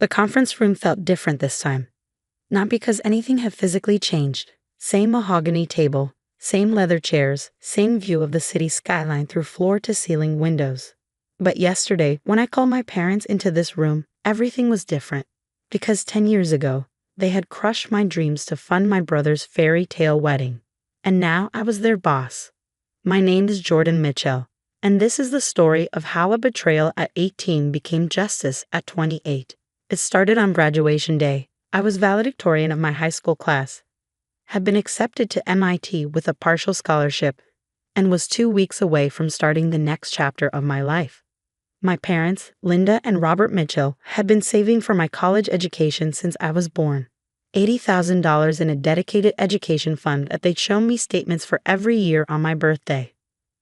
The conference room felt different this time. Not because anything had physically changed. Same mahogany table, same leather chairs, same view of the city skyline through floor-to-ceiling windows. But yesterday, when I called my parents into this room, everything was different. Because 10 years ago, they had crushed my dreams to fund my brother's fairy tale wedding. And now I was their boss. My name is Jordan Mitchell, and this is the story of how a betrayal at 18 became justice at 28. It started on graduation day. I was valedictorian of my high school class, had been accepted to MIT with a partial scholarship, and was 2 weeks away from starting the next chapter of my life. My parents, Linda and Robert Mitchell, had been saving for my college education since I was born. $80,000 in a dedicated education fund that they'd shown me statements for every year on my birthday.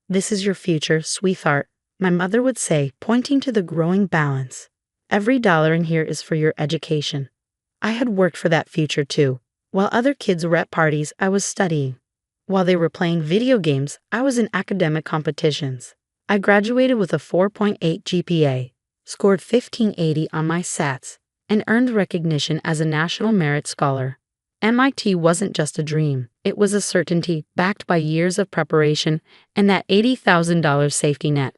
"This is your future, sweetheart," my mother would say, pointing to the growing balance. "Every dollar in here is for your education." I had worked for that future too. While other kids were at parties, I was studying. While they were playing video games, I was in academic competitions. I graduated with a 4.8 GPA, scored 1580 on my SATs, and earned recognition as a National Merit Scholar. MIT wasn't just a dream, it was a certainty backed by years of preparation and that $80,000 safety net.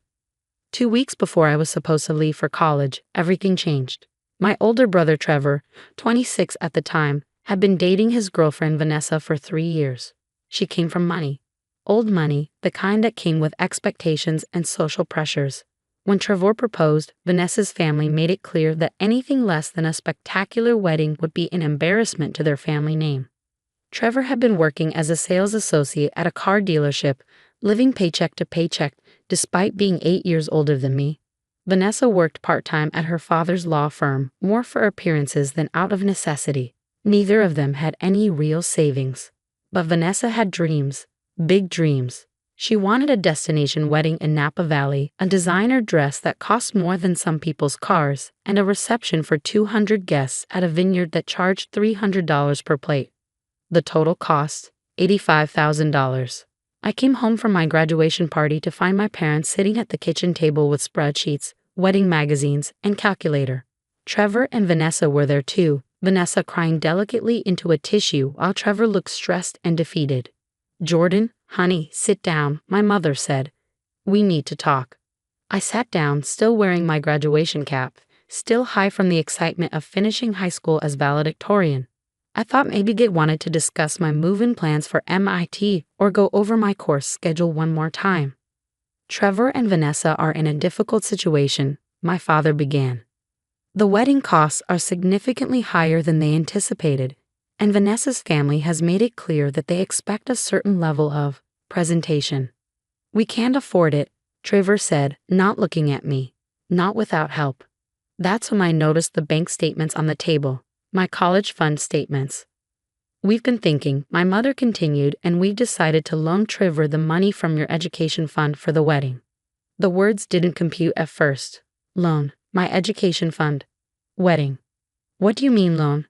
2 weeks before I was supposed to leave for college, everything changed. My older brother Trevor, 26 at the time, had been dating his girlfriend Vanessa for 3 years. She came from money. Old money, the kind that came with expectations and social pressures. When Trevor proposed, Vanessa's family made it clear that anything less than a spectacular wedding would be an embarrassment to their family name. Trevor had been working as a sales associate at a car dealership, living paycheck to paycheck, despite being 8 years older than me. Vanessa worked part-time at her father's law firm, more for appearances than out of necessity. Neither of them had any real savings. But Vanessa had dreams. Big dreams. She wanted a destination wedding in Napa Valley, a designer dress that cost more than some people's cars, and a reception for 200 guests at a vineyard that charged $300 per plate. The total cost, $85,000. I came home from my graduation party to find my parents sitting at the kitchen table with spreadsheets, wedding magazines, and calculator. Trevor and Vanessa were there too, Vanessa crying delicately into a tissue while Trevor looked stressed and defeated. "Jordan, honey, sit down," my mother said. "We need to talk." I sat down, still wearing my graduation cap, still high from the excitement of finishing high school as valedictorian. I thought maybe they wanted to discuss my move-in plans for MIT or go over my course schedule one more time. "Trevor and Vanessa are in a difficult situation," my father began. "The wedding costs are significantly higher than they anticipated, and Vanessa's family has made it clear that they expect a certain level of presentation. We can't afford it," Trevor said, not looking at me. "Not without help." That's when I noticed the bank statements on the table, my college fund statements. "We've been thinking," my mother continued, "and we've decided to loan Trevor the money from your education fund for the wedding." The words didn't compute at first. Loan, my education fund, wedding. "What do you mean loan?"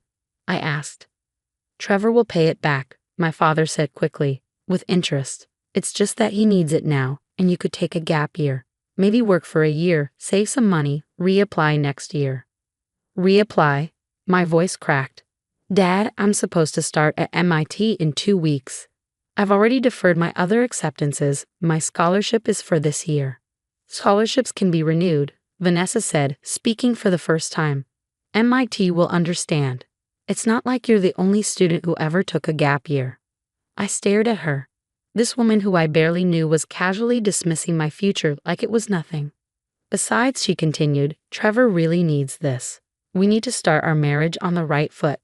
I asked. "Trevor will pay it back," my father said quickly, "with interest. It's just that he needs it now, and you could take a gap year. Maybe work for a year, save some money, reapply next year." "Reapply?" My voice cracked. "Dad, I'm supposed to start at MIT in 2 weeks. I've already deferred my other acceptances. My scholarship is for this year." "Scholarships can be renewed," Vanessa said, speaking for the first time. "MIT will understand. It's not like you're the only student who ever took a gap year." I stared at her. This woman who I barely knew was casually dismissing my future like it was nothing. "Besides," she continued, "Trevor really needs this. We need to start our marriage on the right foot.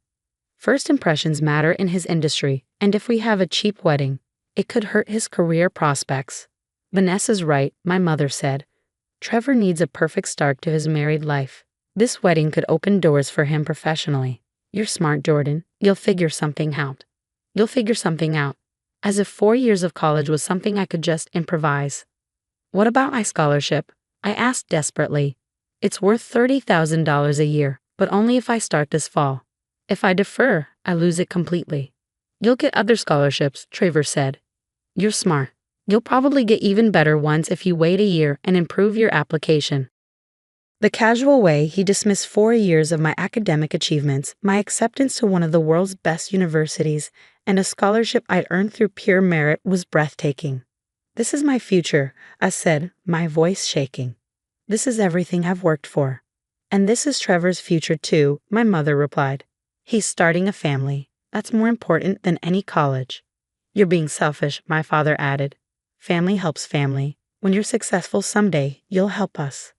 First impressions matter in his industry, and if we have a cheap wedding, it could hurt his career prospects." "Vanessa's right," my mother said. "Trevor needs a perfect start to his married life. This wedding could open doors for him professionally. You're smart, Jordan. You'll figure something out. You'll figure something out." As if 4 years of college was something I could just improvise. "What about my scholarship?" I asked desperately. "It's worth $30,000 a year, but only if I start this fall. If I defer, I lose it completely." "You'll get other scholarships," Trevor said. "You're smart. You'll probably get even better ones if you wait a year and improve your application." The casual way he dismissed 4 years of my academic achievements, my acceptance to one of the world's best universities, and a scholarship I'd earned through pure merit was breathtaking. "This is my future," I said, my voice shaking. "This is everything I've worked for." "And this is Trevor's future too," my mother replied. "He's starting a family. That's more important than any college." "You're being selfish," my father added. "Family helps family. When you're successful someday, you'll help us.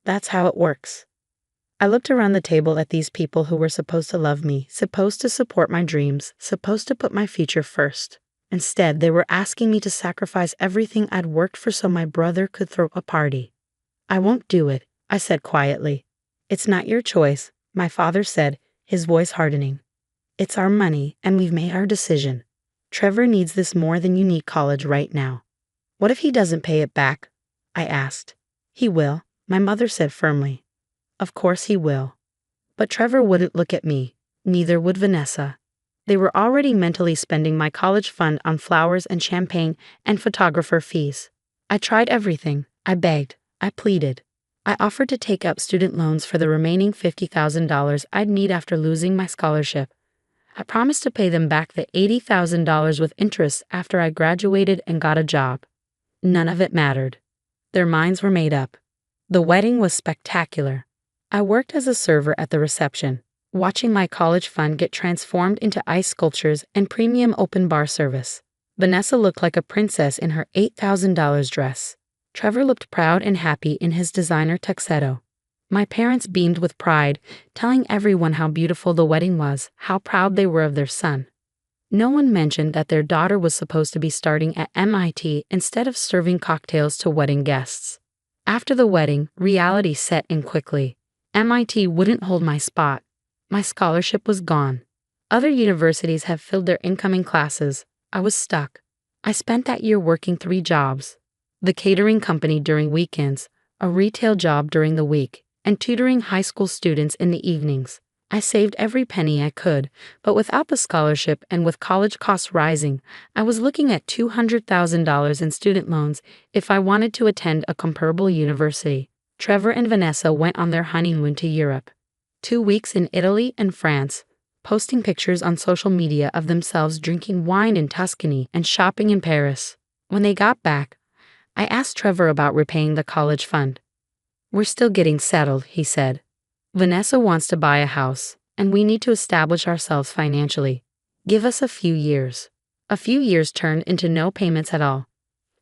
That's how it works." I looked around the table at these people who were supposed to love me, supposed to support my dreams, supposed to put my future first. Instead, they were asking me to sacrifice everything I'd worked for so my brother could throw a party. "I won't do it," I said quietly. "It's not your choice," my father said, his voice hardening. "It's our money, and we've made our decision. Trevor needs this more than you need college right now." "What if he doesn't pay it back?" I asked. "He will," my mother said firmly. "Of course he will." But Trevor wouldn't look at me. Neither would Vanessa. They were already mentally spending my college fund on flowers and champagne and photographer fees. I tried everything. I begged. I pleaded. I offered to take up student loans for the remaining $50,000 I'd need after losing my scholarship. I promised to pay them back the $80,000 with interest after I graduated and got a job. None of it mattered. Their minds were made up. The wedding was spectacular. I worked as a server at the reception, watching my college fund get transformed into ice sculptures and premium open bar service. Vanessa looked like a princess in her $8,000 dress. Trevor looked proud and happy in his designer tuxedo. My parents beamed with pride, telling everyone how beautiful the wedding was, how proud they were of their son. No one mentioned that their daughter was supposed to be starting at MIT instead of serving cocktails to wedding guests. After the wedding, reality set in quickly. MIT wouldn't hold my spot. My scholarship was gone. Other universities have filled their incoming classes. I was stuck. I spent that year working 3 jobs: the catering company during weekends, a retail job during the week, and tutoring high school students in the evenings. I saved every penny I could, but without the scholarship and with college costs rising, I was looking at $200,000 in student loans if I wanted to attend a comparable university. Trevor and Vanessa went on their honeymoon to Europe. 2 weeks in Italy and France, posting pictures on social media of themselves drinking wine in Tuscany and shopping in Paris. When they got back, I asked Trevor about repaying the college fund. "We're still getting settled," he said. "Vanessa wants to buy a house, and we need to establish ourselves financially. Give us a few years." A few years turned into no payments at all.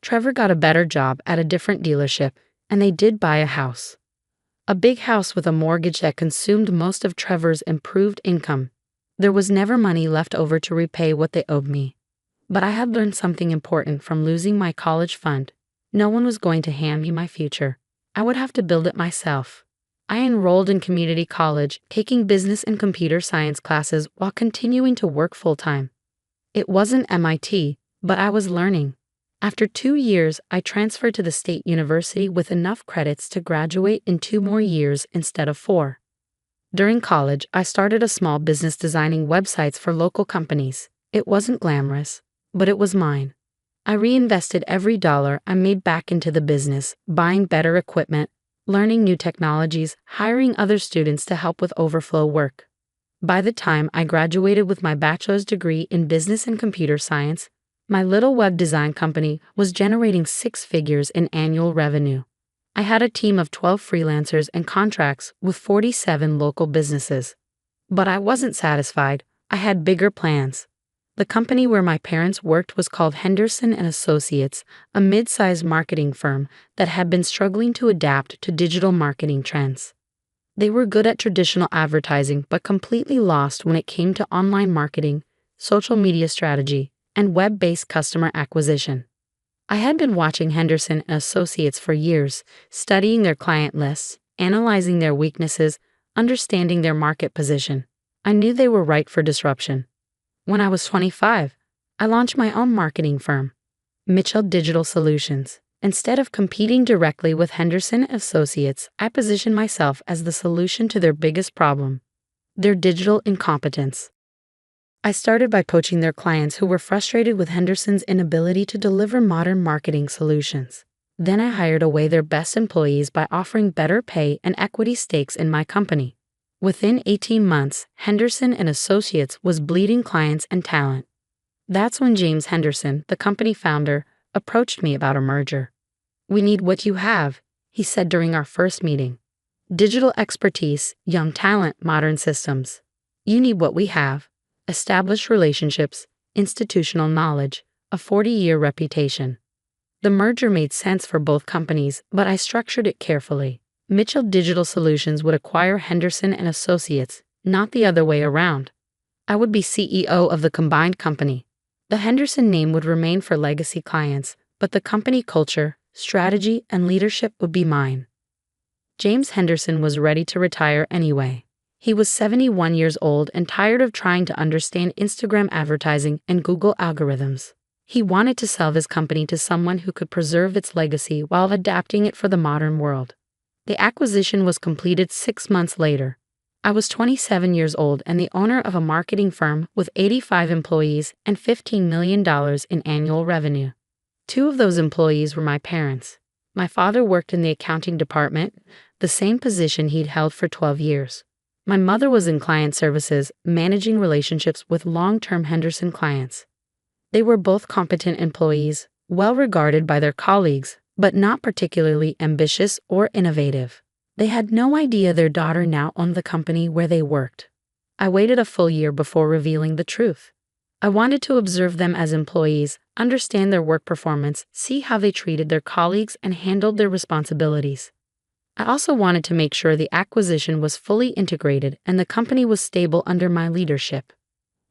Trevor got a better job at a different dealership, and they did buy a house. A big house with a mortgage that consumed most of Trevor's improved income. There was never money left over to repay what they owed me. But I had learned something important from losing my college fund. No one was going to hand me my future. I would have to build it myself. I enrolled in community college, taking business and computer science classes while continuing to work full-time. It wasn't MIT, but I was learning. After 2 years, I transferred to the state university with enough credits to graduate in 2 more years instead of 4. During college, I started a small business designing websites for local companies. It wasn't glamorous, but it was mine. I reinvested every dollar I made back into the business, buying better equipment, learning new technologies, hiring other students to help with overflow work. By the time I graduated with my bachelor's degree in business and computer science, my little web design company was generating 6 figures in annual revenue. I had a team of 12 freelancers and contracts with 47 local businesses. But I wasn't satisfied. I had bigger plans. The company where my parents worked was called Henderson and Associates, a mid-sized marketing firm that had been struggling to adapt to digital marketing trends. They were good at traditional advertising but completely lost when it came to online marketing, social media strategy, and web-based customer acquisition. I had been watching Henderson and Associates for years, studying their client lists, analyzing their weaknesses, understanding their market position. I knew they were ripe for disruption. When I was 25, I launched my own marketing firm, Mitchell Digital Solutions. Instead of competing directly with Henderson Associates, I positioned myself as the solution to their biggest problem, their digital incompetence. I started by poaching their clients who were frustrated with Henderson's inability to deliver modern marketing solutions. Then I hired away their best employees by offering better pay and equity stakes in my company. Within 18 months, Henderson and Associates was bleeding clients and talent. That's when James Henderson, the company founder, approached me about a merger. "We need what you have," he said during our first meeting. "Digital expertise, young talent, modern systems. You need what we have: established relationships, institutional knowledge, a 40-year reputation." The merger made sense for both companies, but I structured it carefully. Mitchell Digital Solutions would acquire Henderson and Associates, not the other way around. I would be CEO of the combined company. The Henderson name would remain for legacy clients, but the company culture, strategy, and leadership would be mine. James Henderson was ready to retire anyway. He was 71 years old and tired of trying to understand Instagram advertising and Google algorithms. He wanted to sell his company to someone who could preserve its legacy while adapting it for the modern world. The acquisition was completed 6 months later. I was 27 years old and the owner of a marketing firm with 85 employees and $15 million in annual revenue. 2 of those employees were my parents. My father worked in the accounting department, the same position he'd held for 12 years. My mother was in client services, managing relationships with long-term Henderson clients. They were both competent employees, well regarded by their colleagues, but not particularly ambitious or innovative. They had no idea their daughter now owned the company where they worked. I waited a full year before revealing the truth. I wanted to observe them as employees, understand their work performance, see how they treated their colleagues and handled their responsibilities. I also wanted to make sure the acquisition was fully integrated and the company was stable under my leadership.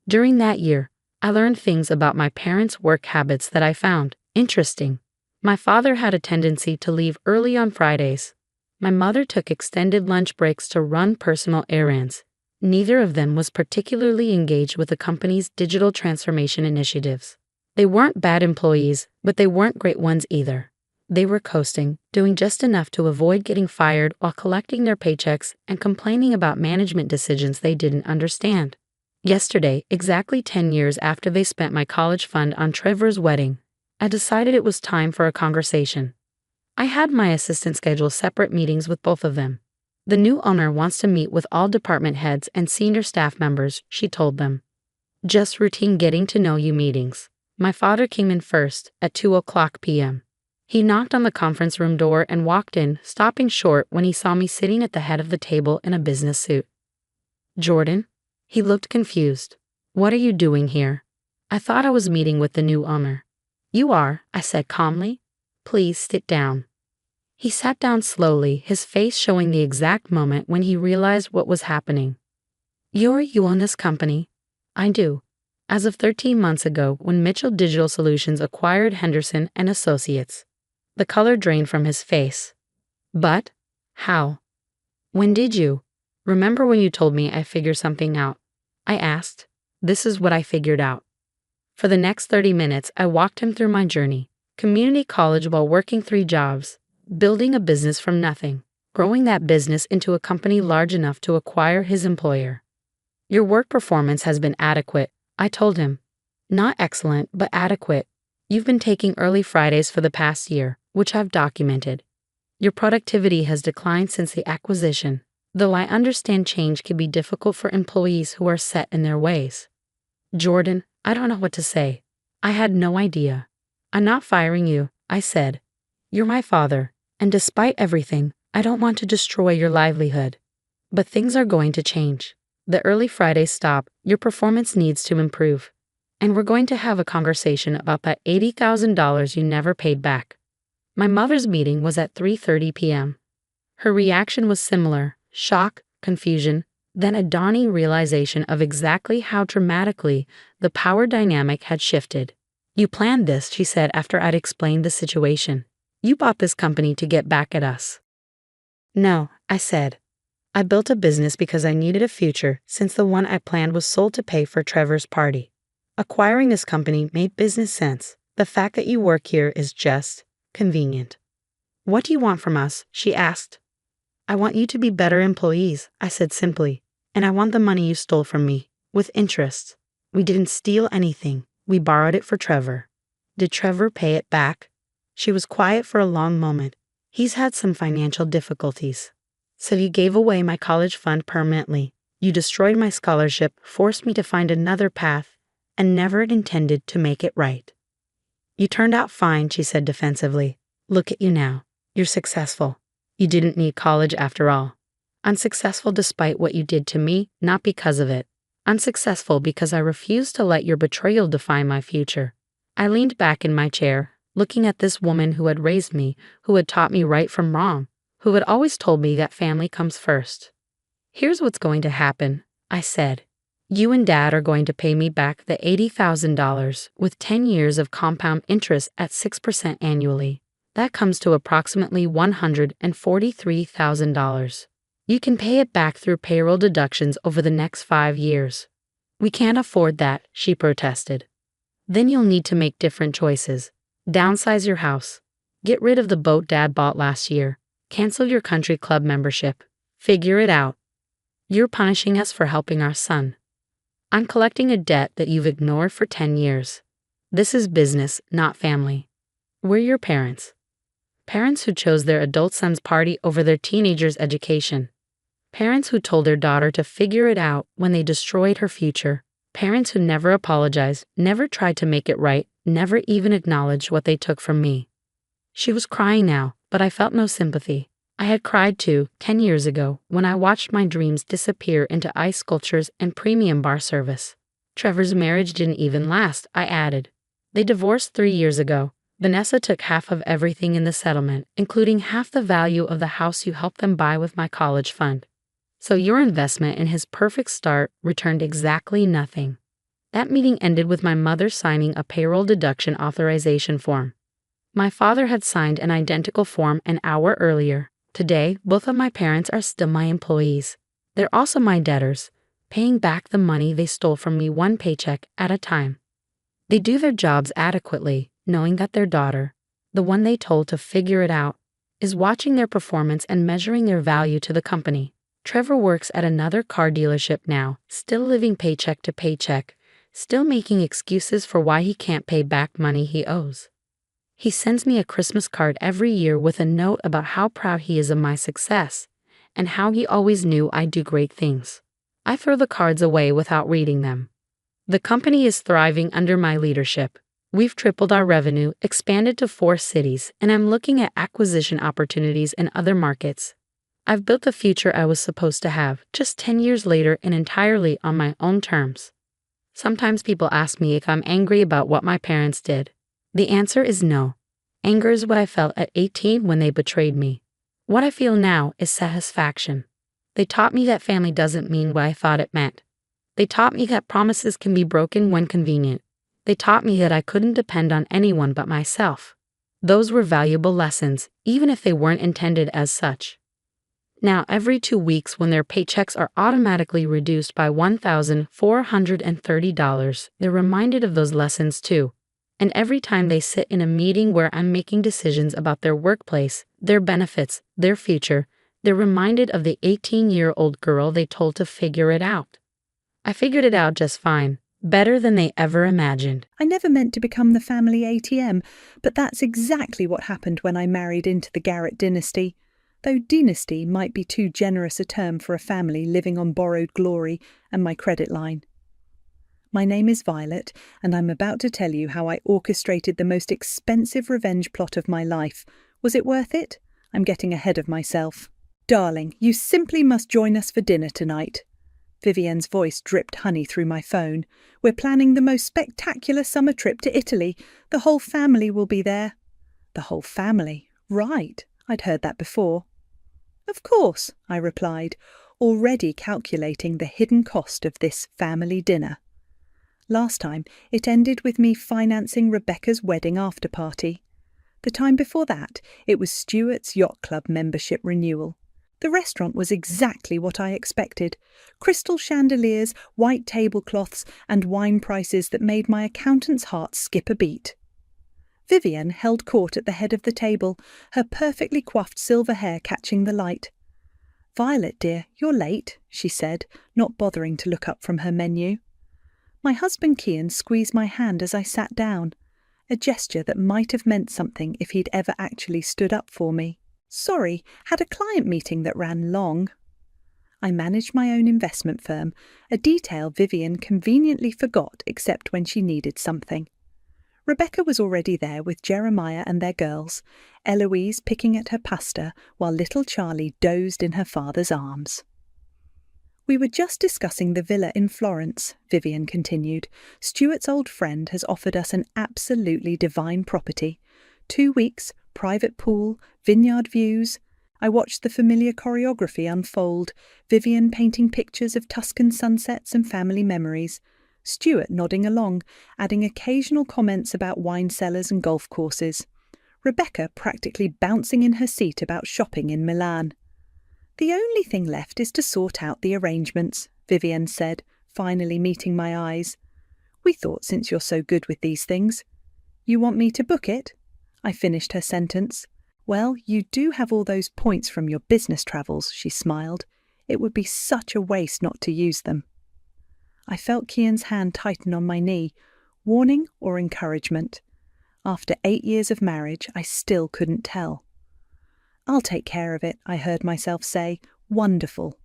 During that year, I learned things about my parents' work habits that I found interesting. My father had a tendency to leave early on Fridays. My mother took extended lunch breaks to run personal errands. Neither of them was particularly engaged with the company's digital transformation initiatives. They weren't bad employees, but they weren't great ones either. They were coasting, doing just enough to avoid getting fired while collecting their paychecks and complaining about management decisions they didn't understand. Yesterday, exactly 10 years after they spent my college fund on Trevor's wedding, I decided it was time for a conversation. I had my assistant schedule separate meetings with both of them. "The new owner wants to meet with all department heads and senior staff members," she told them. "Just routine getting to know you meetings." My father came in first, at 2:00 p.m. He knocked on the conference room door and walked in, stopping short when he saw me sitting at the head of the table in a business suit. "Jordan?" He looked confused. "What are you doing here?" "I thought I was meeting with the new owner." "You are," I said calmly. "Please sit down." He sat down slowly, his face showing the exact moment when he realized what was happening. You own this company?" "I do. As of 13 months ago, when Mitchell Digital Solutions acquired Henderson and Associates." The color drained from his face. "But how? When did you? Remember when you told me I figured something out?" I asked. This is what I figured out. For the next 30 minutes, I walked him through my journey. Community college while working 3 jobs. Building a business from nothing. Growing that business into a company large enough to acquire his employer. "Your work performance has been adequate," I told him. "Not excellent, but adequate. You've been taking early Fridays for the past year, which I've documented. Your productivity has declined since the acquisition, though I understand change can be difficult for employees who are set in their ways." "Jordan, I don't know what to say." I had no idea. "I'm not firing you," I said. "You're my father, and despite everything, I don't want to destroy your livelihood. But things are going to change. The early Fridays stop, your performance needs to improve. And we're going to have a conversation about that $80,000 you never paid back." My mother's meeting was at 3:30 p.m. Her reaction was similar: shock, confusion, then a dawning realization of exactly how dramatically the power dynamic had shifted. "You planned this," she said after I'd explained the situation. "You bought this company to get back at us." "No," I said. "I built a business because I needed a future since the one I planned was sold to pay for Trevor's party. Acquiring this company made business sense. The fact that you work here is just convenient." "What do you want from us?" she asked. "I want you to be better employees," I said simply. "And I want the money you stole from me, with interest. We didn't steal anything. We borrowed it for Trevor." "Did Trevor pay it back?" She was quiet for a long moment. He's had some financial difficulties. So you gave away my college fund permanently. You destroyed my scholarship, forced me to find another path, and never intended to make it right. You turned out fine, she said defensively. Look at you now. You're successful. You didn't need college after all. Unsuccessful despite what you did to me, not because of it. Unsuccessful because I refused to let your betrayal define my future. I leaned back in my chair, looking at this woman who had raised me, who had taught me right from wrong, who had always told me that family comes first. Here's what's going to happen, I said. You and Dad are going to pay me back the $80,000 with 10 years of compound interest at 6% annually. That comes to approximately $143,000. You can pay it back through payroll deductions over the next 5 years. We can't afford that, she protested. Then you'll need to make different choices. Downsize your house. Get rid of the boat Dad bought last year. Cancel your country club membership. Figure it out. You're punishing us for helping our son. I'm collecting a debt that you've ignored for 10 years. This is business, not family. We're your parents. Parents who chose their adult son's party over their teenager's education. Parents who told their daughter to figure it out when they destroyed her future. Parents who never apologized, never tried to make it right, never even acknowledged what they took from me. She was crying now, but I felt no sympathy. I had cried too, 10 years ago, when I watched my dreams disappear into ice sculptures and premium bar service. Trevor's marriage didn't even last, I added. They divorced 3 years ago. Vanessa took half of everything in the settlement, including half the value of the house you helped them buy with my college fund. So your investment in his perfect start returned exactly nothing. That meeting ended with my mother signing a payroll deduction authorization form. My father had signed an identical form an hour earlier. Today, both of my parents are still my employees. They're also my debtors, paying back the money they stole from me one paycheck at a time. They do their jobs adequately, knowing that their daughter, the one they told to figure it out, is watching their performance and measuring their value to the company. Trevor works at another car dealership now, still living paycheck to paycheck, still making excuses for why he can't pay back money he owes. He sends me a Christmas card every year with a note about how proud he is of my success, and how he always knew I'd do great things. I throw the cards away without reading them. The company is thriving under my leadership. We've tripled our revenue, expanded to 4 cities, and I'm looking at acquisition opportunities in other markets. I've built the future I was supposed to have, just 10 years later and entirely on my own terms. Sometimes people ask me if I'm angry about what my parents did. The answer is no. Anger is what I felt at 18 when they betrayed me. What I feel now is satisfaction. They taught me that family doesn't mean what I thought it meant. They taught me that promises can be broken when convenient. They taught me that I couldn't depend on anyone but myself. Those were valuable lessons, even if they weren't intended as such. Now, every 2 weeks when their paychecks are automatically reduced by $1,430, they're reminded of those lessons too. And every time they sit in a meeting where I'm making decisions about their workplace, their benefits, their future, they're reminded of the 18-year-old girl they told to figure it out. I figured it out just fine, better than they ever imagined. I never meant to become the family ATM, but that's exactly what happened when I married into the Garrett dynasty. Though dynasty might be too generous a term for a family living on borrowed glory and my credit line. My name is Violet, and I'm about to tell you how I orchestrated the most expensive revenge plot of my life. Was it worth it? I'm getting ahead of myself. Darling, you simply must join us for dinner tonight. Vivienne's voice dripped honey through my phone. We're planning the most spectacular summer trip to Italy. The whole family will be there. The whole family? Right. I'd heard that before. Of course, I replied, already calculating the hidden cost of this family dinner. Last time, it ended with me financing Rebecca's wedding after-party. The time before that, it was Stuart's Yacht Club membership renewal. The restaurant was exactly what I expected. Crystal chandeliers, white tablecloths, and wine prices that made my accountant's heart skip a beat. Vivienne held court at the head of the table, her perfectly coiffed silver hair catching the light. "Violet, dear, you're late," she said, not bothering to look up from her menu. My husband Kian squeezed my hand as I sat down. a gesture that might have meant something if he'd ever actually stood up for me. Sorry, had a client meeting that ran long. I managed my own investment firm, a detail Vivian conveniently forgot except when she needed something. Rebecca was already there with Jeremiah and their girls, Eloise picking at her pasta while little Charlie dozed in her father's arms. We were just discussing the villa in Florence, Vivian continued. Stuart's old friend has offered us an absolutely divine property. 2 weeks, private pool, vineyard views. I watched the familiar choreography unfold, Vivian painting pictures of Tuscan sunsets and family memories, Stuart nodding along, adding occasional comments about wine cellars and golf courses, Rebecca practically bouncing in her seat about shopping in Milan. The only thing left is to sort out the arrangements, Vivian said, finally meeting my eyes. We thought since you're so good with these things. You want me to book it? I finished her sentence. Well, you do have all those points from your business travels, she smiled. It would be such a waste not to use them. I felt Kian's hand tighten on my knee, warning or encouragement. After 8 years of marriage, I still couldn't tell. I'll take care of it, I heard myself say. Wonderful.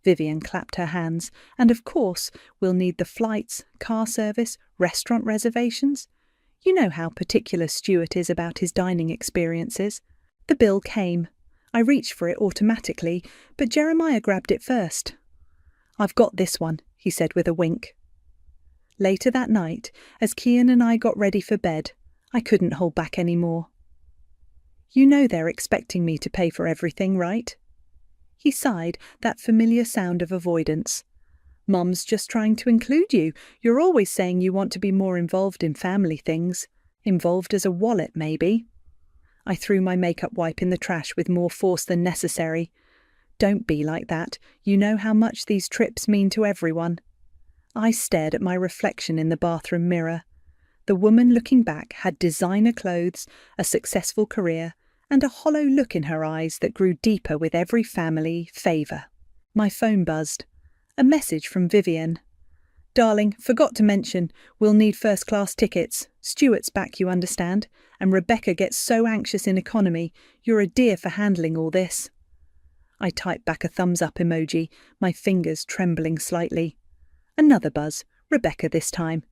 Vivian clapped her hands. And of course, we'll need the flights, car service, restaurant reservations. You know how particular Stuart is about his dining experiences. The bill came. I reached for it automatically, but Jeremiah grabbed it first. I've got this one, he said with a wink. Later that night, as Kian and I got ready for bed, I couldn't hold back any more. You know they're expecting me to pay for everything, right? He sighed, that familiar sound of avoidance. Mum's just trying to include you. You're always saying you want to be more involved in family things. Involved as a wallet, maybe. I threw my makeup wipe in the trash with more force than necessary. Don't be like that. You know how much these trips mean to everyone. I stared at my reflection in the bathroom mirror. The woman looking back had designer clothes, a successful career, and a hollow look in her eyes that grew deeper with every family favour. My phone buzzed. A message from Vivian. Darling, forgot to mention, we'll need first-class tickets. Stuart's back, you understand, and Rebecca gets so anxious in economy. You're a dear for handling all this. I typed back a thumbs-up emoji, my fingers trembling slightly. Another buzz, Rebecca this time.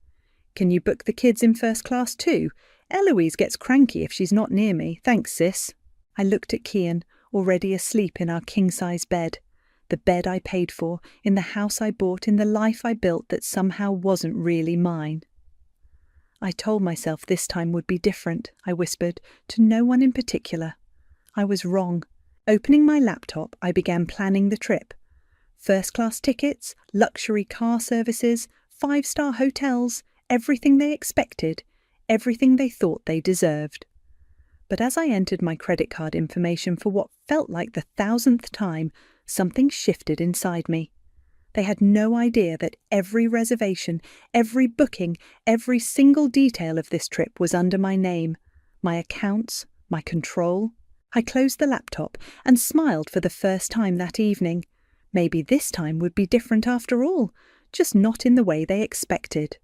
Can you book the kids in first class too? Eloise gets cranky if she's not near me. Thanks, sis. I looked at Kian, already asleep in our king-size bed. The bed I paid for, in the house I bought, in the life I built that somehow wasn't really mine. I told myself this time would be different, I whispered, to no one in particular. I was wrong. Opening my laptop, I began planning the trip. First-class tickets, luxury car services, 5-star hotels, everything they expected, everything they thought they deserved. But as I entered my credit card information for what felt like the 1000th time, something shifted inside me. They had no idea that every reservation, every booking, every single detail of this trip was under my name, my accounts, my control. I closed the laptop and smiled for the first time that evening. Maybe this time would be different after all, just not in the way they expected.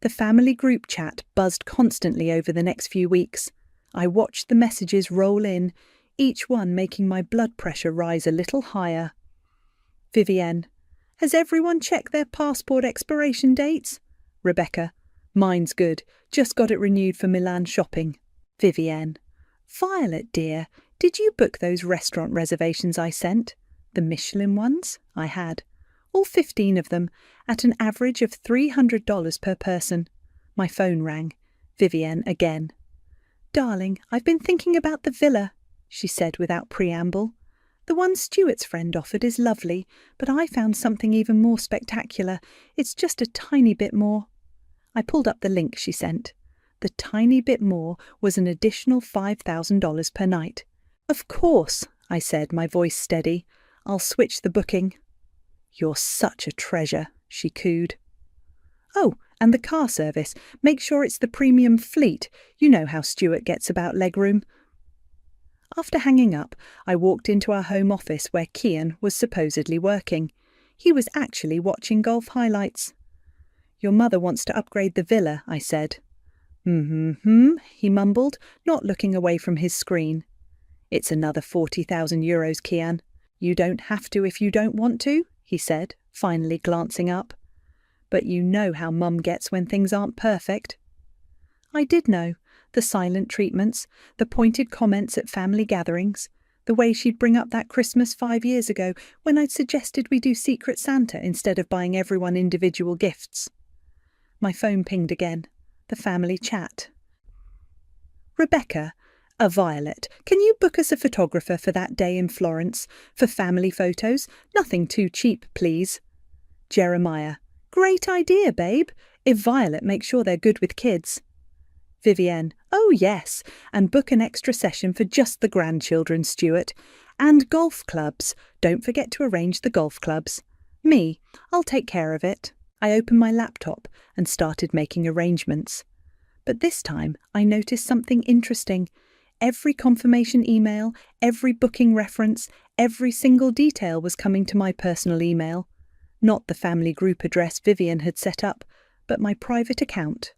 The family group chat buzzed constantly over the next few weeks. I watched the messages roll in, each one making my blood pressure rise a little higher. Vivienne, has everyone checked their passport expiration dates? Rebecca, mine's good, just got it renewed for Milan shopping. Vivienne, Violet dear, did you book those restaurant reservations I sent? The Michelin ones? I had. All 15 of them, at an average of $300 per person. My phone rang. Vivienne again. Darling, I've been thinking about the villa, she said without preamble. The one Stuart's friend offered is lovely, but I found something even more spectacular. It's just a tiny bit more. I pulled up the link she sent. The tiny bit more was an additional $5,000 per night. Of course, I said, my voice steady. I'll switch the booking. You're such a treasure, she cooed. Oh, and the car service. Make sure it's the premium fleet. You know how Stuart gets about legroom. After hanging up, I walked into our home office where Kian was supposedly working. He was actually watching golf highlights. Your mother wants to upgrade the villa, I said. He mumbled, not looking away from his screen. It's another 40,000 euros, Kian. You don't have to if you don't want to, he said, finally glancing up. But you know how Mum gets when things aren't perfect. I did know. The silent treatments, the pointed comments at family gatherings, the way she'd bring up that Christmas 5 years ago when I'd suggested we do Secret Santa instead of buying everyone individual gifts. My phone pinged again. The family chat. Rebecca, Violet, can you book us a photographer for that day in Florence? For family photos? Nothing too cheap, please. Jeremiah, great idea, babe. If Violet makes sure they're good with kids. Vivienne, oh yes, and book an extra session for just the grandchildren, Stuart. And golf clubs. Don't forget to arrange the golf clubs. Me, I'll take care of it. I opened my laptop and started making arrangements. But this time I noticed something interesting. Every confirmation email, every booking reference, every single detail was coming to my personal email. Not the family group address Vivienne had set up, but my private account.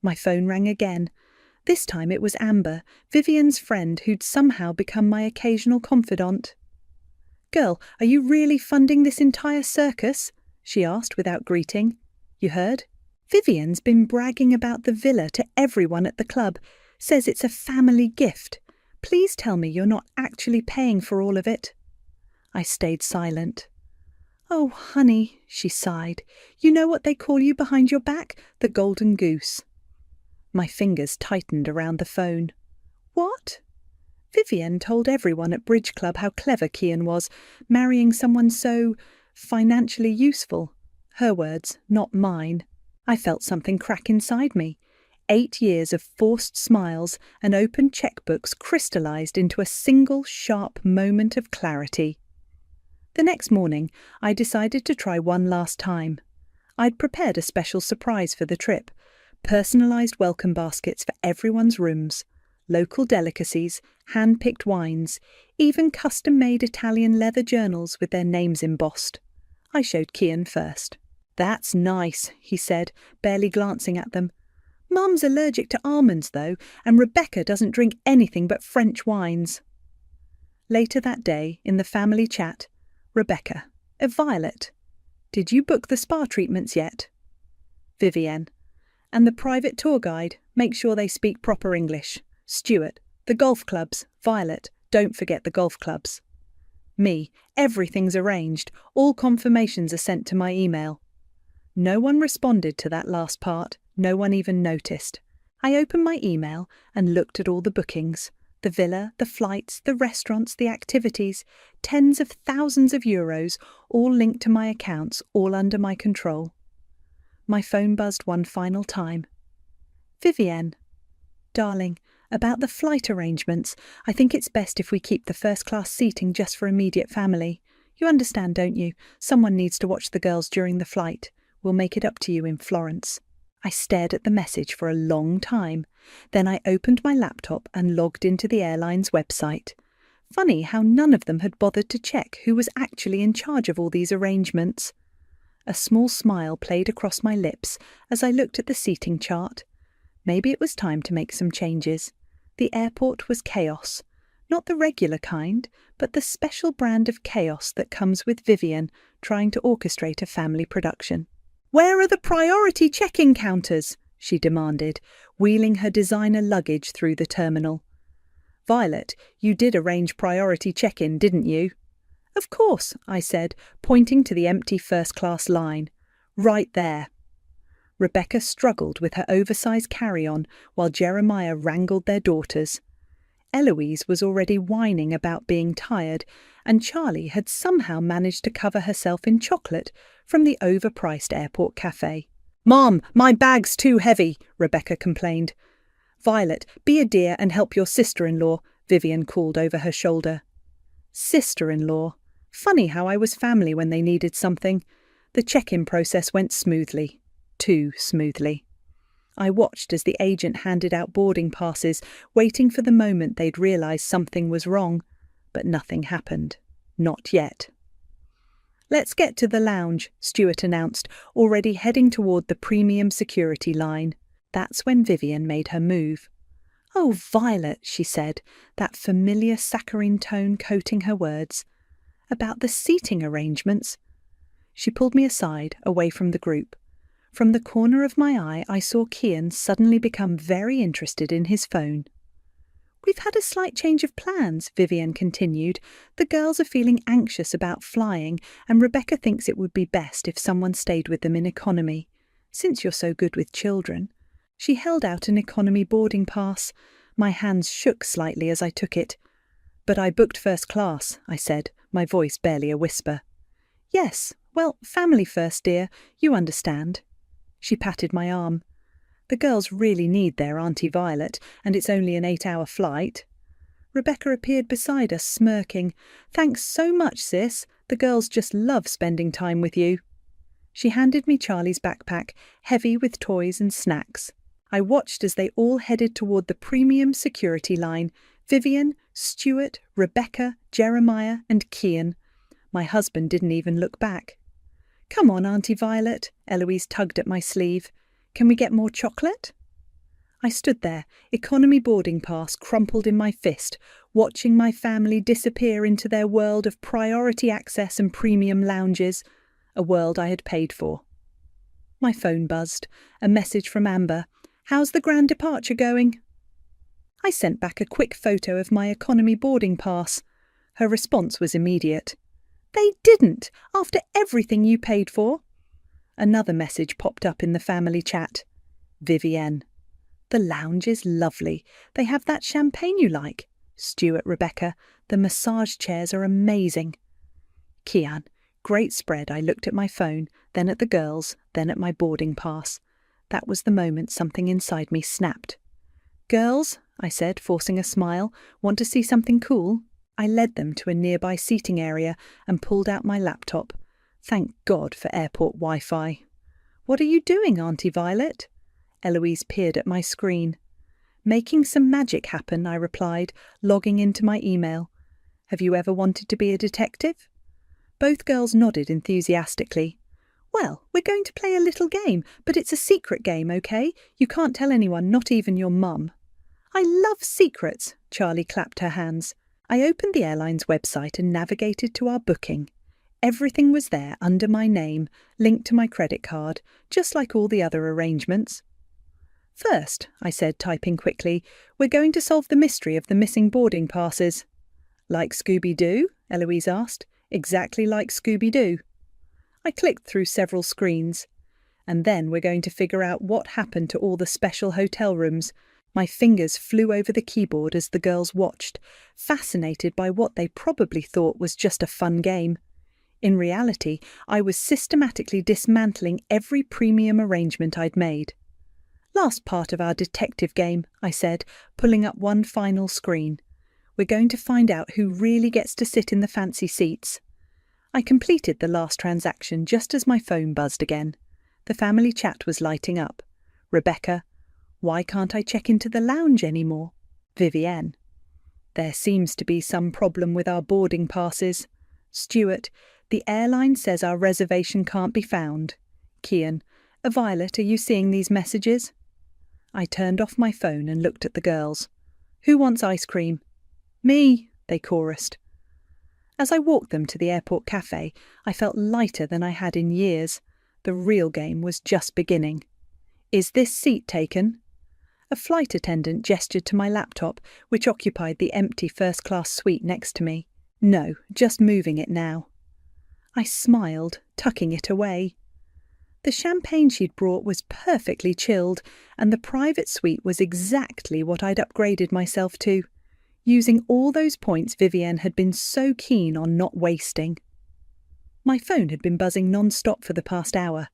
My phone rang again. This time it was Amber, Vivienne's friend who'd somehow become my occasional confidant. Girl, are you really funding this entire circus? She asked without greeting. You heard? Vivienne's been bragging about the villa to everyone at the club. Says it's a family gift. Please tell me you're not actually paying for all of it. I stayed silent. Oh, honey, she sighed. You know what they call you behind your back? The golden goose. My fingers tightened around the phone. What? Vivienne told everyone at Bridge Club how clever Kian was, marrying someone so financially useful. Her words, not mine. I felt something crack inside me. 8 years of forced smiles and open checkbooks crystallized into a single sharp moment of clarity. The next morning, I decided to try one last time. I'd prepared a special surprise for the trip. Personalized welcome baskets for everyone's rooms, local delicacies, hand-picked wines, even custom-made Italian leather journals with their names embossed. I showed Kian first. That's nice, he said, barely glancing at them. Mum's allergic to almonds, though, and Rebecca doesn't drink anything but French wines. Later that day, in the family chat, Rebecca, Violet, did you book the spa treatments yet? Vivienne, and the private tour guide, make sure they speak proper English. Stuart, the golf clubs. Violet, don't forget the golf clubs. Me, everything's arranged. All confirmations are sent to my email. No one responded to that last part. No one even noticed. I opened my email and looked at all the bookings. The villa, the flights, the restaurants, the activities. Tens of thousands of euros, all linked to my accounts, all under my control. My phone buzzed one final time. Vivienne. Darling, about the flight arrangements, I think it's best if we keep the first-class seating just for immediate family. You understand, don't you? Someone needs to watch the girls during the flight. We'll make it up to you in Florence. I stared at the message for a long time. Then I opened my laptop and logged into the airline's website. Funny how none of them had bothered to check who was actually in charge of all these arrangements. A small smile played across my lips as I looked at the seating chart. Maybe it was time to make some changes. The airport was chaos. Not the regular kind, but the special brand of chaos that comes with Vivienne trying to orchestrate a family production. Where are the priority check-in counters? She demanded, wheeling her designer luggage through the terminal. Violet, you did arrange priority check-in, didn't you? Of course, I said, pointing to the empty first-class line. Right there. Rebecca struggled with her oversized carry-on while Jeremiah wrangled their daughters. Eloise was already whining about being tired, and Charlie had somehow managed to cover herself in chocolate from the overpriced airport cafe. Mom, my bag's too heavy, Rebecca complained. Violet, be a dear and help your sister-in-law, Vivienne called over her shoulder. Sister-in-law. Funny how I was family when they needed something. The check-in process went smoothly. Too smoothly. I watched as the agent handed out boarding passes, waiting for the moment they'd realise something was wrong. But nothing happened. Not yet. Let's get to the lounge, Stuart announced, already heading toward the premium security line. That's when Vivian made her move. "Oh, Violet," she said, that familiar saccharine tone coating her words. "About the seating arrangements." She pulled me aside, away from the group. From the corner of my eye, I saw Kian suddenly become very interested in his phone. "We've had a slight change of plans," Vivian continued. "The girls are feeling anxious about flying, and Rebecca thinks it would be best if someone stayed with them in economy. Since you're so good with children." She held out an economy boarding pass. My hands shook slightly as I took it. "But I booked first class," I said, my voice barely a whisper. "Yes, well, family first, dear. You understand." She patted my arm. "The girls really need their Auntie Violet, and it's only an 8-hour flight." Rebecca appeared beside us, smirking. "Thanks so much, sis. The girls just love spending time with you." She handed me Charlie's backpack, heavy with toys and snacks. I watched as they all headed toward the premium security line: Vivian, Stuart, Rebecca, Jeremiah, and Kian. My husband didn't even look back. "Come on, Auntie Violet," Eloise tugged at my sleeve. "Can we get more chocolate?" I stood there, economy boarding pass crumpled in my fist, watching my family disappear into their world of priority access and premium lounges, a world I had paid for. My phone buzzed, a message from Amber. "How's the grand departure going?" I sent back a quick photo of my economy boarding pass. Her response was immediate. "They didn't, after everything you paid for." Another message popped up in the family chat. "Vivienne. The lounge is lovely. They have that champagne you like. Stuart, Rebecca. The massage chairs are amazing." "Kian. Great spread." I looked at my phone, then at the girls, then at my boarding pass. That was the moment something inside me snapped. "Girls," I said, forcing a smile, "want to see something cool?" I led them to a nearby seating area and pulled out my laptop. Thank God for airport Wi-Fi. "What are you doing, Auntie Violet?" Eloise peered at my screen. "Making some magic happen," I replied, logging into my email. "Have you ever wanted to be a detective?" Both girls nodded enthusiastically. "Well, we're going to play a little game, but it's a secret game, okay? You can't tell anyone, not even your mum." "I love secrets," Charlie clapped her hands. I opened the airline's website and navigated to our booking. Everything was there under my name, linked to my credit card, just like all the other arrangements. "First," I said, typing quickly, "we're going to solve the mystery of the missing boarding passes." "Like Scooby-Doo?" Eloise asked. "Exactly like Scooby-Doo." I clicked through several screens. "And then we're going to figure out what happened to all the special hotel rooms." My fingers flew over the keyboard as the girls watched, fascinated by what they probably thought was just a fun game. In reality, I was systematically dismantling every premium arrangement I'd made. "Last part of our detective game," I said, pulling up one final screen. "We're going to find out who really gets to sit in the fancy seats." I completed the last transaction just as my phone buzzed again. The family chat was lighting up. Rebecca. "Why can't I check into the lounge anymore?" Vivienne. "There seems to be some problem with our boarding passes." Stuart. "The airline says our reservation can't be found." Kian. "Violet, are you seeing these messages?" I turned off my phone and looked at the girls. "Who wants ice cream?" "Me," they chorused. As I walked them to the airport cafe, I felt lighter than I had in years. The real game was just beginning. "Is this seat taken?" A flight attendant gestured to my laptop, which occupied the empty first-class suite next to me. "No, just moving it now." I smiled, tucking it away. The champagne she'd brought was perfectly chilled, and the private suite was exactly what I'd upgraded myself to, using all those points Vivienne had been so keen on not wasting. My phone had been buzzing non-stop for the past hour.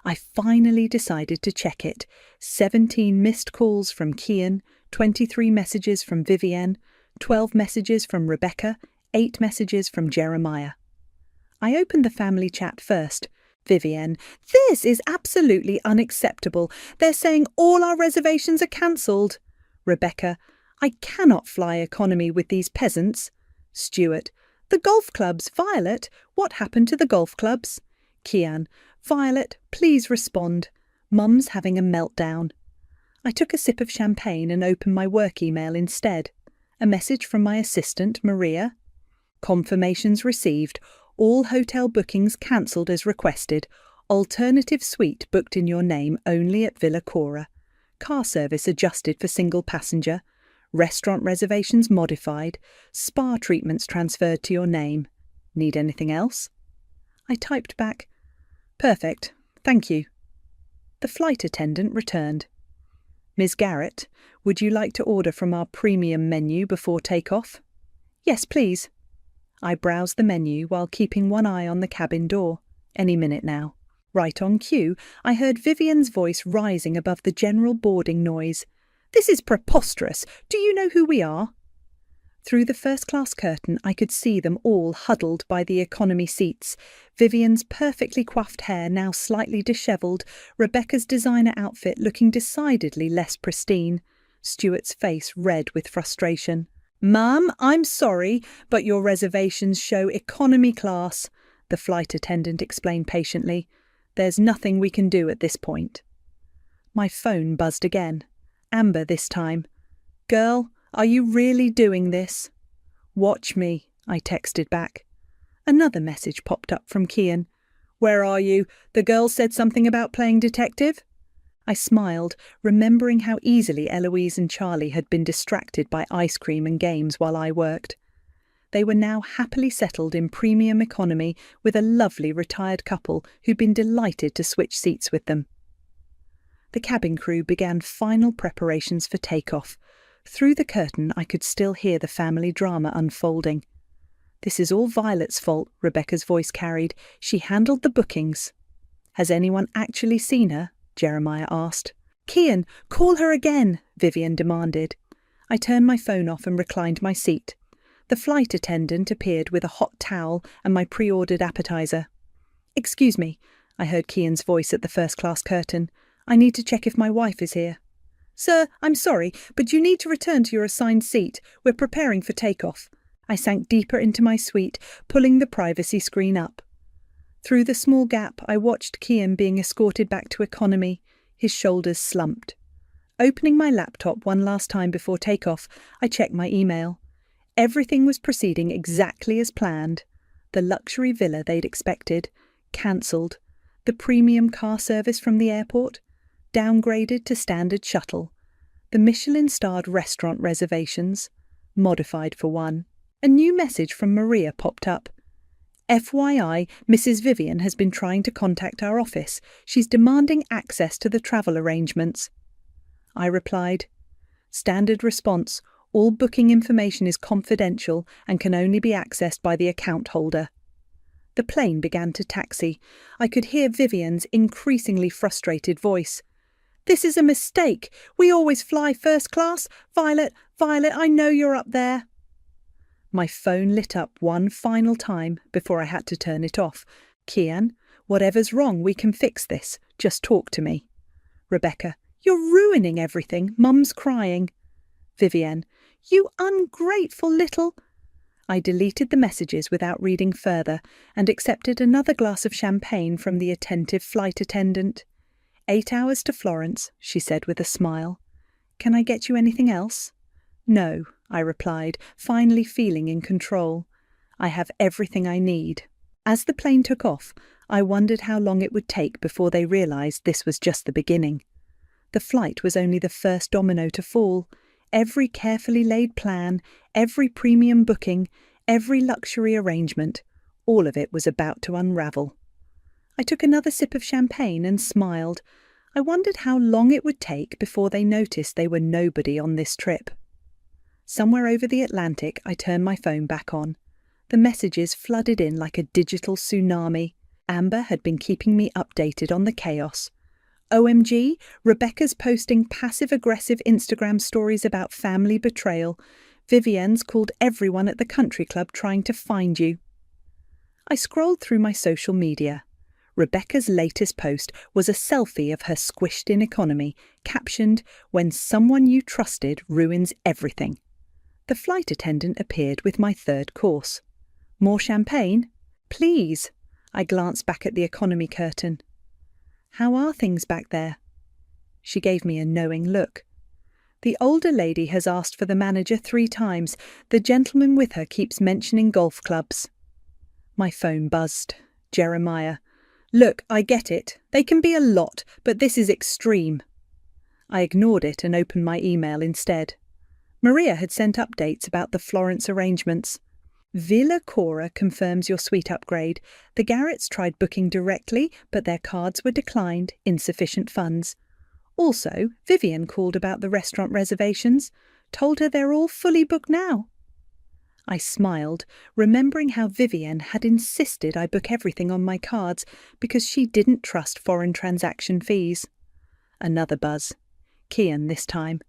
I finally decided to check it. 17 missed calls from Kian, 23 messages from Vivienne, 12 messages from Rebecca, 8 messages from Jeremiah. I opened the family chat first. Vivienne. "This is absolutely unacceptable. They're saying all our reservations are cancelled." Rebecca. "I cannot fly economy with these peasants." Stuart. "The golf clubs, Violet. What happened to the golf clubs?" Kian. "Violet, please respond. Mum's having a meltdown." I took a sip of champagne and opened my work email instead. A message from my assistant, Maria. Confirmations received. All hotel bookings cancelled as requested. Alternative suite booked in your name only at Villa Cora. Car service adjusted for single passenger. Restaurant reservations modified. Spa treatments transferred to your name. Need anything else? I typed back, "Perfect, thank you." The flight attendant returned. "Ms. Garrett, would you like to order from our premium menu before takeoff?" "Yes, please." I browsed the menu while keeping one eye on the cabin door. Any minute now. Right on cue, I heard Vivian's voice rising above the general boarding noise. "This is preposterous. Do you know who we are?" Through the first-class curtain, I could see them all huddled by the economy seats. Vivian's perfectly coiffed hair now slightly dishevelled, Rebecca's designer outfit looking decidedly less pristine, Stuart's face red with frustration. "Ma'am, I'm sorry, but your reservations show economy class," the flight attendant explained patiently. "There's nothing we can do at this point." My phone buzzed again. Amber this time. "Girl, are you really doing this?" "Watch me," I texted back. Another message popped up from Kian. "Where are you? The girl said something about playing detective?" I smiled, remembering how easily Eloise and Charlie had been distracted by ice cream and games while I worked. They were now happily settled in premium economy with a lovely retired couple who'd been delighted to switch seats with them. The cabin crew began final preparations for takeoff. Through the curtain I could still hear the family drama unfolding. "This is all Violet's fault," Rebecca's voice carried. "She handled the bookings." "Has anyone actually seen her?" Jeremiah asked. "Kian, call her again," Vivian demanded. I turned my phone off and reclined my seat. The flight attendant appeared with a hot towel and my pre-ordered appetizer. "Excuse me," I heard Kian's voice at the first-class curtain. "I need to check if my wife is here." "Sir, I'm sorry, but you need to return to your assigned seat. We're preparing for takeoff." I sank deeper into my suite, pulling the privacy screen up. Through the small gap, I watched Kian being escorted back to economy. His shoulders slumped. Opening my laptop one last time before takeoff, I checked my email. Everything was proceeding exactly as planned. The luxury villa they'd expected, cancelled. The premium car service from the airport, downgraded to standard shuttle. The Michelin-starred restaurant reservations, modified for one. A new message from Maria popped up. "FYI, Mrs. Vivian has been trying to contact our office. She's demanding access to the travel arrangements." I replied, "Standard response. All booking information is confidential and can only be accessed by the account holder." The plane began to taxi. I could hear Vivian's increasingly frustrated voice. "This is a mistake. We always fly first class. Violet, I know you're up there." My phone lit up one final time before I had to turn it off. "Kian, whatever's wrong, we can fix this. Just talk to me." Rebecca, "You're ruining everything. Mum's crying." Vivian, "You ungrateful little—" I deleted the messages without reading further and accepted another glass of champagne from the attentive flight attendant. 8 hours to Florence, she said with a smile. "Can I get you anything else?" "No," I replied, finally feeling in control. "I have everything I need." As the plane took off, I wondered how long it would take before they realised this was just the beginning. The flight was only the first domino to fall. Every carefully laid plan, every premium booking, every luxury arrangement, all of it was about to unravel. I took another sip of champagne and smiled. I wondered how long it would take before they noticed they were nobody on this trip. Somewhere over the Atlantic, I turned my phone back on. The messages flooded in like a digital tsunami. Amber had been keeping me updated on the chaos. OMG, Rebecca's posting passive-aggressive Instagram stories about family betrayal. Vivian's called everyone at the country club trying to find you. I scrolled through my social media. Rebecca's latest post was a selfie of her squished-in economy, captioned, "When someone you trusted ruins everything." The flight attendant appeared with my third course. "More champagne?" "Please." I glanced back at the economy curtain. "How are things back there?" She gave me a knowing look. The older lady has asked for the manager 3 times. The gentleman with her keeps mentioning golf clubs. My phone buzzed. Jeremiah. Look, I get it. They can be a lot, but this is extreme. I ignored it and opened my email instead. Maria had sent updates about the Florence arrangements. Villa Cora confirms your suite upgrade. The Garretts tried booking directly, but their cards were declined, insufficient funds. Also, Vivian called about the restaurant reservations, told her they're all fully booked now. I smiled, remembering how Vivian had insisted I book everything on my cards because she didn't trust foreign transaction fees. Another buzz. Kian this time.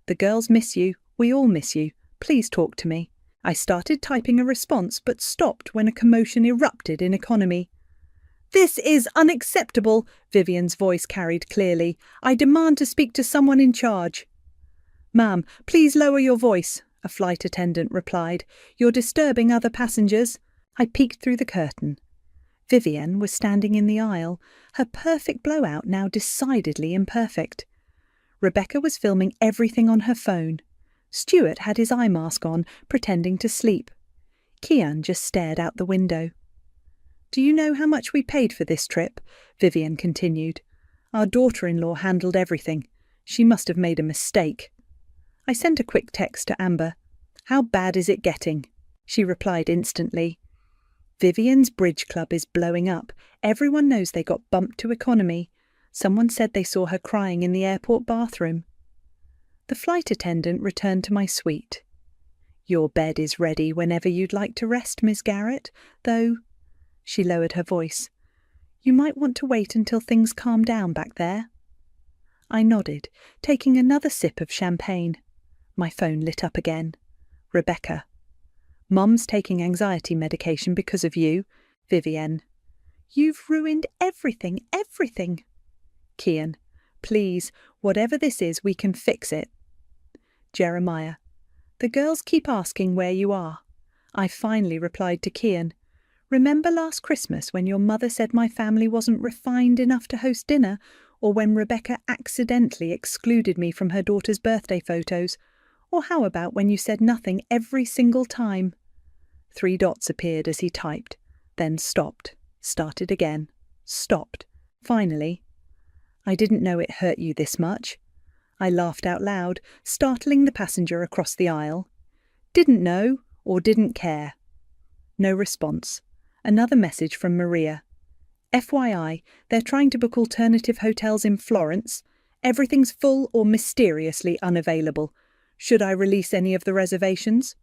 The girls miss you. We all miss you. Please talk to me. I started typing a response but stopped when a commotion erupted in economy. This is unacceptable, Vivian's voice carried clearly. I demand to speak to someone in charge. Ma'am, please lower your voice, a flight attendant replied. You're disturbing other passengers. I peeked through the curtain. Vivian was standing in the aisle, her perfect blowout now decidedly imperfect. Rebecca was filming everything on her phone. Stuart had his eye mask on, pretending to sleep. Kian just stared out the window. Do you know how much we paid for this trip? Vivian continued. Our daughter-in-law handled everything. She must have made a mistake. I sent a quick text to Amber. How bad is it getting? She replied instantly. Vivian's bridge club is blowing up. Everyone knows they got bumped to economy. Someone said they saw her crying in the airport bathroom. The flight attendant returned to my suite. Your bed is ready whenever you'd like to rest, Miss Garrett, though, she lowered her voice, you might want to wait until things calm down back there. I nodded, taking another sip of champagne. My phone lit up again. Rebecca. Mum's taking anxiety medication because of you. Vivian. You've ruined everything. Kian. Please, whatever this is, we can fix it. Jeremiah. The girls keep asking where you are. I finally replied to Kian. Remember last Christmas when your mother said my family wasn't refined enough to host dinner, or when Rebecca accidentally excluded me from her daughter's birthday photos? Or how about when you said nothing every single time? 3 dots appeared as he typed, then stopped, started again, stopped. Finally, I didn't know it hurt you this much. I laughed out loud, startling the passenger across the aisle. Didn't know or didn't care. No response. Another message from Maria. FYI, they're trying to book alternative hotels in Florence. Everything's full or mysteriously unavailable. Should I release any of the reservations?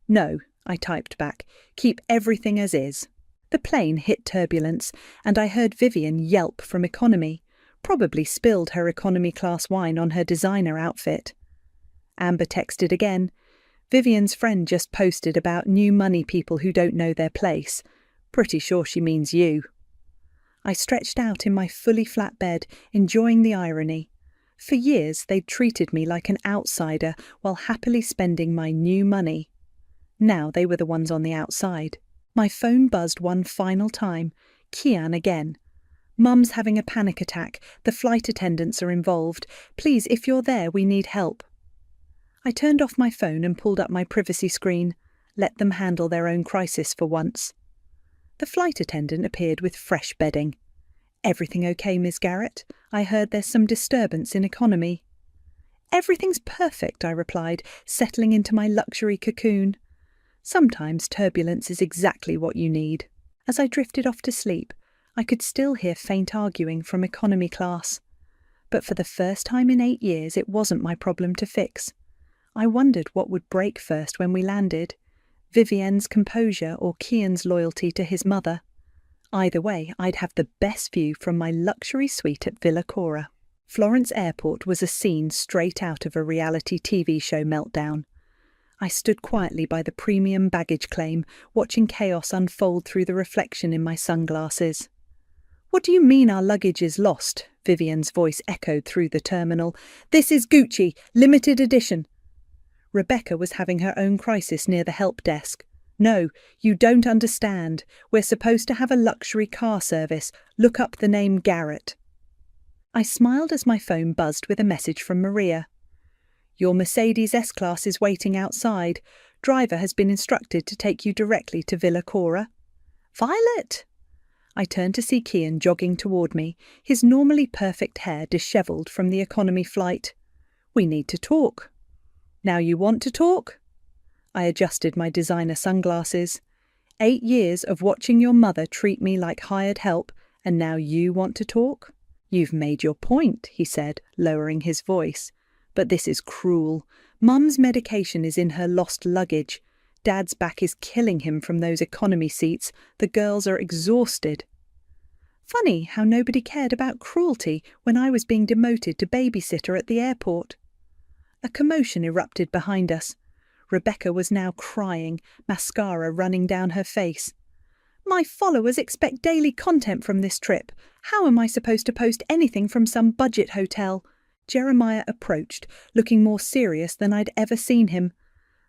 No, I typed back. Keep everything as is. The plane hit turbulence, and I heard Vivian yelp from economy. Probably spilled her economy class wine on her designer outfit. Amber texted again. Vivian's friend just posted about new money people who don't know their place. Pretty sure she means you. I stretched out in my fully flat bed, enjoying the irony. For years they'd treated me like an outsider while happily spending my new money. Now they were the ones on the outside. My phone buzzed one final time. Kian again. Mum's having a panic attack. The flight attendants are involved. Please, if you're there, we need help. I turned off my phone and pulled up my privacy screen. Let them handle their own crisis for once. The flight attendant appeared with fresh bedding. Everything okay, Miss Garrett? I heard there's some disturbance in economy. Everything's perfect, I replied, settling into my luxury cocoon. Sometimes turbulence is exactly what you need. As I drifted off to sleep, I could still hear faint arguing from economy class. But for the first time in 8 years, it wasn't my problem to fix. I wondered what would break first when we landed. Vivienne's composure or Kian's loyalty to his mother. Either way, I'd have the best view from my luxury suite at Villa Cora. Florence Airport was a scene straight out of a reality TV show meltdown. I stood quietly by the premium baggage claim, watching chaos unfold through the reflection in my sunglasses. What do you mean our luggage is lost? Vivian's voice echoed through the terminal. This is Gucci, limited edition. Rebecca was having her own crisis near the help desk. No, you don't understand. We're supposed to have a luxury car service. Look up the name Garrett. I smiled as my phone buzzed with a message from Maria. Your Mercedes S-Class is waiting outside. Driver has been instructed to take you directly to Villa Cora. Violet! I turned to see Kian jogging toward me, his normally perfect hair dishevelled from the economy flight. We need to talk. Now you want to talk? I adjusted my designer sunglasses. 8 years of watching your mother treat me like hired help, and now you want to talk? You've made your point, he said, lowering his voice. But this is cruel. Mum's medication is in her lost luggage. Dad's back is killing him from those economy seats. The girls are exhausted. Funny how nobody cared about cruelty when I was being demoted to babysitter at the airport. A commotion erupted behind us. Rebecca was now crying, mascara running down her face. My followers expect daily content from this trip. How am I supposed to post anything from some budget hotel? Jeremiah approached, looking more serious than I'd ever seen him.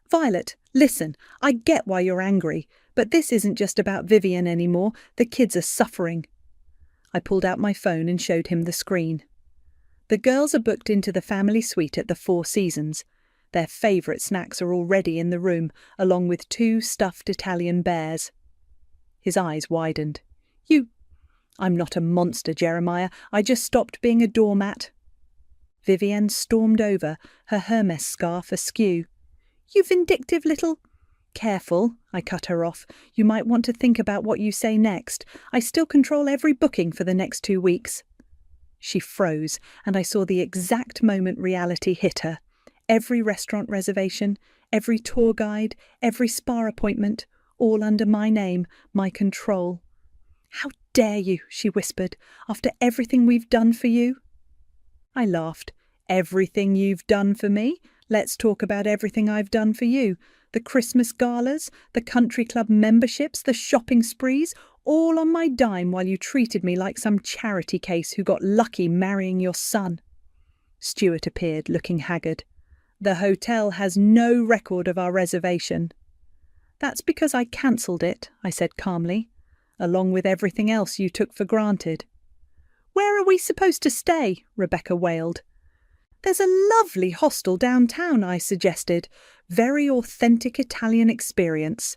Violet, listen, I get why you're angry, but this isn't just about Vivian anymore. The kids are suffering. I pulled out my phone and showed him the screen. The girls are booked into the family suite at the Four Seasons. Their favourite snacks are already in the room, along with 2 stuffed Italian bears. His eyes widened. I'm not a monster, Jeremiah. I just stopped being a doormat. Vivienne stormed over, her Hermes scarf askew. You vindictive little... Careful, I cut her off. You might want to think about what you say next. I still control every booking for the next 2 weeks. She froze, and I saw the exact moment reality hit her. Every restaurant reservation, every tour guide, every spa appointment, all under my name, my control. How dare you, she whispered, after everything we've done for you? I laughed. Everything you've done for me? Let's talk about everything I've done for you. The Christmas galas, the country club memberships, the shopping sprees, all on my dime while you treated me like some charity case who got lucky marrying your son. Stuart appeared, looking haggard. The hotel has no record of our reservation. That's because I cancelled it, I said calmly, along with everything else you took for granted. Where are we supposed to stay? Rebecca wailed. There's a lovely hostel downtown, I suggested. Very authentic Italian experience.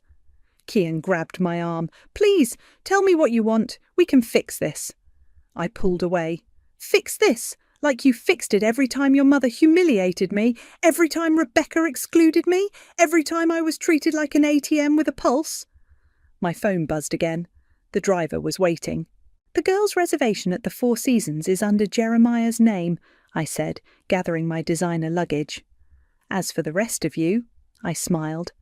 Kian grabbed my arm. Please, tell me what you want. We can fix this. I pulled away. Fix this? Like you fixed it every time your mother humiliated me, every time Rebecca excluded me, every time I was treated like an ATM with a pulse? My phone buzzed again. The driver was waiting. The girls' reservation at the Four Seasons is under Jeremiah's name, I said, gathering my designer luggage. As for the rest of you, I smiled.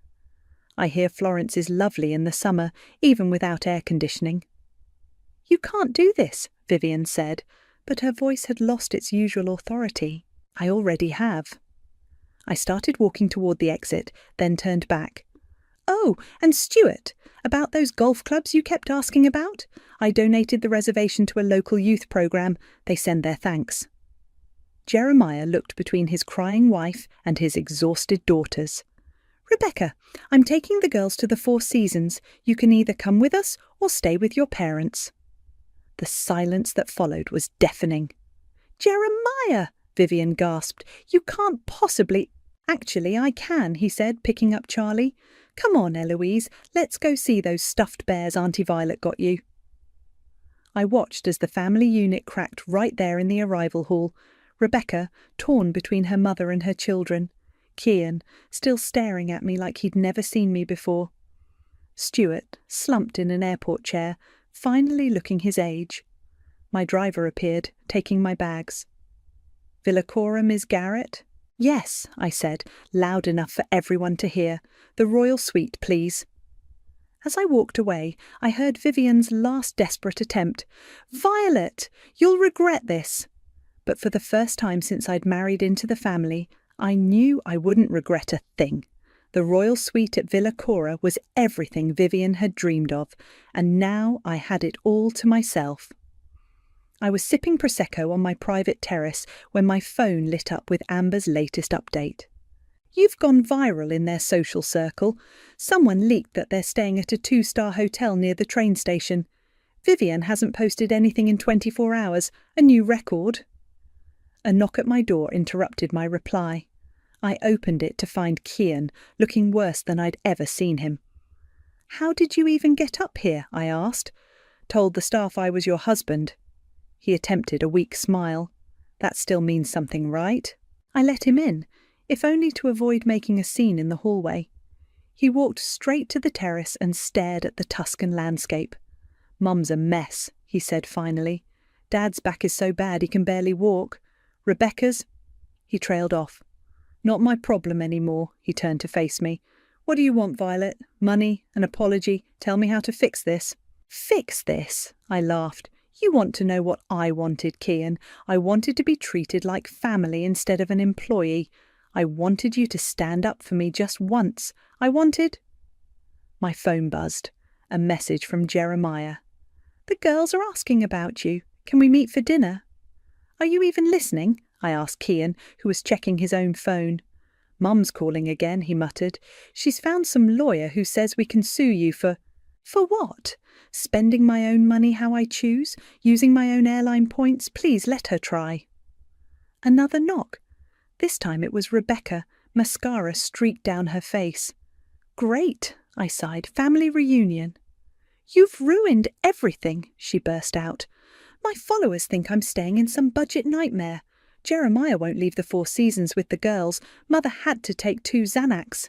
I hear Florence is lovely in the summer, even without air conditioning. You can't do this, Vivian said, but her voice had lost its usual authority. I already have. I started walking toward the exit, then turned back. Oh, and Stuart, about those golf clubs you kept asking about? I donated the reservation to a local youth programme. They send their thanks. Jeremiah looked between his crying wife and his exhausted daughters. Rebecca, I'm taking the girls to the Four Seasons. You can either come with us or stay with your parents. The silence that followed was deafening. Jeremiah, Vivian gasped. You can't possibly... Actually, I can, he said, picking up Charlie. Come on, Eloise, let's go see those stuffed bears Auntie Violet got you. I watched as the family unit cracked right there in the arrival hall. Rebecca, torn between her mother and her children. Kian, still staring at me like he'd never seen me before. Stuart, slumped in an airport chair, finally looking his age. My driver appeared, taking my bags. Villa Cora, Miss Garrett? Yes, I said, loud enough for everyone to hear. The royal suite, please. As I walked away, I heard Vivian's last desperate attempt. Violet, you'll regret this. But for the first time since I'd married into the family, I knew I wouldn't regret a thing. The royal suite at Villa Cora was everything Vivian had dreamed of, and now I had it all to myself. I was sipping Prosecco on my private terrace when my phone lit up with Amber's latest update. You've gone viral in their social circle. Someone leaked that they're staying at a 2-star hotel near the train station. Vivian hasn't posted anything in 24 hours, a new record. A knock at my door interrupted my reply. I opened it to find Kian, looking worse than I'd ever seen him. "How did you even get up here?" I asked. "Told the staff I was your husband." He attempted a weak smile. "That still means something, right?" I let him in, if only to avoid making a scene in the hallway. He walked straight to the terrace and stared at the Tuscan landscape. "Mum's a mess," he said finally. "Dad's back is so bad he can barely walk. Rebecca's—" He trailed off. "Not my problem anymore," he turned to face me. "What do you want, Violet? Money? An apology? Tell me how to fix this." "Fix this?" I laughed. "You want to know what I wanted, Kian. I wanted to be treated like family instead of an employee. I wanted you to stand up for me just once. I wanted—" My phone buzzed. A message from Jeremiah. "The girls are asking about you. Can we meet for dinner?" "Are you even listening?" I asked Kian, who was checking his own phone. "Mum's calling again," he muttered. "She's found some lawyer who says we can sue you for—" "For what? Spending my own money how I choose? Using my own airline points? Please let her try." Another knock. This time it was Rebecca, mascara streaked down her face. "Great," I sighed. "Family reunion." "You've ruined everything," she burst out. "My followers think I'm staying in some budget nightmare. Jeremiah won't leave the Four Seasons with the girls. Mother had to take 2 Xanax.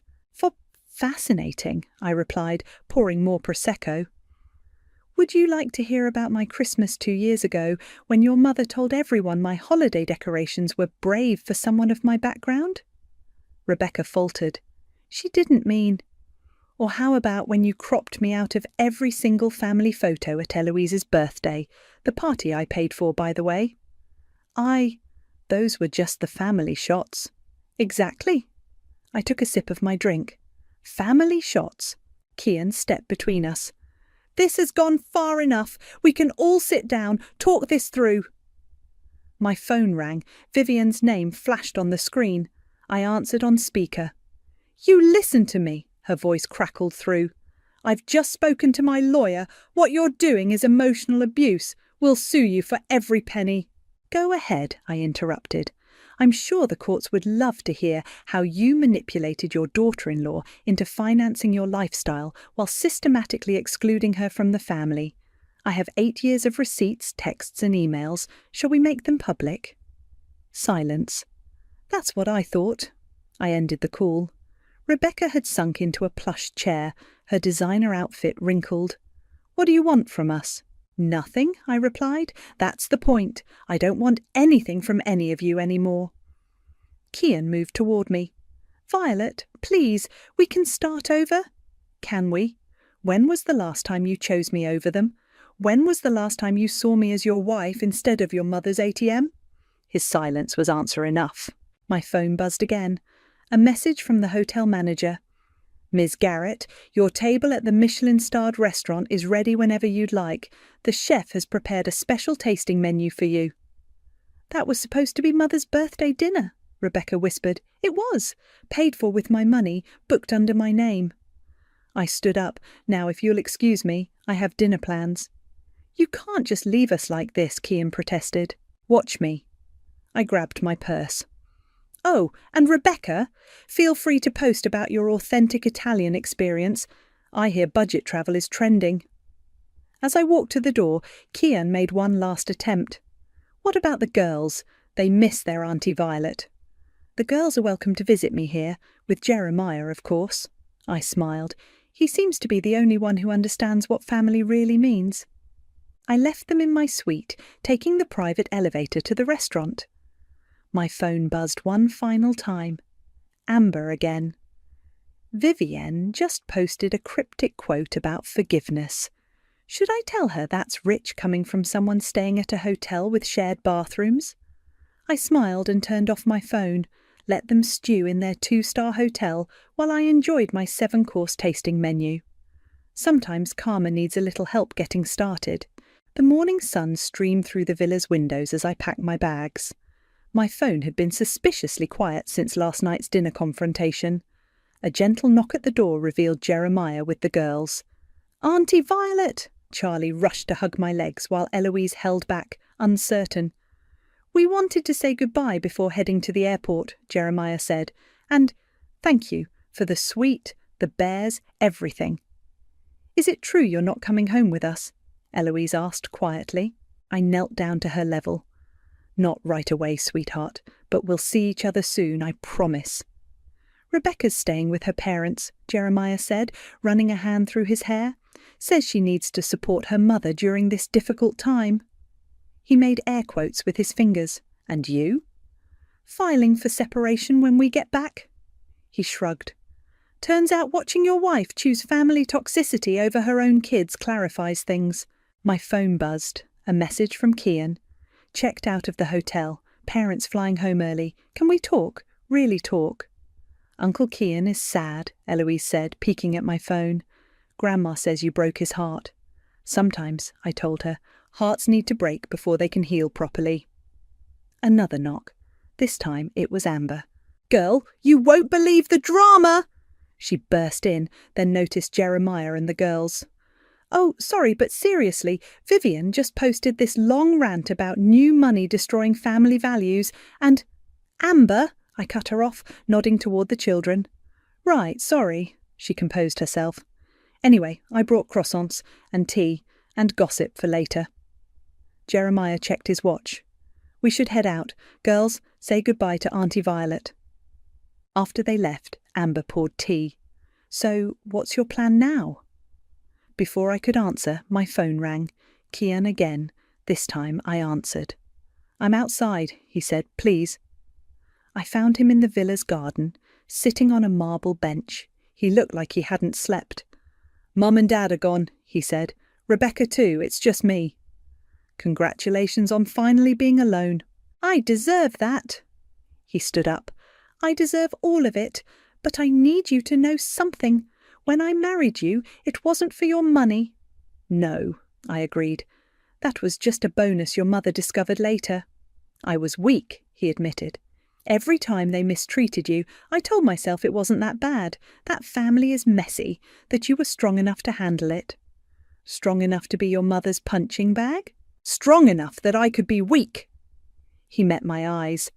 Fascinating," I replied, pouring more Prosecco. "Would you like to hear about my Christmas 2 years ago, when your mother told everyone my holiday decorations were brave for someone of my background?" Rebecca faltered. "She didn't mean—" "Or how about when you cropped me out of every single family photo at Eloise's birthday, the party I paid for, by the way?" "Those were just the family shots." "Exactly." I took a sip of my drink. "Family shots." Kian stepped between us. "This has gone far enough. We can all sit down, talk this through." My phone rang. Vivian's name flashed on the screen. I answered on speaker. "You listen to me," her voice crackled through. "I've just spoken to my lawyer. What you're doing is emotional abuse. We'll sue you for every penny." "Go ahead," I interrupted. "I'm sure the courts would love to hear how you manipulated your daughter-in-law into financing your lifestyle while systematically excluding her from the family. I have 8 years of receipts, texts and emails. Shall we make them public?" Silence. "That's what I thought." I ended the call. Rebecca had sunk into a plush chair, her designer outfit wrinkled. "What do you want from us?" "Nothing," I replied. "That's the point. I don't want anything from any of you anymore." Kian moved toward me. "Violet, please, we can start over." "Can we? When was the last time you chose me over them? When was the last time you saw me as your wife instead of your mother's ATM?" His silence was answer enough. My phone buzzed again. A message from the hotel manager. "Ms. Garrett, your table at the Michelin-starred restaurant is ready whenever you'd like. The chef has prepared a special tasting menu for you." "That was supposed to be Mother's birthday dinner," Rebecca whispered. "It was. Paid for with my money, booked under my name." I stood up. "Now, if you'll excuse me, I have dinner plans." "You can't just leave us like this," Kian protested. "Watch me." I grabbed my purse. "Oh, and Rebecca, feel free to post about your authentic Italian experience. I hear budget travel is trending." As I walked to the door, Kian made one last attempt. "What about the girls? They miss their Auntie Violet." "The girls are welcome to visit me here, with Jeremiah, of course." I smiled. "He seems to be the only one who understands what family really means." I left them in my suite, taking the private elevator to the restaurant. My phone buzzed one final time. Amber again. "Vivienne just posted a cryptic quote about forgiveness. Should I tell her that's rich coming from someone staying at a hotel with shared bathrooms?" I smiled and turned off my phone, let them stew in their 2-star hotel while I enjoyed my 7-course tasting menu. Sometimes Karma needs a little help getting started. The morning sun streamed through the villa's windows as I packed my bags. My phone had been suspiciously quiet since last night's dinner confrontation. A gentle knock at the door revealed Jeremiah with the girls. "Auntie Violet!" Charlie rushed to hug my legs while Eloise held back, uncertain. We wanted to say goodbye before heading to the airport, Jeremiah said, and thank you for the sweet, the bears, everything. Is it true you're not coming home with us? Eloise asked quietly. I knelt down to her level. Not right away, sweetheart, but we'll see each other soon, I promise. Rebecca's staying with her parents, Jeremiah said, running a hand through his hair. Says she needs to support her mother during this difficult time. He made air quotes with his fingers. And you? Filing for separation when we get back? He shrugged. Turns out watching your wife choose family toxicity over her own kids clarifies things. My phone buzzed. A message from Kian. Checked out of the hotel. Parents flying home early. Can we talk? Really talk? Uncle Kian is sad, Eloise said, peeking at my phone. Grandma says you broke his heart. Sometimes, I told her, hearts need to break before they can heal properly. Another knock. This time it was Amber. Girl, you won't believe the drama! She burst in, then noticed Jeremiah and the girls. Oh, sorry, but seriously, Vivian just posted this long rant about new money destroying family values, and Amber, I cut her off, nodding toward the children. Right, sorry, she composed herself. Anyway, I brought croissants and tea and gossip for later. Jeremiah checked his watch. We should head out. Girls, say goodbye to Auntie Violet. After they left, Amber poured tea. So, what's your plan now? Before I could answer, my phone rang. Kian again. This time I answered. I'm outside, he said. Please. I found him in the villa's garden, sitting on a marble bench. He looked like he hadn't slept. Mum and Dad are gone, he said. Rebecca too, it's just me. Congratulations on finally being alone. I deserve that. He stood up. I deserve all of it, but I need you to know something. When I married you, it wasn't for your money. No, I agreed. That was just a bonus your mother discovered later. I was weak, he admitted. Every time they mistreated you, I told myself it wasn't that bad. That family is messy, that you were strong enough to handle it. Strong enough to be your mother's punching bag? Strong enough that I could be weak. He met my eyes.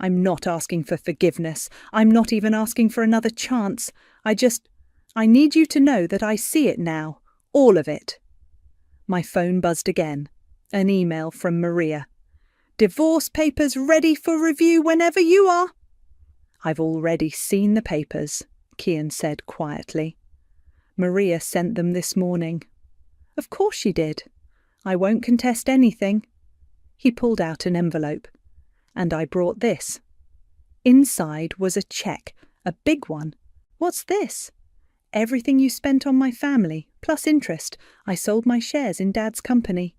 I'm not asking for forgiveness. I'm not even asking for another chance. I need you to know that I see it now. All of it. My phone buzzed again. An email from Maria. Divorce papers ready for review whenever you are. I've already seen the papers, Kian said quietly. Maria sent them this morning. Of course she did. I won't contest anything. He pulled out an envelope. And I brought this. Inside was a cheque, a big one. What's this? Everything you spent on my family, plus interest. I sold my shares in Dad's company.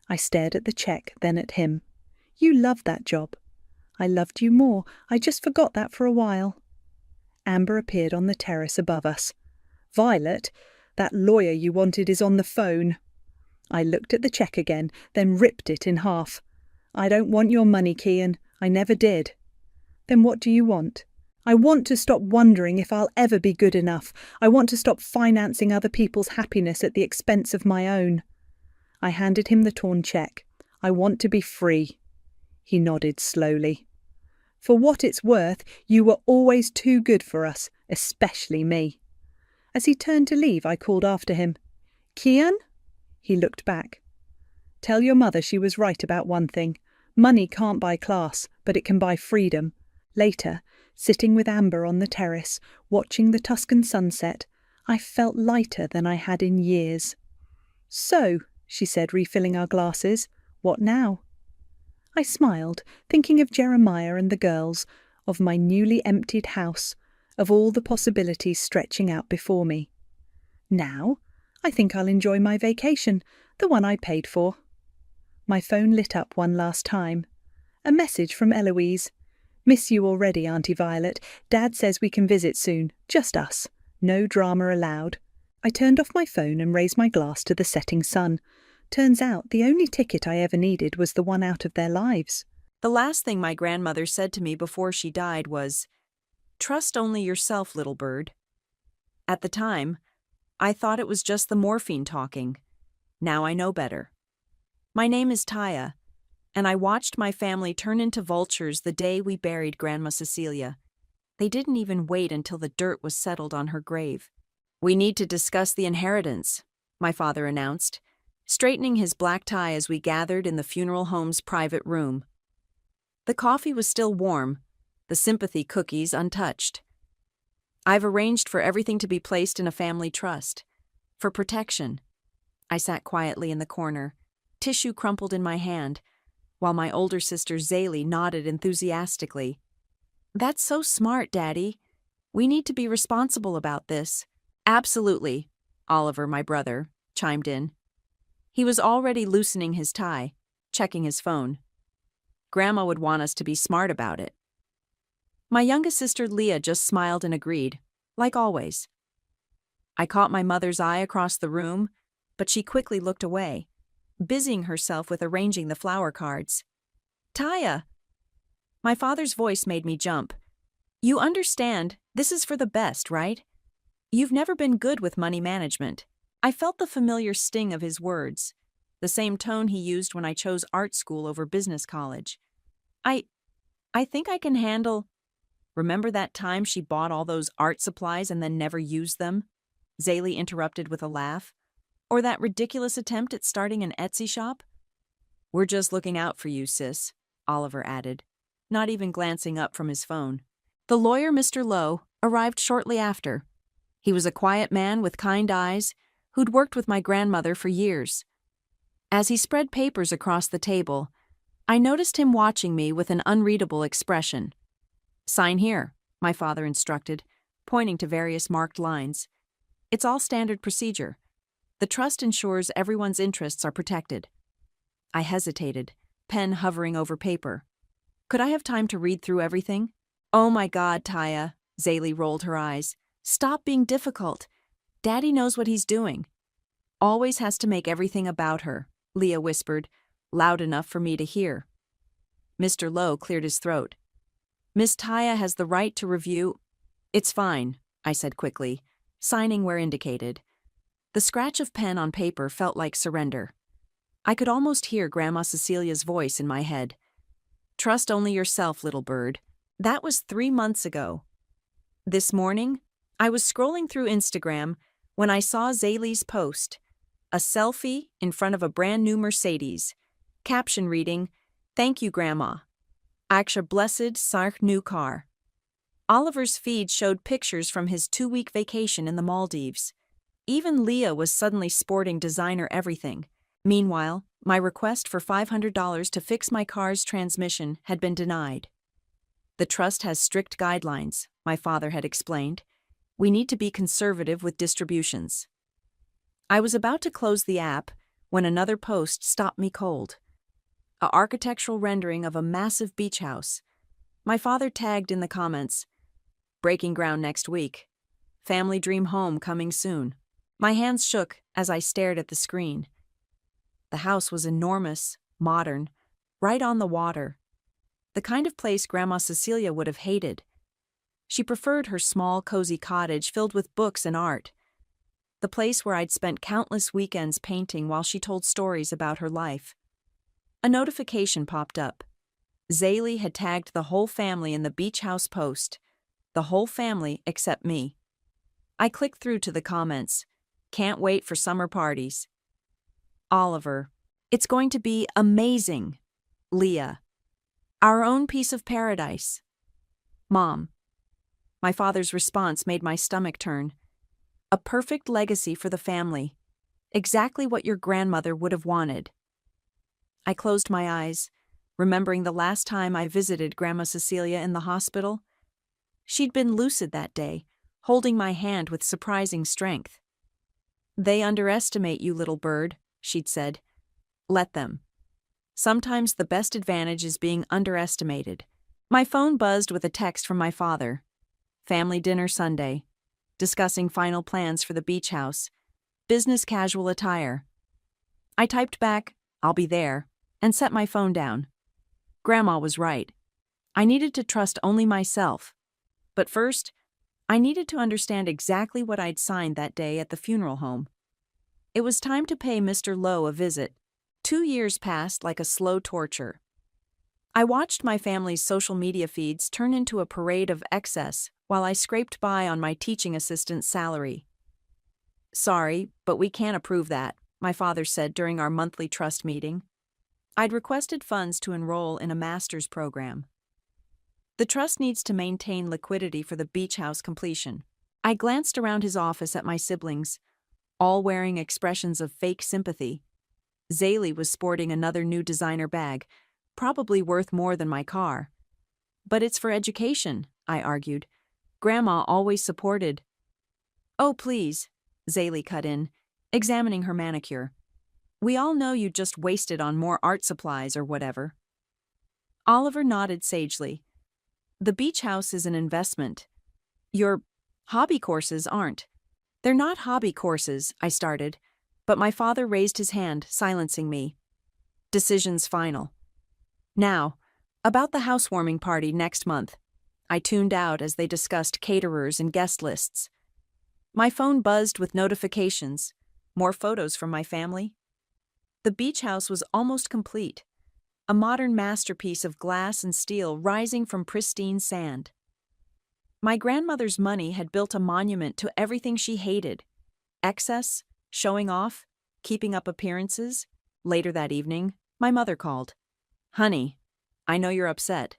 I stared at the cheque, then at him. You loved that job. I loved you more. I just forgot that for a while. Amber appeared on the terrace above us. Violet, that lawyer you wanted is on the phone. I looked at the cheque again, then ripped it in half. I don't want your money, Kian. I never did. Then what do you want? I want to stop wondering if I'll ever be good enough. I want to stop financing other people's happiness at the expense of my own. I handed him the torn cheque. I want to be free. He nodded slowly. For what it's worth, you were always too good for us, especially me. As he turned to leave, I called after him. Kian? He looked back. Tell your mother she was right about one thing. Money can't buy class, but it can buy freedom. Later, sitting with Amber on the terrace, watching the Tuscan sunset, I felt lighter than I had in years. So, she said, refilling our glasses, what now? I smiled, thinking of Jeremiah and the girls, of my newly emptied house, of all the possibilities stretching out before me. Now, I think I'll enjoy my vacation, the one I paid for. My phone lit up one last time. A message from Eloise. Miss you already, Auntie Violet. Dad says we can visit soon. Just us. No drama allowed. I turned off my phone and raised my glass to the setting sun. Turns out the only ticket I ever needed was the one out of their lives. The last thing my grandmother said to me before she died was, "Trust only yourself, little bird." At the time, I thought it was just the morphine talking. Now I know better. My name is Taya. and I watched my family turn into vultures the day we buried Grandma Cecilia. They didn't even wait until the dirt was settled on her grave. "We need to discuss the inheritance," my father announced, straightening his black tie as we gathered in the funeral home's private room. The coffee was still warm, the sympathy cookies untouched. "I've arranged for everything to be placed in a family trust. For protection." I sat quietly in the corner, tissue crumpled in my hand, while my older sister Zaylee nodded enthusiastically. "That's so smart, Daddy. We need to be responsible about this." "Absolutely," Oliver, my brother, chimed in. He was already loosening his tie, checking his phone. "Grandma would want us to be smart about it." My youngest sister Leah just smiled and agreed, like always. I caught my mother's eye across the room, but she quickly looked away, busying herself with arranging the flower cards. "Taya!" My father's voice made me jump. "You understand, this is for the best, right? You've never been good with money management." I felt the familiar sting of his words, the same tone he used when I chose art school over business college. I think I can handle." "Remember that time she bought all those art supplies and then never used them?" Zaylee interrupted with a laugh. "Or that ridiculous attempt at starting an Etsy shop?" "We're just looking out for you, sis," Oliver added, not even glancing up from his phone. The lawyer, Mr. Lowe, arrived shortly after. He was a quiet man with kind eyes who'd worked with my grandmother for years. As he spread papers across the table, I noticed him watching me with an unreadable expression. "Sign here," my father instructed, pointing to various marked lines. "It's all standard procedure. The trust ensures everyone's interests are protected." I hesitated, pen hovering over paper. "Could I have time to read through everything?" "Oh my God, Taya," Zaylee rolled her eyes. "Stop being difficult. Daddy knows what he's doing." "Always has to make everything about her," Leah whispered, loud enough for me to hear. Mr. Lowe cleared his throat. "Miss Taya has the right to review—" "It's fine," I said quickly, signing where indicated. The scratch of pen on paper felt like surrender. I could almost hear Grandma Cecilia's voice in my head. "Trust only yourself, little bird." That was 3 months ago. This morning, I was scrolling through Instagram when I saw Zaylee's post, a selfie in front of a brand new Mercedes, caption reading, "Thank you, Grandma. Aksha blessed sark new car." Oliver's feed showed pictures from his 2-week vacation in the Maldives. Even Leah was suddenly sporting designer everything. Meanwhile, my request for $500 to fix my car's transmission had been denied. "The trust has strict guidelines," my father had explained. "We need to be conservative with distributions." I was about to close the app when another post stopped me cold. An architectural rendering of a massive beach house. My father tagged in the comments, "Breaking ground next week. Family dream home coming soon." My hands shook as I stared at the screen. The house was enormous, modern, right on the water. The kind of place Grandma Cecilia would have hated. She preferred her small, cozy cottage filled with books and art. The place where I'd spent countless weekends painting while she told stories about her life. A notification popped up. Zaylee had tagged the whole family in the beach house post. The whole family except me. I clicked through to the comments. "Can't wait for summer parties." Oliver, "It's going to be amazing." Leah, "Our own piece of paradise." Mom. My father's response made my stomach turn. "A perfect legacy for the family. Exactly what your grandmother would have wanted." I closed my eyes, remembering the last time I visited Grandma Cecilia in the hospital. She'd been lucid that day, holding my hand with surprising strength. "They underestimate you, little bird," she'd said. "Let them. Sometimes the best advantage is being underestimated." My phone buzzed with a text from my father. "Family dinner Sunday. Discussing final plans for the beach house. Business casual attire." I typed back, "I'll be there," and set my phone down. Grandma was right. I needed to trust only myself. But first, I needed to understand exactly what I'd signed that day at the funeral home. It was time to pay Mr. Lowe a visit, 2 years passed like a slow torture. I watched my family's social media feeds turn into a parade of excess while I scraped by on my teaching assistant's salary. "Sorry, but we can't approve that," my father said during our monthly trust meeting. I'd requested funds to enroll in a master's program. The trust needs to maintain liquidity for the beach house completion. I glanced around his office at my siblings, all wearing expressions of fake sympathy. Zaylee was sporting another new designer bag, probably worth more than my car. "But it's for education," I argued. "Grandma always supported." "Oh, please," Zaylee cut in, examining her manicure. "We all know you just wasted on more art supplies or whatever." Oliver nodded sagely. "The beach house is an investment. Your hobby courses aren't." "They're not hobby courses," I started, but my father raised his hand, silencing me. "Decision's final. Now, about the housewarming party next month." I tuned out as they discussed caterers and guest lists. My phone buzzed with notifications, more photos from my family. The beach house was almost complete, a modern masterpiece of glass and steel rising from pristine sand. My grandmother's money had built a monument to everything she hated: excess, showing off, keeping up appearances. Later that evening, my mother called. "Honey, I know you're upset."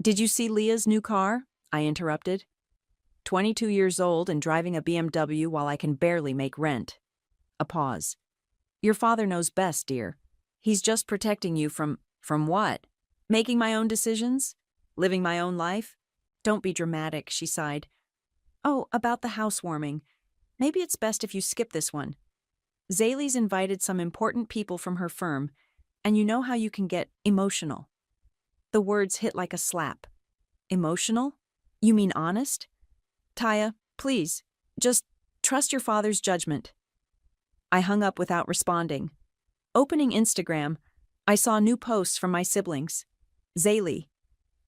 "Did you see Leah's new car?" I interrupted. 22 years old and driving a BMW while I can barely make rent." A pause. "Your father knows best, dear. He's just protecting you from what? Making my own decisions? Living my own life?" "Don't be dramatic," she sighed. "Oh, about the housewarming. Maybe it's best if you skip this one. Zaylee's invited some important people from her firm, and you know how you can get emotional." The words hit like a slap. "Emotional? You mean honest?" "Taya, please, just trust your father's judgment." I hung up without responding. Opening Instagram, I saw new posts from my siblings. Zaylee: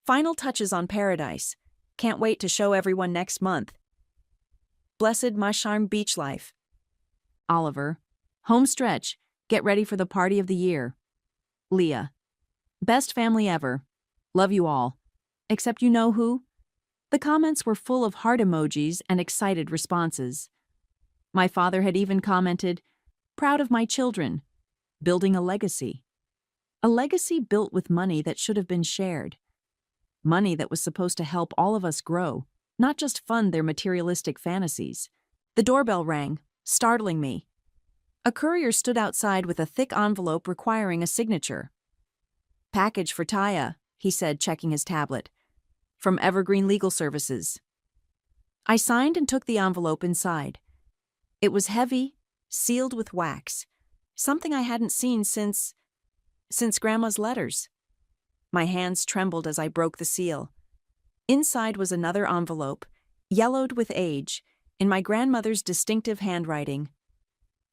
"Final touches on Paradise. Can't wait to show everyone next month." "Blessed Masharm beach life." Oliver: "Home stretch. Get ready for the party of the year." Leah: "Best family ever. Love you all. Except you know who?" The comments were full of heart emojis and excited responses. My father had even commented, "Proud of my children. Building a legacy." A legacy built with money that should have been shared. Money that was supposed to help all of us grow, not just fund their materialistic fantasies. The doorbell rang, startling me. A courier stood outside with a thick envelope requiring a signature. "Package for Taya," he said, checking his tablet. "From Evergreen Legal Services." I signed and took the envelope inside. It was heavy, sealed with wax, something I hadn't seen since Grandma's letters. My hands trembled as I broke the seal. Inside was another envelope, yellowed with age, in my grandmother's distinctive handwriting.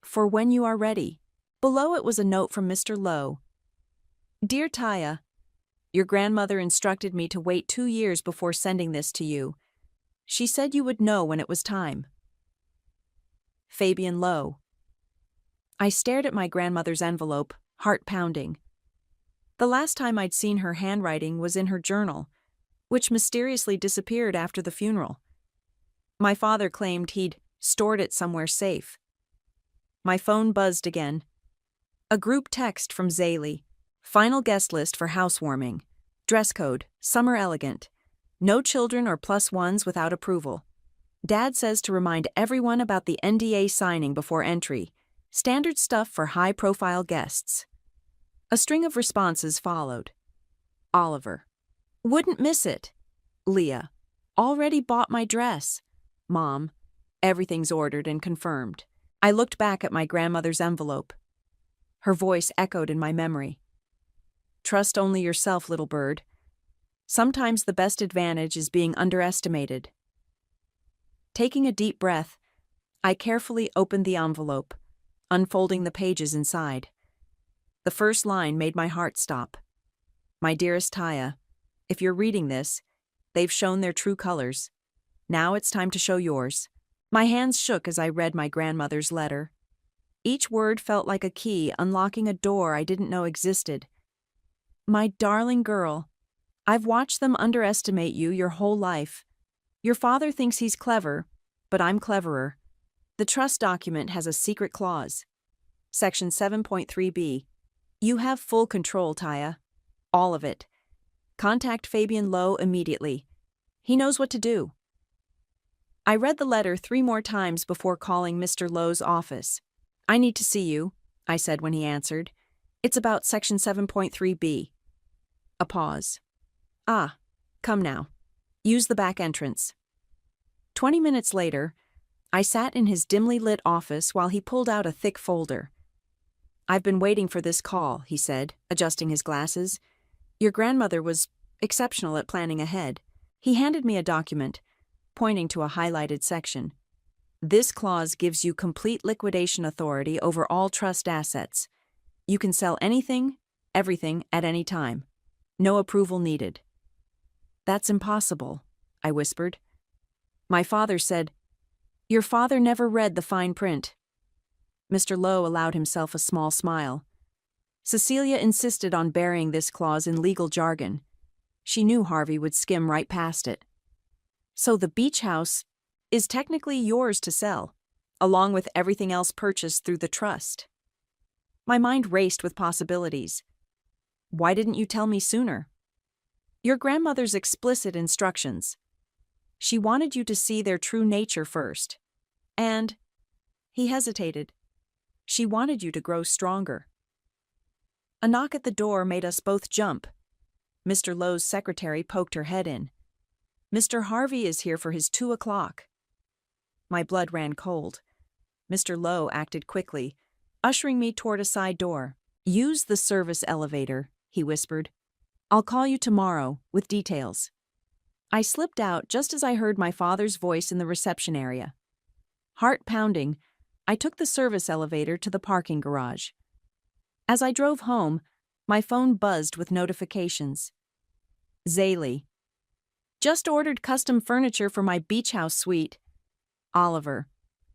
"For when you are ready." Below it was a note from Mr. Lowe. "Dear Taya, your grandmother instructed me to wait 2 years before sending this to you. She said you would know when it was time. Fabian Lowe." I stared at my grandmother's envelope, heart pounding. The last time I'd seen her handwriting was in her journal, which mysteriously disappeared after the funeral. My father claimed he'd stored it somewhere safe. My phone buzzed again. A group text from Zaylee. "Final guest list for housewarming. Dress code, summer elegant. No children or +1s without approval. Dad says to remind everyone about the NDA signing before entry. Standard stuff for high-profile guests." A string of responses followed. Oliver: "Wouldn't miss it." Leah: "Already bought my dress." Mom: "Everything's ordered and confirmed." I looked back at my grandmother's envelope. Her voice echoed in my memory. "Trust only yourself, little bird. Sometimes the best advantage is being underestimated." Taking a deep breath, I carefully opened the envelope, unfolding the pages inside. The first line made my heart stop. "My dearest Taya, if you're reading this, they've shown their true colors. Now it's time to show yours." My hands shook as I read my grandmother's letter. Each word felt like a key unlocking a door I didn't know existed. My darling girl, I've watched them underestimate you your whole life. Your father thinks he's clever, but I'm cleverer. The trust document has a secret clause. Section 7.3b. You have full control, Taya. All of it. Contact Fabian Lowe immediately. He knows what to do. I read the letter 3 more times before calling Mr. Lowe's office. I need to see you, I said when he answered. It's about Section 7.3b. A pause. Ah, come now. Use the back entrance. 20 minutes later, I sat in his dimly lit office while he pulled out a thick folder. I've been waiting for this call, he said, adjusting his glasses. Your grandmother was exceptional at planning ahead. He handed me a document, pointing to a highlighted section. This clause gives you complete liquidation authority over all trust assets. You can sell anything, everything, at any time. No approval needed. That's impossible, I whispered. My father said, Your father never read the fine print. Mr. Lowe allowed himself a small smile. Cecilia insisted on burying this clause in legal jargon. She knew Harvey would skim right past it. So the beach house is technically yours to sell, along with everything else purchased through the trust. My mind raced with possibilities. Why didn't you tell me sooner? Your grandmother's explicit instructions. She wanted you to see their true nature first. And, he hesitated, she wanted you to grow stronger. A knock at the door made us both jump. Mr. Lowe's secretary poked her head in. Mr. Harvey is here for his 2 o'clock. My blood ran cold. Mr. Lowe acted quickly, ushering me toward a side door. Use the service elevator, he whispered. I'll call you tomorrow with details. I slipped out just as I heard my father's voice in the reception area. Heart pounding, I took the service elevator to the parking garage. As I drove home, my phone buzzed with notifications. Zaylee. Just ordered custom furniture for my beach house suite. Oliver.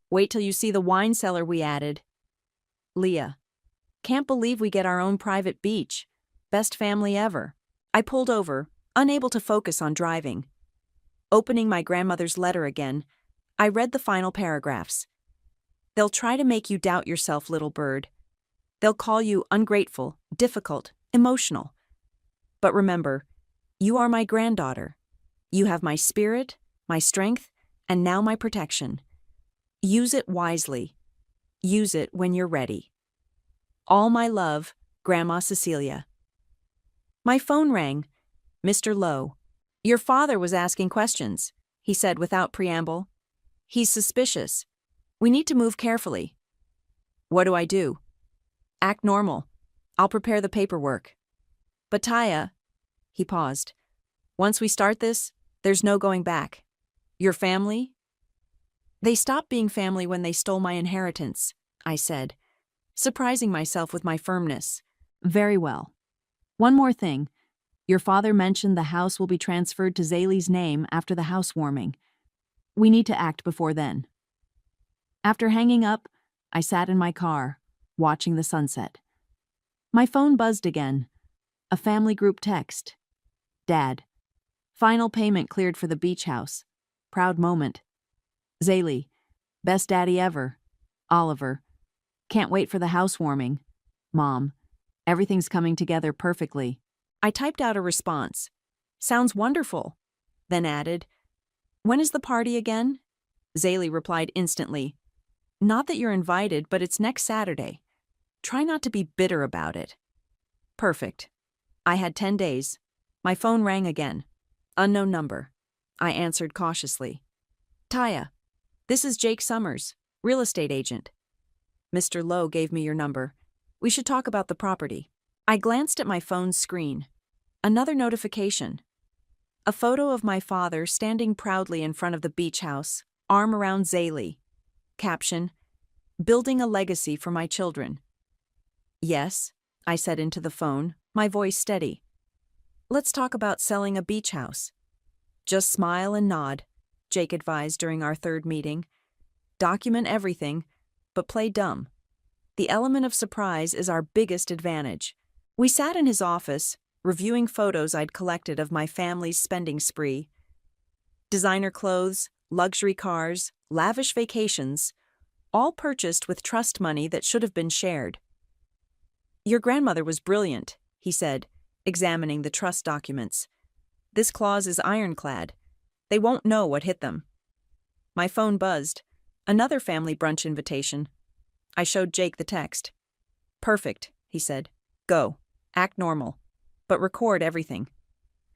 Wait till you see the wine cellar we added. Leah. Can't believe we get our own private beach. Best family ever. I pulled over, unable to focus on driving. Opening my grandmother's letter again, I read the final paragraphs. They'll try to make you doubt yourself, little bird. They'll call you ungrateful, difficult, emotional. But remember, you are my granddaughter. You have my spirit, my strength, and now my protection. Use it wisely. Use it when you're ready. All my love, Grandma Cecilia. My phone rang. Mr. Lowe. Your father was asking questions, he said without preamble. He's suspicious. We need to move carefully. What do I do? Act normal. I'll prepare the paperwork. But Taya, he paused. Once we start this, there's no going back. Your family? They stopped being family when they stole my inheritance, I said, surprising myself with my firmness. Very well. One more thing. Your father mentioned the house will be transferred to Zaylee's name after the housewarming. We need to act before then. After hanging up, I sat in my car, watching the sunset. My phone buzzed again. A family group text. Dad. Final payment cleared for the beach house. Proud moment. Zaylee. Best daddy ever. Oliver. Can't wait for the housewarming. Mom. Everything's coming together perfectly. I typed out a response. Sounds wonderful. Then added, When is the party again? Zaylee replied instantly. Not that you're invited, but it's next Saturday. Try not to be bitter about it. Perfect. I had 10 days. My phone rang again. Unknown number. I answered cautiously. Taya, this is Jake Summers, real estate agent. Mr. Lowe gave me your number. We should talk about the property. I glanced at my phone's screen. Another notification. A photo of my father standing proudly in front of the beach house, arm around Zaylee. Caption, Building a legacy for my children. Yes, I said into the phone, my voice steady. Let's talk about selling a beach house. Just smile and nod, Jake advised during our third meeting. Document everything, but play dumb. The element of surprise is our biggest advantage. We sat in his office, reviewing photos I'd collected of my family's spending spree. Designer clothes, luxury cars, lavish vacations, all purchased with trust money that should have been shared. "Your grandmother was brilliant," he said, examining the trust documents. "This clause is ironclad. They won't know what hit them." My phone buzzed. Another family brunch invitation. I showed Jake the text. "Perfect," he said. "Go. Act normal. But record everything."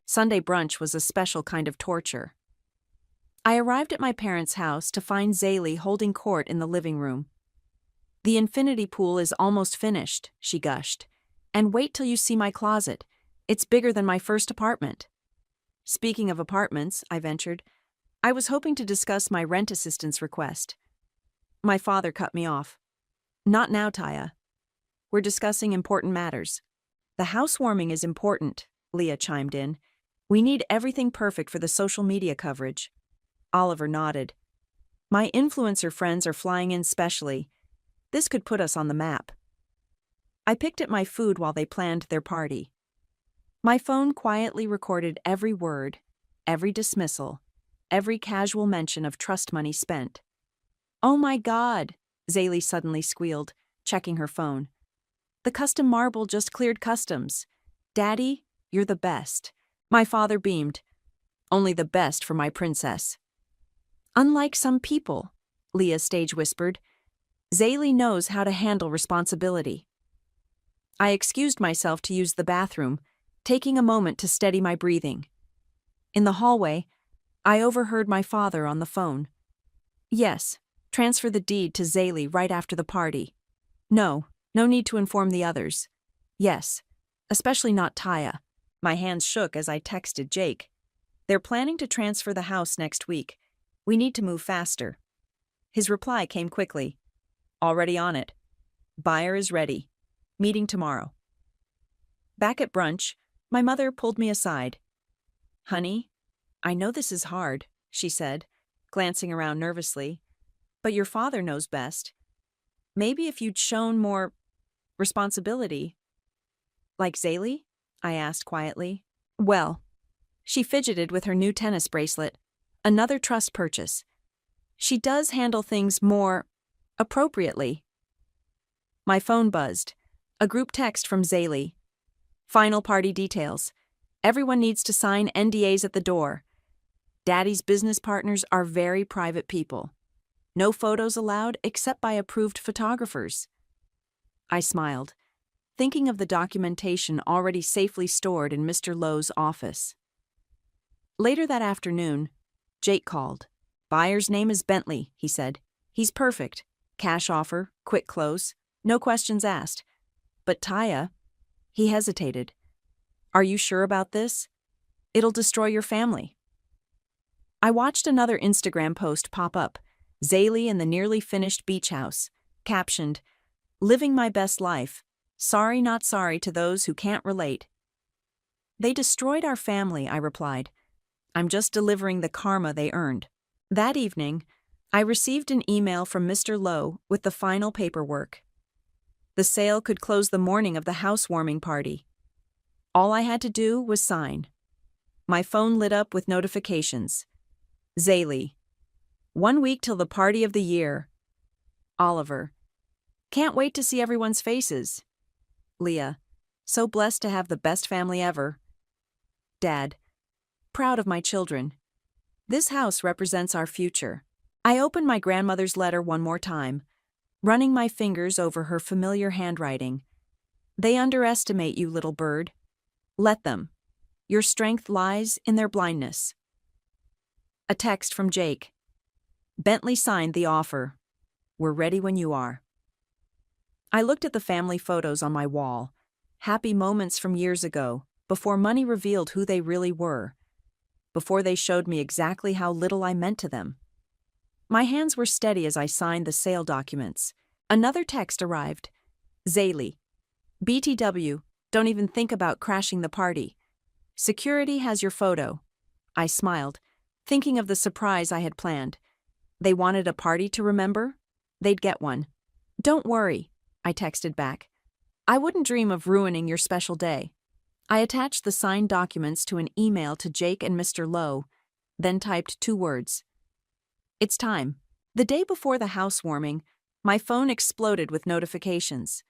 Sunday brunch was a special kind of torture. I arrived at my parents' house to find Zaylee holding court in the living room. "The infinity pool is almost finished," she gushed. "And wait till you see my closet. It's bigger than my first apartment." "Speaking of apartments," I ventured, "I was hoping to discuss my rent assistance request." My father cut me off. "Not now, Taya. We're discussing important matters." "The housewarming is important," Leah chimed in. "We need everything perfect for the social media coverage." Oliver nodded. "My influencer friends are flying in specially. This could put us on the map." I picked at my food while they planned their party. My phone quietly recorded every word, every dismissal, every casual mention of trust money spent. "Oh my God," Zaylee suddenly squealed, checking her phone. "The custom marble just cleared customs. Daddy, you're the best." My father beamed. "Only the best for my princess." "Unlike some people," Leah stage whispered, "Zaylee knows how to handle responsibility." I excused myself to use the bathroom, taking a moment to steady my breathing. In the hallway, I overheard my father on the phone. "Yes, transfer the deed to Zaylee right after the party. No need to inform the others. Yes, especially not Taya." My hands shook as I texted Jake. "They're planning to transfer the house next week. We need to move faster." His reply came quickly. "Already on it. Buyer is ready. Meeting tomorrow." Back at brunch, my mother pulled me aside. "Honey, I know this is hard," she said, glancing around nervously, "but your father knows best. Maybe if you'd shown more responsibility." "Like Zaylee?" I asked quietly. "Well," she fidgeted with her new tennis bracelet, "another trust purchase. She does handle things more appropriately." My phone buzzed. A group text from Zaylee. "Final party details. Everyone needs to sign NDAs at the door. Daddy's business partners are very private people. No photos allowed except by approved photographers." I smiled, thinking of the documentation already safely stored in Mr. Lowe's office. Later that afternoon, Jake called. "Buyer's name is Bentley," he said. "He's perfect. Cash offer, quick close, no questions asked. But Taya," he hesitated. "Are you sure about this? It'll destroy your family." I watched another Instagram post pop up, Zaylee in the nearly finished beach house, captioned, "Living my best life. Sorry not sorry to those who can't relate." "They destroyed our family," I replied. "I'm just delivering the karma they earned." That evening, I received an email from Mr. Lowe with the final paperwork. The sale could close the morning of the housewarming party. All I had to do was sign. My phone lit up with notifications. Zaylee. 1 week till the party of the year. Oliver. Can't wait to see everyone's faces. Leah. So blessed to have the best family ever. Dad. Proud of my children. This house represents our future. I opened my grandmother's letter one more time, running my fingers over her familiar handwriting. "They underestimate you, little bird. Let them. Your strength lies in their blindness." A text from Jake. "Bentley signed the offer. We're ready when you are." I looked at the family photos on my wall, happy moments from years ago, before money revealed who they really were, before they showed me exactly how little I meant to them. My hands were steady as I signed the sale documents. Another text arrived. Zaylee. "BTW, don't even think about crashing the party. Security has your photo." I smiled, thinking of the surprise I had planned. They wanted a party to remember? They'd get one. "Don't worry. I texted back. I wouldn't dream of ruining your special day. I attached the signed documents to an email to Jake and Mr. Lowe, then typed 2 words. It's time. The day before the housewarming, my phone exploded with notifications.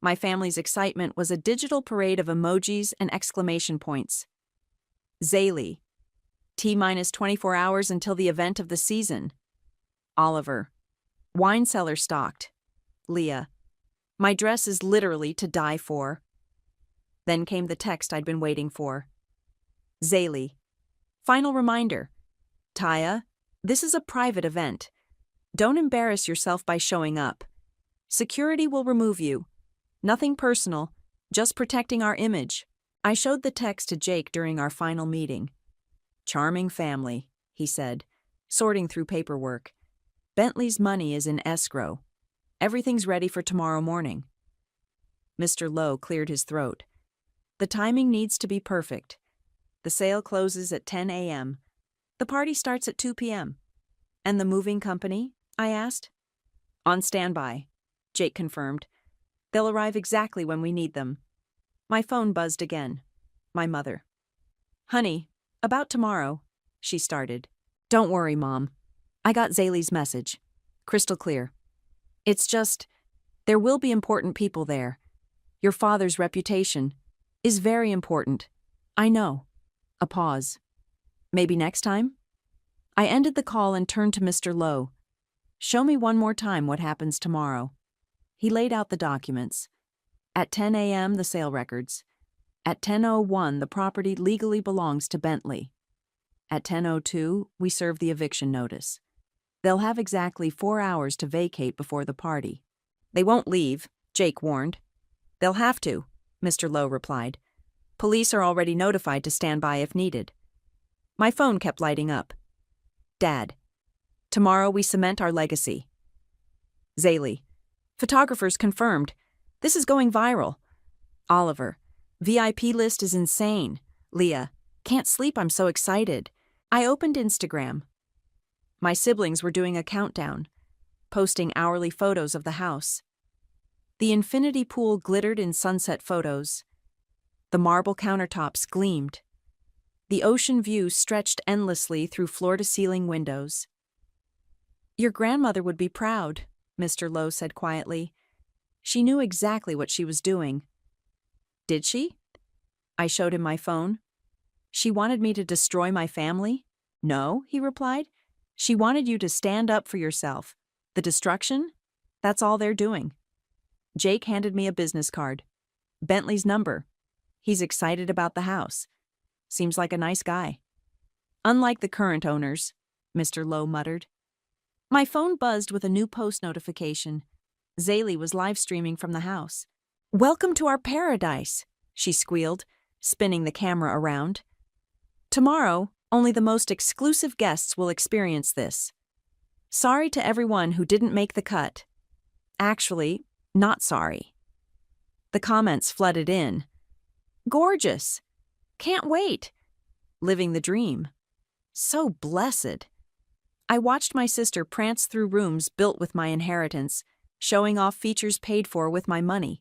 My family's excitement was a digital parade of emojis and exclamation points. Zaylee. T-minus 24 hours until the event of the season. Oliver. Wine cellar stocked. Leah. My dress is literally to die for. Then came the text I'd been waiting for. Zaylee. Final reminder. Taya, this is a private event. Don't embarrass yourself by showing up. Security will remove you. Nothing personal, just protecting our image. I showed the text to Jake during our final meeting. Charming family, he said, sorting through paperwork. Bentley's money is in escrow. Everything's ready for tomorrow morning. Mr. Lowe cleared his throat. The timing needs to be perfect. The sale closes at 10 a.m. The party starts at 2 p.m. And the moving company? I asked. On standby, Jake confirmed. They'll arrive exactly when we need them. My phone buzzed again. My mother. Honey, about tomorrow, she started. Don't worry, Mom. I got Zaylee's message. Crystal clear. It's just, there will be important people there. Your father's reputation is very important. I know. A pause. Maybe next time? I ended the call and turned to Mr. Lowe. Show me one more time what happens tomorrow. He laid out the documents. At 10 a.m., the sale records. At 10:01, the property legally belongs to Bentley. At 10:02, we serve the eviction notice. They'll have exactly 4 hours to vacate before the party. They won't leave, Jake warned. They'll have to, Mr. Lowe replied. Police are already notified to stand by if needed. My phone kept lighting up. Dad, tomorrow we cement our legacy. Zaylee, photographers confirmed. This is going viral. Oliver, VIP list is insane. Leah, can't sleep, I'm so excited. I opened Instagram. My siblings were doing a countdown, posting hourly photos of the house. The infinity pool glittered in sunset photos. The marble countertops gleamed. The ocean view stretched endlessly through floor-to-ceiling windows. Your grandmother would be proud, Mr. Lowe said quietly. She knew exactly what she was doing. Did she? I showed him my phone. She wanted me to destroy my family? No, he replied. She wanted you to stand up for yourself. The destruction? That's all they're doing. Jake handed me a business card. Bentley's number. He's excited about the house. Seems like a nice guy. Unlike the current owners, Mr. Lowe muttered. My phone buzzed with a new post notification. Zaylee was live streaming from the house. Welcome to our paradise, she squealed, spinning the camera around. Tomorrow, only the most exclusive guests will experience this. Sorry to everyone who didn't make the cut. Actually, not sorry. The comments flooded in. Gorgeous. Can't wait. Living the dream. So blessed. I watched my sister prance through rooms built with my inheritance, showing off features paid for with my money,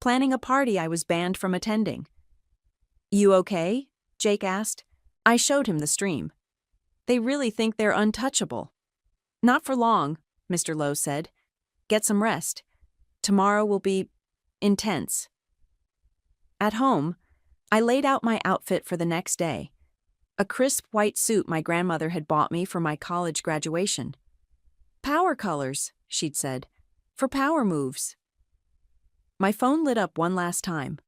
planning a party I was banned from attending. You okay? Jake asked. I showed him the stream. They really think they're untouchable. Not for long, Mr. Lowe said. Get some rest. Tomorrow will be intense. At home, I laid out my outfit for the next day. A crisp white suit my grandmother had bought me for my college graduation. Power colors, she'd said, for power moves. My phone lit up one last time.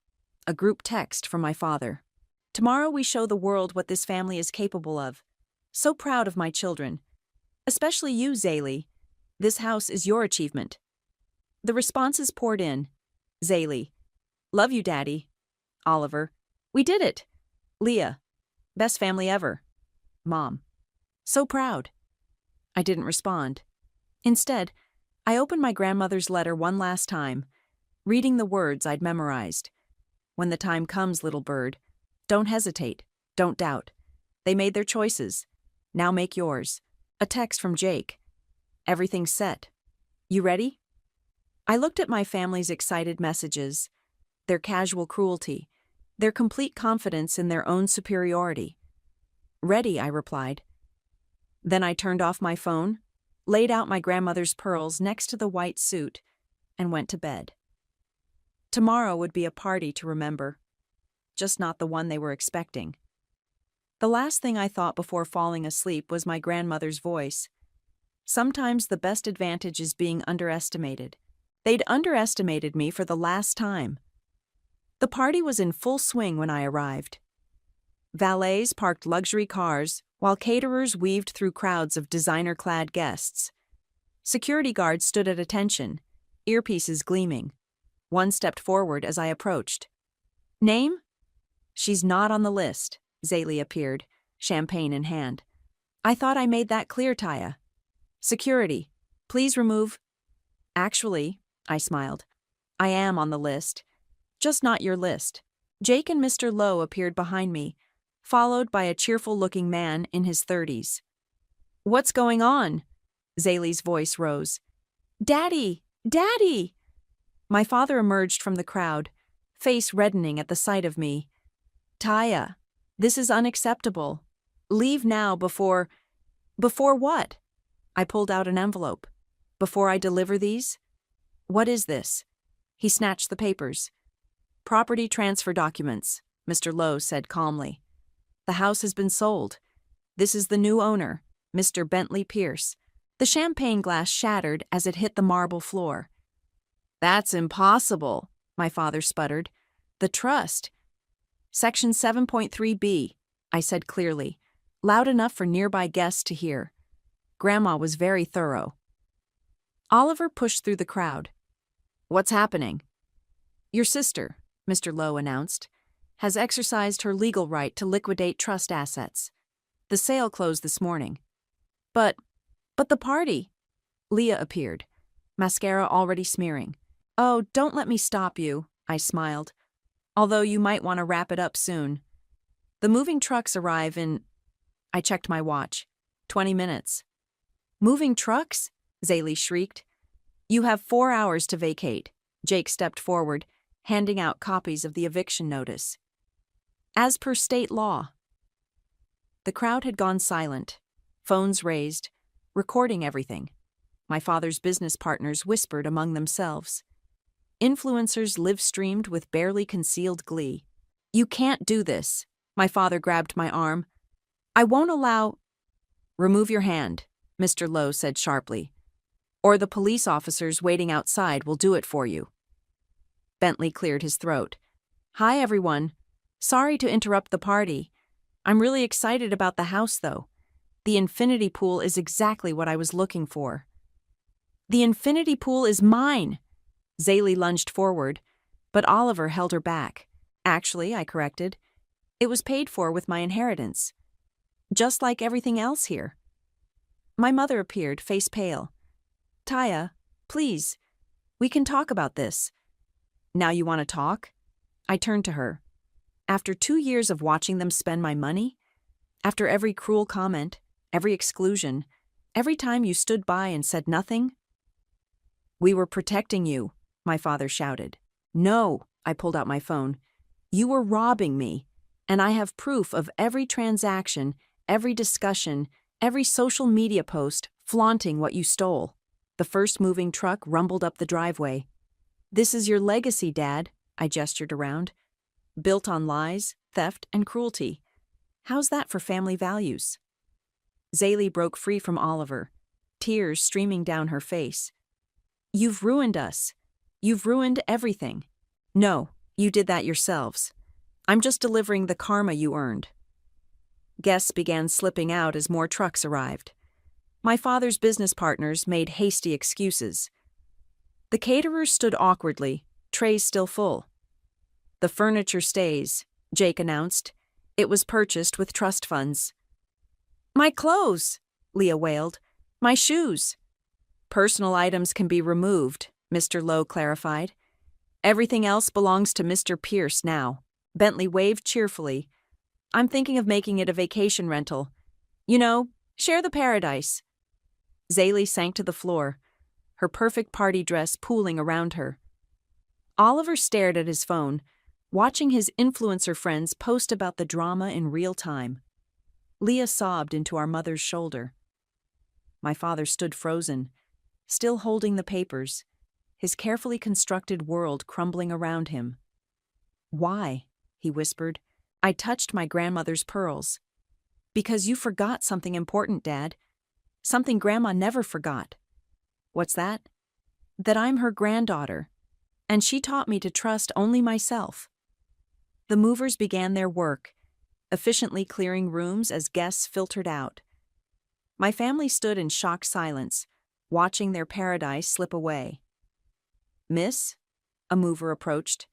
A group text from my father. Tomorrow we show the world what this family is capable of. So proud of my children. Especially you, Zaylee. This house is your achievement. The responses poured in. Zaylee. Love you, Daddy. Oliver. We did it. Leah. Best family ever. Mom. So proud. I didn't respond. Instead, I opened my grandmother's letter one last time, reading the words I'd memorized. When the time comes, little bird, don't hesitate, don't doubt. They made their choices. Now make yours. A text from Jake. Everything's set. You ready? I looked at my family's excited messages, their casual cruelty, their complete confidence in their own superiority. Ready, I replied. Then I turned off my phone, laid out my grandmother's pearls next to the white suit, and went to bed. Tomorrow would be a party to remember, just not the one they were expecting. The last thing I thought before falling asleep was my grandmother's voice. Sometimes the best advantage is being underestimated. They'd underestimated me for the last time. The party was in full swing when I arrived. Valets parked luxury cars, while caterers weaved through crowds of designer-clad guests. Security guards stood at attention, earpieces gleaming. One stepped forward as I approached. Name? She's not on the list, Zaylee appeared, champagne in hand. I thought I made that clear, Taya. Security, please remove. Actually, I smiled, I am on the list. Just not your list. Jake and Mr. Lowe appeared behind me, followed by a cheerful-looking man in his 30s. What's going on? Zaylee's voice rose. Daddy! Daddy! My father emerged from the crowd, face reddening at the sight of me. Taya, this is unacceptable. Leave now before... Before what? I pulled out an envelope. Before I deliver these? What is this? He snatched the papers. Property transfer documents, Mr. Lowe said calmly. The house has been sold. This is the new owner, Mr. Bentley Pierce. The champagne glass shattered as it hit the marble floor. That's impossible, my father sputtered. The trust. Section 7.3b, I said clearly, loud enough for nearby guests to hear. Grandma was very thorough. Oliver pushed through the crowd. What's happening? Your sister, Mr. Lowe announced, has exercised her legal right to liquidate trust assets. The sale closed this morning. But the party. Leah appeared, mascara already smearing. Oh, don't let me stop you, I smiled. Although you might want to wrap it up soon. The moving trucks arrive in... I checked my watch. 20 minutes. Moving trucks? Zaylee shrieked. You have 4 hours to vacate. Jake stepped forward, handing out copies of the eviction notice. As per state law. The crowd had gone silent, phones raised, recording everything. My father's business partners whispered among themselves. Influencers live-streamed with barely concealed glee. You can't do this. My father grabbed my arm. I won't allow... Remove your hand, Mr. Lowe said sharply. Or the police officers waiting outside will do it for you. Bentley cleared his throat. Hi, everyone. Sorry to interrupt the party. I'm really excited about the house, though. The infinity pool is exactly what I was looking for. The infinity pool is mine! Zaylee lunged forward, but Oliver held her back. Actually, I corrected, it was paid for with my inheritance. Just like everything else here. My mother appeared, face pale. Taya, please, we can talk about this. Now you want to talk? I turned to her. After 2 years of watching them spend my money, after every cruel comment, every exclusion, every time you stood by and said nothing? We were protecting you, my father shouted. No, I pulled out my phone. You were robbing me, and I have proof of every transaction, every discussion, every social media post flaunting what you stole. The first moving truck rumbled up the driveway. This is your legacy, Dad, I gestured around. Built on lies, theft, and cruelty. How's that for family values? Zaylee broke free from Oliver, tears streaming down her face. You've ruined us. You've ruined everything. No, you did that yourselves. I'm just delivering the karma you earned. Guests began slipping out as more trucks arrived. My father's business partners made hasty excuses. The caterers stood awkwardly, trays still full. The furniture stays, Jake announced. It was purchased with trust funds. My clothes, Leah wailed. My shoes. Personal items can be removed, Mr. Lowe clarified. Everything else belongs to Mr. Pierce now. Bentley waved cheerfully. I'm thinking of making it a vacation rental. You know, share the paradise. Zaylee sank to the floor. her perfect party dress pooling around her. Oliver stared at his phone, watching his influencer friends post about the drama in real time. Leah sobbed into our mother's shoulder. My father stood frozen, still holding the papers, his carefully constructed world crumbling around him. "Why?" he whispered. I touched my grandmother's pearls. "Because you forgot something important, Dad. Something Grandma never forgot." "What's that?" "That I'm her granddaughter, and she taught me to trust only myself." The movers began their work, efficiently clearing rooms as guests filtered out. My family stood in shocked silence, watching their paradise slip away. "Miss?" a mover approached.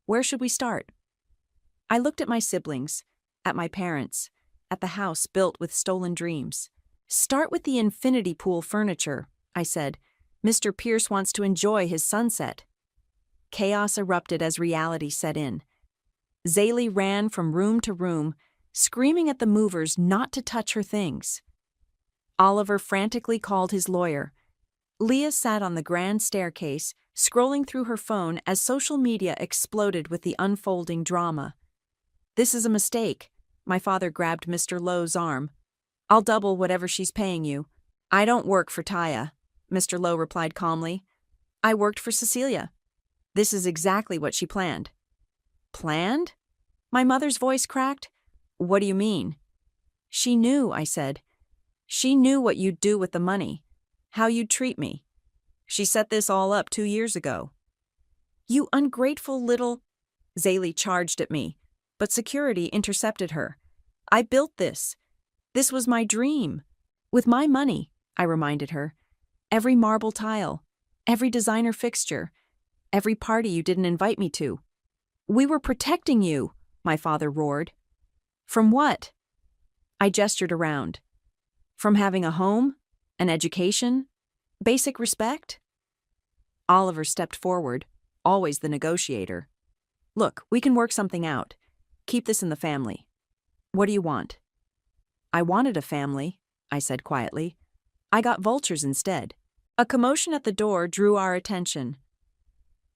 "Where should we start?" I looked at my siblings, at my parents, at the house built with stolen dreams. "Start with the infinity pool furniture," I said. "Mr. Pierce wants to enjoy his sunset." Chaos erupted as reality set in. Zaylee ran from room to room, screaming at the movers not to touch her things. Oliver frantically called his lawyer. Leah sat on the grand staircase, scrolling through her phone as social media exploded with the unfolding drama. "This is a mistake." My father grabbed Mr. Lowe's arm. "I'll double whatever she's paying you." "I don't work for Taya," Mr. Lowe replied calmly. "I worked for Cecilia. This is exactly what she planned." "Planned?" My mother's voice cracked. "What do you mean?" "She knew," I said. "She knew what you'd do with the money, how you'd treat me. She set this all up 2 years ago." "You ungrateful little—" Zaylee charged at me, but security intercepted her. "I built this. This was my dream. With my money," I reminded her. "Every marble tile, every designer fixture, every party you didn't invite me to." "We were protecting you," my father roared. "From what?" I gestured around. "From having a home, an education, basic respect?" Oliver stepped forward, always the negotiator. "Look, we can work something out. Keep this in the family. What do you want?" "I wanted a family," I said quietly. "I got vultures instead." A commotion at the door drew our attention.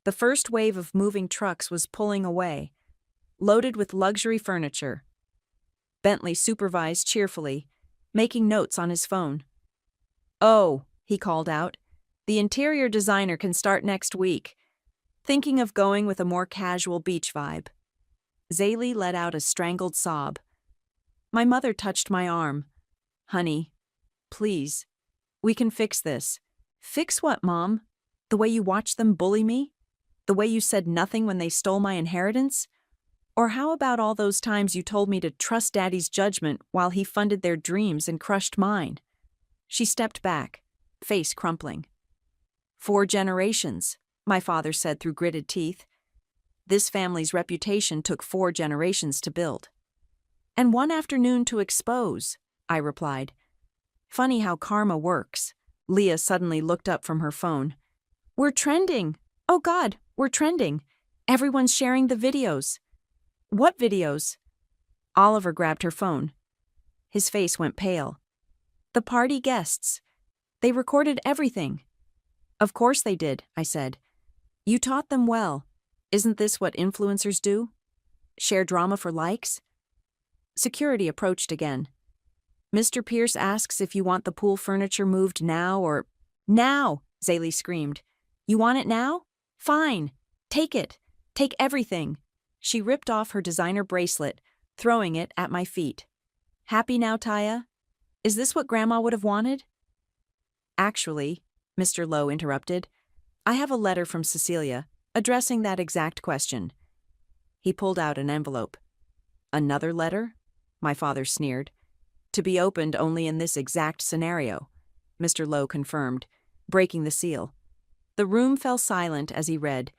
The first wave of moving trucks was pulling away, loaded with luxury furniture. Bentley supervised cheerfully, making notes on his phone. "Oh," he called out, "the interior designer can start next week. Thinking of going with a more casual beach vibe." Zaylee let out a strangled sob. My mother touched my arm. "Honey, please, we can fix this." "Fix what, Mom? The way you watched them bully me? The way you said nothing when they stole my inheritance? Or how about all those times you told me to trust Daddy's judgment while he funded their dreams and crushed mine?" She stepped back, face crumpling. "4 generations," my father said through gritted teeth. "This family's reputation took 4 generations to build." "And 1 afternoon to expose," I replied. "Funny how karma works." Leah suddenly looked up from her phone. "We're trending! Oh God, we're trending! Everyone's sharing the videos." "What videos?" Oliver grabbed her phone. His face went pale. "The party guests. They recorded everything." "Of course they did," I said. "You taught them well. Isn't this what influencers do? Share drama for likes?" Security approached again. "Mr. Pierce asks if you want the pool furniture moved now or—" "Now!" Zaylee screamed. "You want it now? Fine. Take it. Take everything." She ripped off her designer bracelet, throwing it at my feet. "Happy now, Taya? Is this what Grandma would have wanted?" "Actually," Mr. Lowe interrupted, "I have a letter from Cecilia, addressing that exact question." He pulled out an envelope. "Another letter?" My father sneered. "To be opened only in this exact scenario," Mr. Lowe confirmed, breaking the seal. The room fell silent as he read,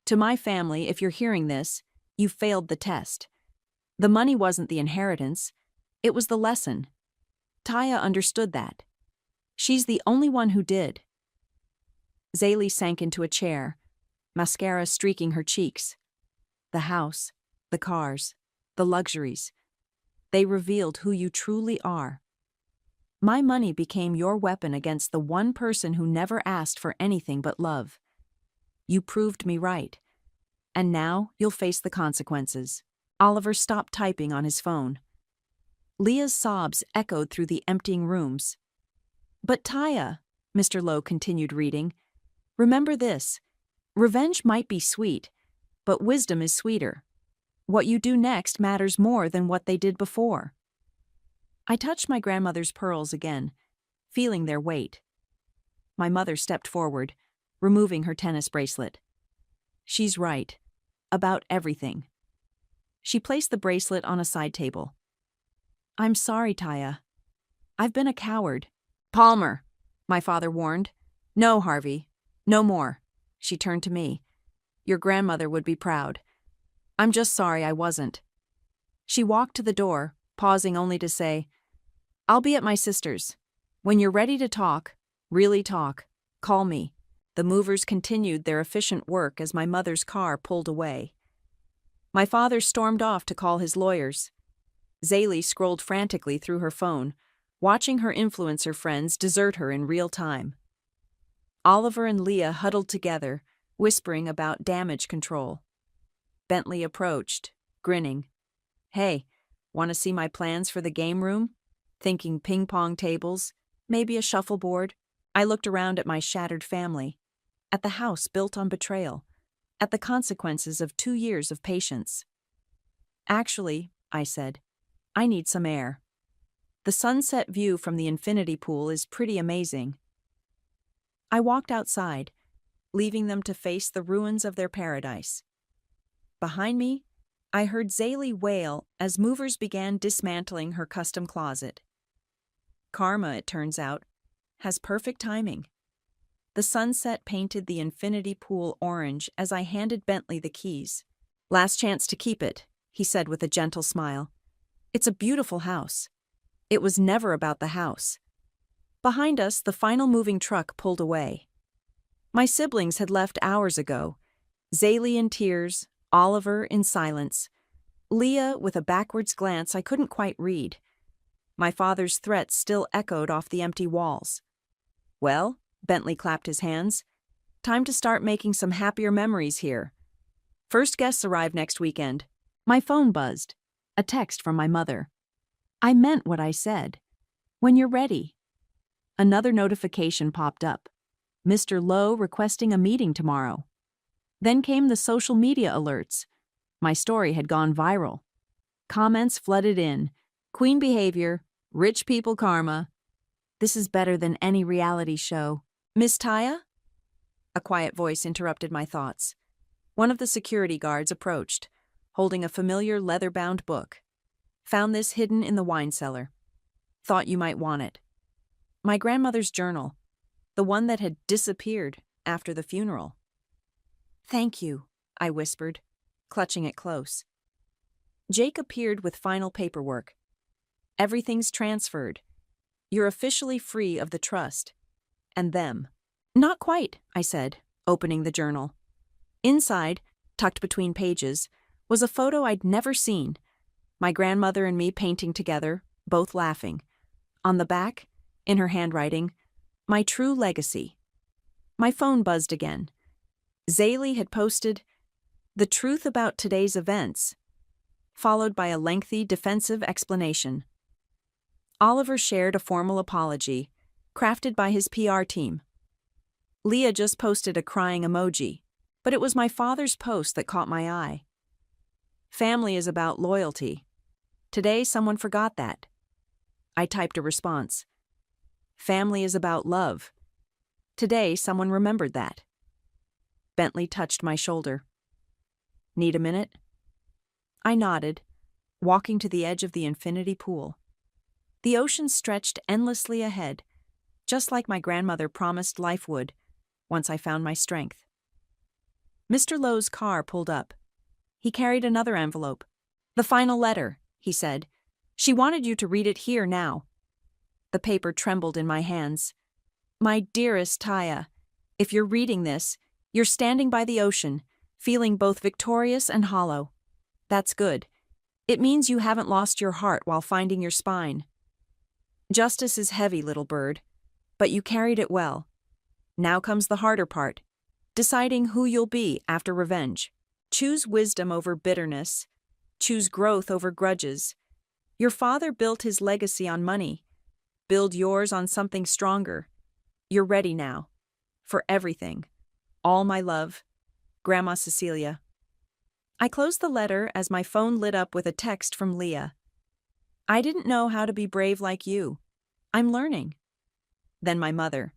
"To my family, if you're hearing this, you failed the test. The money wasn't the inheritance. It was the lesson. Taya understood that. She's the only one who did." Zaylee sank into a chair, mascara streaking her cheeks. The house, the cars, the luxuries. They revealed who you truly are. My money became your weapon against the one person who never asked for anything but love. You proved me right. And now you'll face the consequences." Oliver stopped typing on his phone. Leah's sobs echoed through the emptying rooms. "But Taya," Mr. Lowe continued reading, "remember this. Revenge might be sweet, but wisdom is sweeter. What you do next matters more than what they did before." I touched my grandmother's pearls again, feeling their weight. My mother stepped forward, removing her tennis bracelet. "She's right. About everything." She placed the bracelet on a side table. "I'm sorry, Taya. I've been a coward." "Palmer," my father warned. "No, Harvey. No more." She turned to me. "Your grandmother would be proud. I'm just sorry I wasn't." She walked to the door, pausing only to say, "I'll be at my sister's. When you're ready to talk, really talk, call me." The movers continued their efficient work as my mother's car pulled away. My father stormed off to call his lawyers. Zaylee scrolled frantically through her phone, watching her influencer friends desert her in real time. Oliver and Leah huddled together, whispering about damage control. Bentley approached, grinning. "Hey, want to see my plans for the game room? Thinking ping pong tables, maybe a shuffleboard?" I looked around at my shattered family, at the house built on betrayal, at the consequences of 2 years of patience. "Actually," I said, "I need some air. The sunset view from the infinity pool is pretty amazing." I walked outside, leaving them to face the ruins of their paradise. Behind me, I heard Zaylee wail as movers began dismantling her custom closet. Karma, it turns out, has perfect timing. The sunset painted the infinity pool orange as I handed Bentley the keys. "Last chance to keep it," he said with a gentle smile. "It's a beautiful house. It was never about the house." Behind us, the final moving truck pulled away. My siblings had left hours ago, Zaylee in tears, Oliver in silence, Leah with a backwards glance I couldn't quite read. My father's threats still echoed off the empty walls. "Well," Bentley clapped his hands, "time to start making some happier memories here. First guests arrive next weekend." My phone buzzed. A text from my mother. I meant what I said. "When you're ready." Another notification popped up. Mr. Lowe requesting a meeting tomorrow. Then came the social media alerts. My story had gone viral. Comments flooded in. "Queen behavior, rich people karma. This is better than any reality show." "Miss Taya?" A quiet voice interrupted my thoughts. One of the security guards approached, holding a familiar leather-bound book. "Found this hidden in the wine cellar. Thought you might want it." My grandmother's journal, the one that had disappeared after the funeral. "Thank you," I whispered, clutching it close. Jake appeared with final paperwork. "Everything's transferred. You're officially free of the trust. And them." "Not quite," I said, opening the journal. Inside, tucked between pages, was a photo I'd never seen. My grandmother and me painting together, both laughing. On the back, in her handwriting, "My true legacy." My phone buzzed again. Zaylee had posted, "The truth about today's events," followed by a lengthy defensive explanation. Oliver shared a formal apology, crafted by his PR team. Leah just posted a crying emoji, but it was my father's post that caught my eye. "Family is about loyalty. Today someone forgot that." I typed a response. "Family is about love. Today someone remembered that." Bentley touched my shoulder. "Need a minute?" I nodded, walking to the edge of the infinity pool. The ocean stretched endlessly ahead, just like my grandmother promised life would, once I found my strength. Mr. Lowe's car pulled up. He carried another envelope. "The final letter," he said. "She wanted you to read it here now." The paper trembled in my hands. "My dearest Taya, if you're reading this, you're standing by the ocean, feeling both victorious and hollow. That's good. It means you haven't lost your heart while finding your spine. Justice is heavy, little bird, but you carried it well. Now comes the harder part, deciding who you'll be after revenge. Choose wisdom over bitterness. Choose growth over grudges. Your father built his legacy on money. Build yours on something stronger. You're ready now. For everything. All my love. Grandma Cecilia. I closed the letter as my phone lit up with a text from Leah. I didn't know how to be brave like you. I'm learning. Then my mother.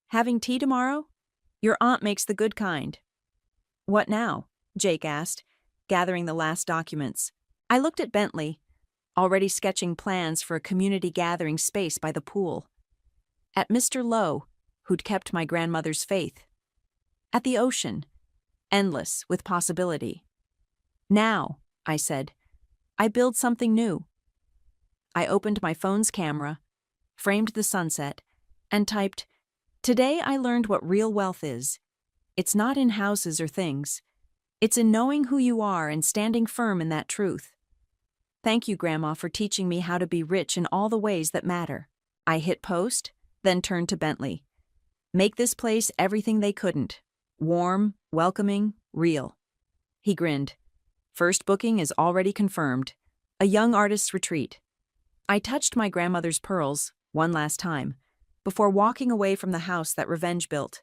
Having tea tomorrow? Your aunt makes the good kind. What now? Jake asked, gathering the last documents. I looked at Bentley, already sketching plans for a community gathering space by the pool. At Mr. Lowe, who'd kept my grandmother's faith. At the ocean, endless with possibility. Now, I said, I build something new. I opened my phone's camera, framed the sunset, and typed, Today I learned what real wealth is. It's not in houses or things. It's in knowing who you are and standing firm in that truth. Thank you, Grandma, for teaching me how to be rich in all the ways that matter. I hit post, then turned to Bentley. Make this place everything they couldn't. Warm, welcoming, real. He grinned. First booking is already confirmed. A young artist's retreat. I touched my grandmother's pearls, one last time, before walking away from the house that revenge built.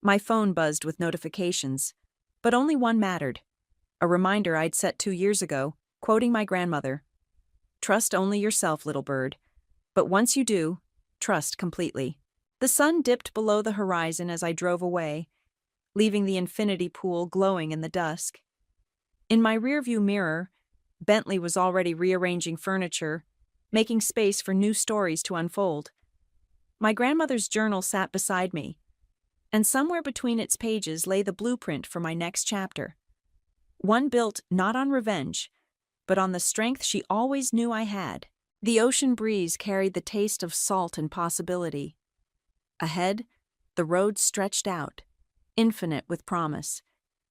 My phone buzzed with notifications, but only one mattered. A reminder I'd set 2 years ago, quoting my grandmother. Trust only yourself, little bird. But once you do, trust completely. The sun dipped below the horizon as I drove away, leaving the infinity pool glowing in the dusk. In my rearview mirror, Bentley was already rearranging furniture, making space for new stories to unfold. My grandmother's journal sat beside me, and somewhere between its pages lay the blueprint for my next chapter. One built not on revenge, but on the strength she always knew I had. The ocean breeze carried the taste of salt and possibility. Ahead, the road stretched out, infinite with promise,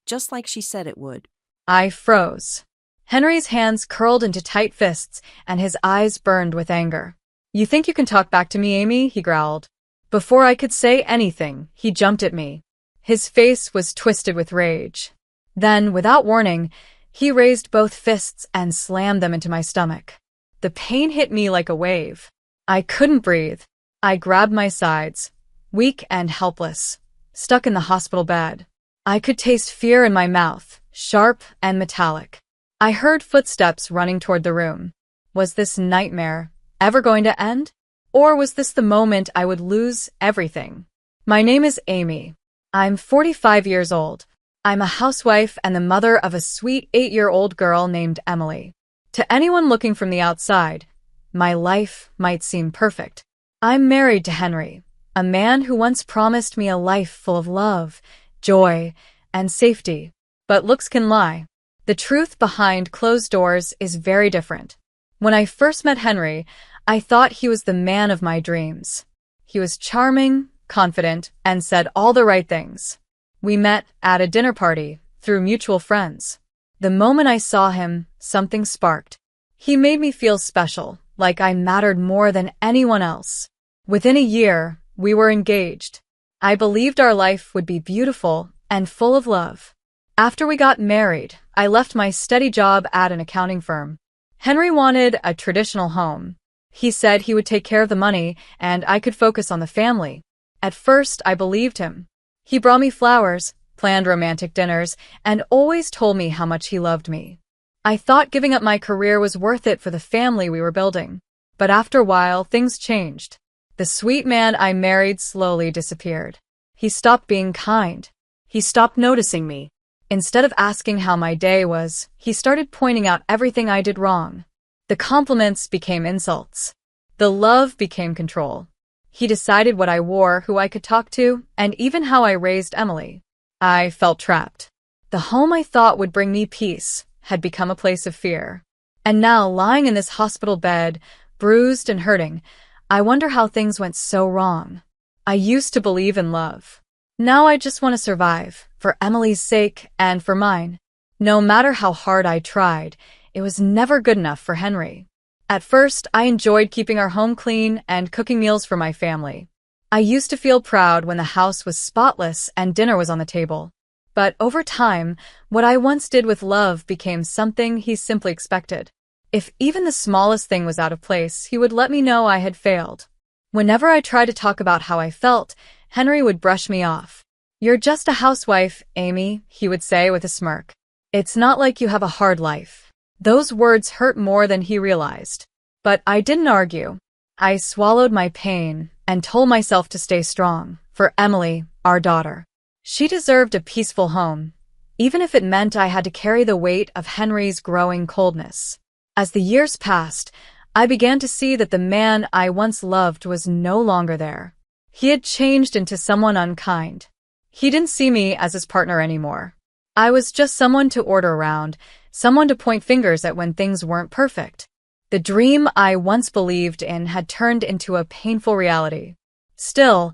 just like she said it would. I froze. Henry's hands curled into tight fists, and his eyes burned with anger. You think you can talk back to me, Amy? He growled. Before I could say anything, he jumped at me. His face was twisted with rage. Then, without warning, he raised both fists and slammed them into my stomach. The pain hit me like a wave. I couldn't breathe. I grabbed my sides, weak and helpless, stuck in the hospital bed. I could taste fear in my mouth, sharp and metallic. I heard footsteps running toward the room. Was this nightmare ever going to end? Or was this the moment I would lose everything? My name is Amy. I'm 45 years old. I'm a housewife and the mother of a sweet 8-year-old girl named Emily. To anyone looking from the outside, my life might seem perfect. I'm married to Henry, a man who once promised me a life full of love, joy, and safety. But looks can lie. The truth behind closed doors is very different. When I first met Henry, I thought he was the man of my dreams. He was charming, confident, and said all the right things. We met at a dinner party through mutual friends. The moment I saw him, something sparked. He made me feel special, like I mattered more than anyone else. Within a year, we were engaged. I believed our life would be beautiful and full of love. After we got married, I left my steady job at an accounting firm. Henry wanted a traditional home. He said he would take care of the money and I could focus on the family. At first, I believed him. He brought me flowers, planned romantic dinners, and always told me how much he loved me. I thought giving up my career was worth it for the family we were building. But after a while, things changed. The sweet man I married slowly disappeared. He stopped being kind. He stopped noticing me. Instead of asking how my day was, he started pointing out everything I did wrong. The compliments became insults. The love became control. He decided what I wore, who I could talk to, and even how I raised Emily. I felt trapped. The home I thought would bring me peace had become a place of fear. And now, lying in this hospital bed, bruised and hurting, I wonder how things went so wrong. I used to believe in love. Now I just want to survive, for Emily's sake and for mine. No matter how hard I tried, it was never good enough for Henry. At first, I enjoyed keeping our home clean and cooking meals for my family. I used to feel proud when the house was spotless and dinner was on the table. But over time, what I once did with love became something he simply expected. If even the smallest thing was out of place, he would let me know I had failed. Whenever I tried to talk about how I felt, Henry would brush me off. "You're just a housewife, Amy," he would say with a smirk. "It's not like you have a hard life." Those words hurt more than he realized. But I didn't argue. I swallowed my pain and told myself to stay strong for Emily, our daughter. She deserved a peaceful home, even if it meant I had to carry the weight of Henry's growing coldness. As the years passed, I began to see that the man I once loved was no longer there. He had changed into someone unkind. He didn't see me as his partner anymore. I was just someone to order around, someone to point fingers at when things weren't perfect. The dream I once believed in had turned into a painful reality. Still,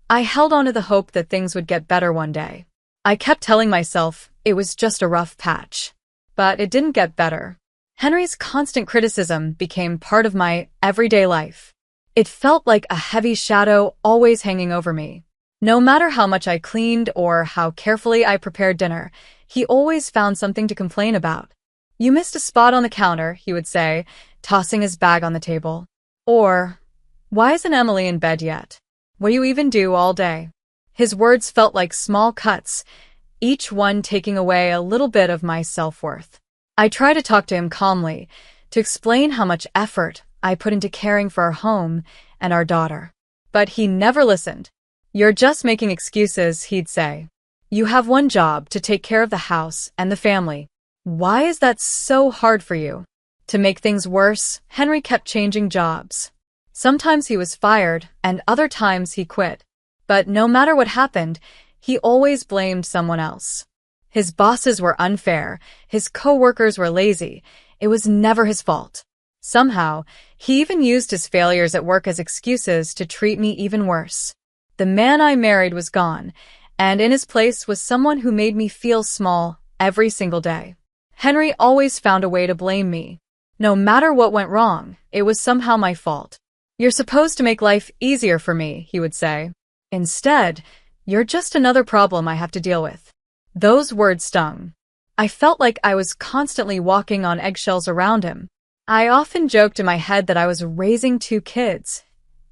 I held on to the hope that things would get better one day. I kept telling myself it was just a rough patch. But it didn't get better. Henry's constant criticism became part of my everyday life. It felt like a heavy shadow always hanging over me. No matter how much I cleaned or how carefully I prepared dinner, he always found something to complain about. "You missed a spot on the counter," he would say, tossing his bag on the table. Or, "Why isn't Emily in bed yet? What do you even do all day?" His words felt like small cuts, each one taking away a little bit of my self-worth. I tried to talk to him calmly, to explain how much effort I put into caring for our home and our daughter. But he never listened. "You're just making excuses," he'd say. "You have one job, to take care of the house and the family. Why is that so hard for you?" To make things worse, Henry kept changing jobs. Sometimes he was fired, and other times he quit. But no matter what happened, he always blamed someone else. His bosses were unfair, his co-workers were lazy. It was never his fault. Somehow, he even used his failures at work as excuses to treat me even worse. The man I married was gone, and in his place was someone who made me feel small every single day. Henry always found a way to blame me. No matter what went wrong, it was somehow my fault. "You're supposed to make life easier for me," he would say. "Instead, you're just another problem I have to deal with." Those words stung. I felt like I was constantly walking on eggshells around him. I often joked in my head that I was raising two kids,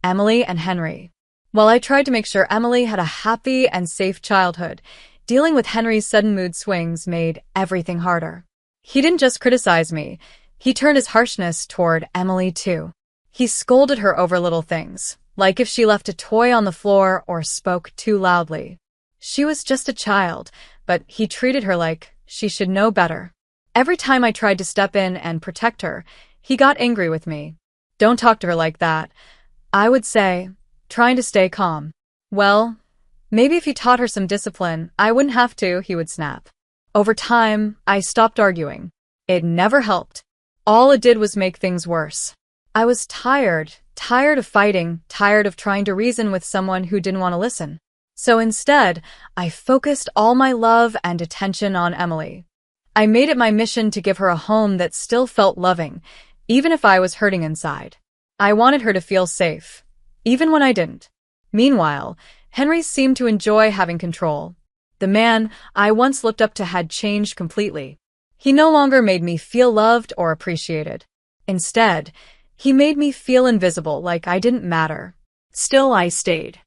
Emily and Henry. While I tried to make sure Emily had a happy and safe childhood, dealing with Henry's sudden mood swings made everything harder. He didn't just criticize me, he turned his harshness toward Emily too. He scolded her over little things, like if she left a toy on the floor or spoke too loudly. She was just a child, but he treated her like she should know better. Every time I tried to step in and protect her, he got angry with me. "Don't talk to her like that," I would say, trying to stay calm. "Well, maybe if you taught her some discipline, I wouldn't have to," he would snap. Over time, I stopped arguing. It never helped. All it did was make things worse. I was tired of fighting, tired of trying to reason with someone who didn't want to listen. So instead, I focused all my love and attention on Emily. I made it my mission to give her a home that still felt loving, even if I was hurting inside. I wanted her to feel safe, even when I didn't. Meanwhile, Henry seemed to enjoy having control. The man I once looked up to had changed completely. He no longer made me feel loved or appreciated. Instead, he made me feel invisible, like I didn't matter. Still, I stayed.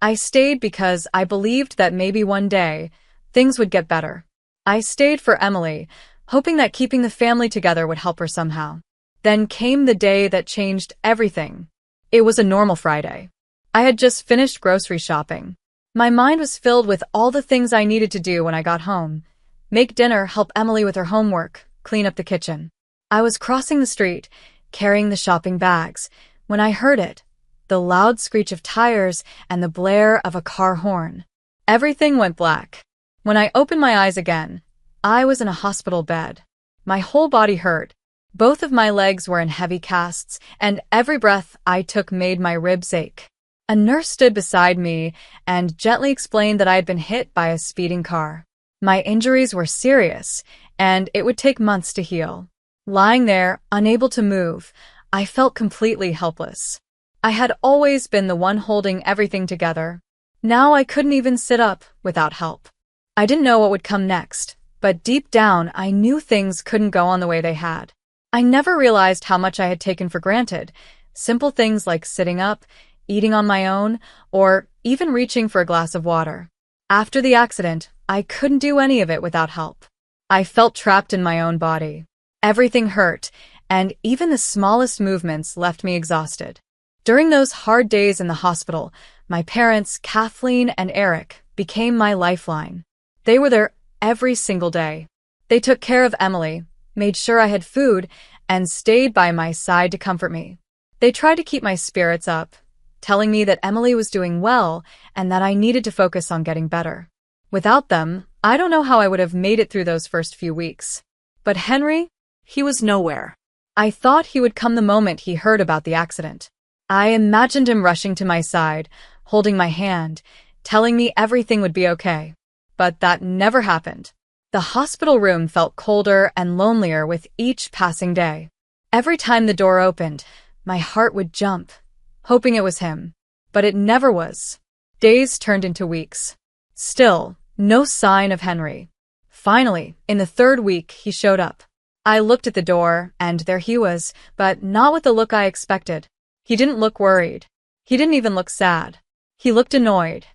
I stayed because I believed that maybe one day, things would get better. I stayed for Emily, hoping that keeping the family together would help her somehow. Then came the day that changed everything. It was a normal Friday. I had just finished grocery shopping. My mind was filled with all the things I needed to do when I got home. Make dinner, help Emily with her homework, clean up the kitchen. I was crossing the street, carrying the shopping bags, when I heard it. The loud screech of tires and the blare of a car horn. Everything went black. When I opened my eyes again, I was in a hospital bed. My whole body hurt. Both of my legs were in heavy casts, and every breath I took made my ribs ache. A nurse stood beside me and gently explained that I had been hit by a speeding car. My injuries were serious, and it would take months to heal. Lying there, unable to move, I felt completely helpless. I had always been the one holding everything together. Now I couldn't even sit up without help. I didn't know what would come next, but deep down I knew things couldn't go on the way they had. I never realized how much I had taken for granted. Simple things like sitting up, eating on my own, or even reaching for a glass of water. After the accident, I couldn't do any of it without help. I felt trapped in my own body. Everything hurt, and even the smallest movements left me exhausted. During those hard days in the hospital, my parents, Kathleen and Eric, became my lifeline. They were there every single day. They took care of Emily, made sure I had food, and stayed by my side to comfort me. They tried to keep my spirits up, telling me that Emily was doing well and that I needed to focus on getting better. Without them, I don't know how I would have made it through those first few weeks. But Henry, He was nowhere. I thought he would come the moment he heard about the accident. I imagined him rushing to my side, holding my hand, telling me everything would be okay. But that never happened. The hospital room felt colder and lonelier with each passing day. Every time the door opened, my heart would jump, hoping it was him. But it never was. Days turned into weeks. Still, no sign of Henry. Finally, in the third week, he showed up. I looked at the door, and there he was, but not with the look I expected. He didn't look worried. He didn't even look sad. He looked annoyed.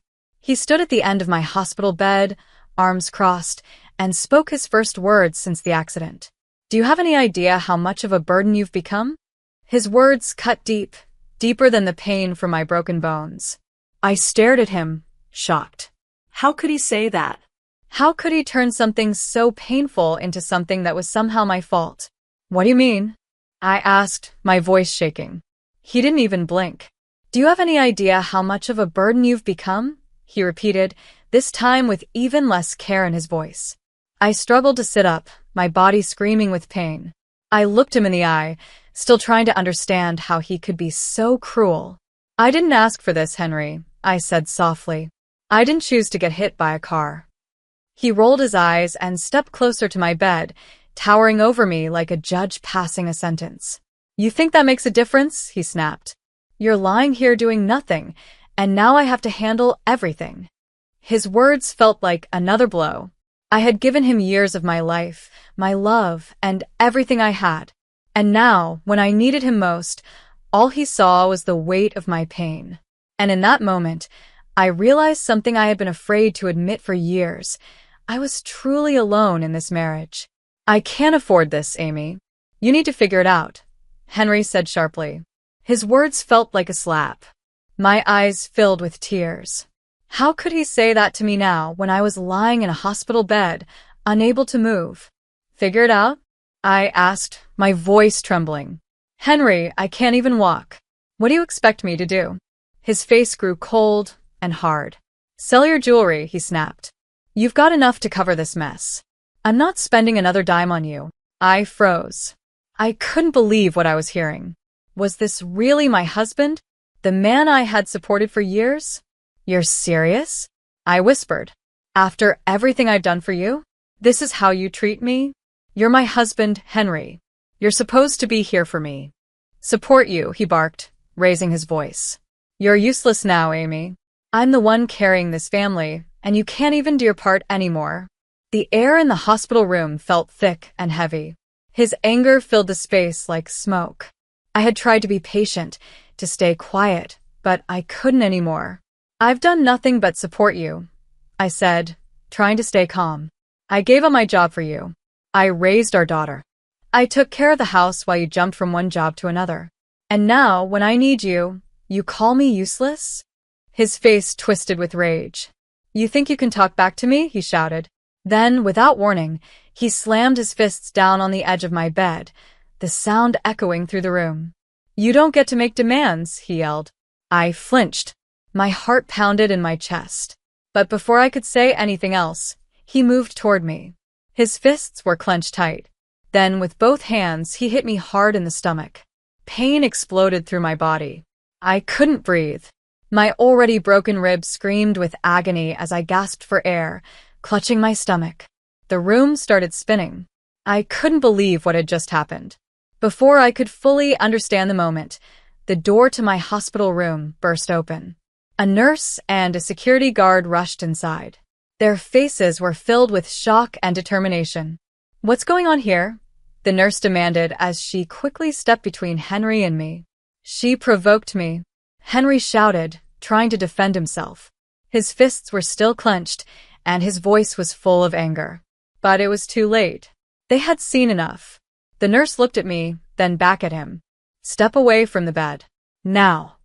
He stood at the end of my hospital bed, arms crossed, and spoke his first words since the accident. "Do you have any idea how much of a burden you've become?" His words cut deep, deeper than the pain from my broken bones. I stared at him, shocked. How could he say that? How could he turn something so painful into something that was somehow my fault? "What do you mean?" I asked, my voice shaking. He didn't even blink. "Do you have any idea how much of a burden you've become?" he repeated, this time with even less care in his voice. I struggled to sit up, my body screaming with pain. I looked him in the eye, still trying to understand how he could be so cruel. "I didn't ask for this, Henry," I said softly. "I didn't choose to get hit by a car." He rolled his eyes and stepped closer to my bed, towering over me like a judge passing a sentence. "You think that makes a difference?" he snapped. "You're lying here doing nothing, and now I have to handle everything." His words felt like another blow. I had given him years of my life, my love, and everything I had. And now, when I needed him most, all he saw was the weight of my pain. And in that moment, I realized something I had been afraid to admit for years. I was truly alone in this marriage. "I can't afford this, Amy. You need to figure it out," Henry said sharply. His words felt like a slap. My eyes filled with tears. How could he say that to me now when I was lying in a hospital bed, unable to move? "Figure it out?" I asked, my voice trembling. "Henry, I can't even walk. What do you expect me to do?" His face grew cold and hard. "Sell your jewelry," he snapped. "You've got enough to cover this mess. I'm not spending another dime on you." I froze. I couldn't believe what I was hearing. Was this really my husband? The man I had supported for years? "You're serious?" I whispered. "After everything I've done for you? This is how you treat me? You're my husband, Henry. You're supposed to be here for me." "Support you," he barked, raising his voice. "You're useless now, Amy. I'm the one carrying this family, and you can't even do your part anymore." The air in the hospital room felt thick and heavy. His anger filled the space like smoke. I had tried to be patient, to stay quiet, but I couldn't anymore. "I've done nothing but support you," I said, trying to stay calm. "I gave up my job for you. I raised our daughter. I took care of the house while you jumped from one job to another. And now, when I need you, you call me useless?" His face twisted with rage. "You think you can talk back to me?" he shouted. Then, without warning, he slammed his fists down on the edge of my bed, the sound echoing through the room. "You don't get to make demands," he yelled. I flinched. My heart pounded in my chest. But before I could say anything else, he moved toward me. His fists were clenched tight. Then, with both hands, he hit me hard in the stomach. Pain exploded through my body. I couldn't breathe. My already broken ribs screamed with agony as I gasped for air, clutching my stomach. The room started spinning. I couldn't believe what had just happened. Before I could fully understand the moment, the door to my hospital room burst open. A nurse and a security guard rushed inside. Their faces were filled with shock and determination. "What's going on here?" the nurse demanded as she quickly stepped between Henry and me. "She provoked me," Henry shouted, trying to defend himself. His fists were still clenched, and his voice was full of anger. But it was too late. They had seen enough. The nurse looked at me, then back at him. "Step away from the bed. Now."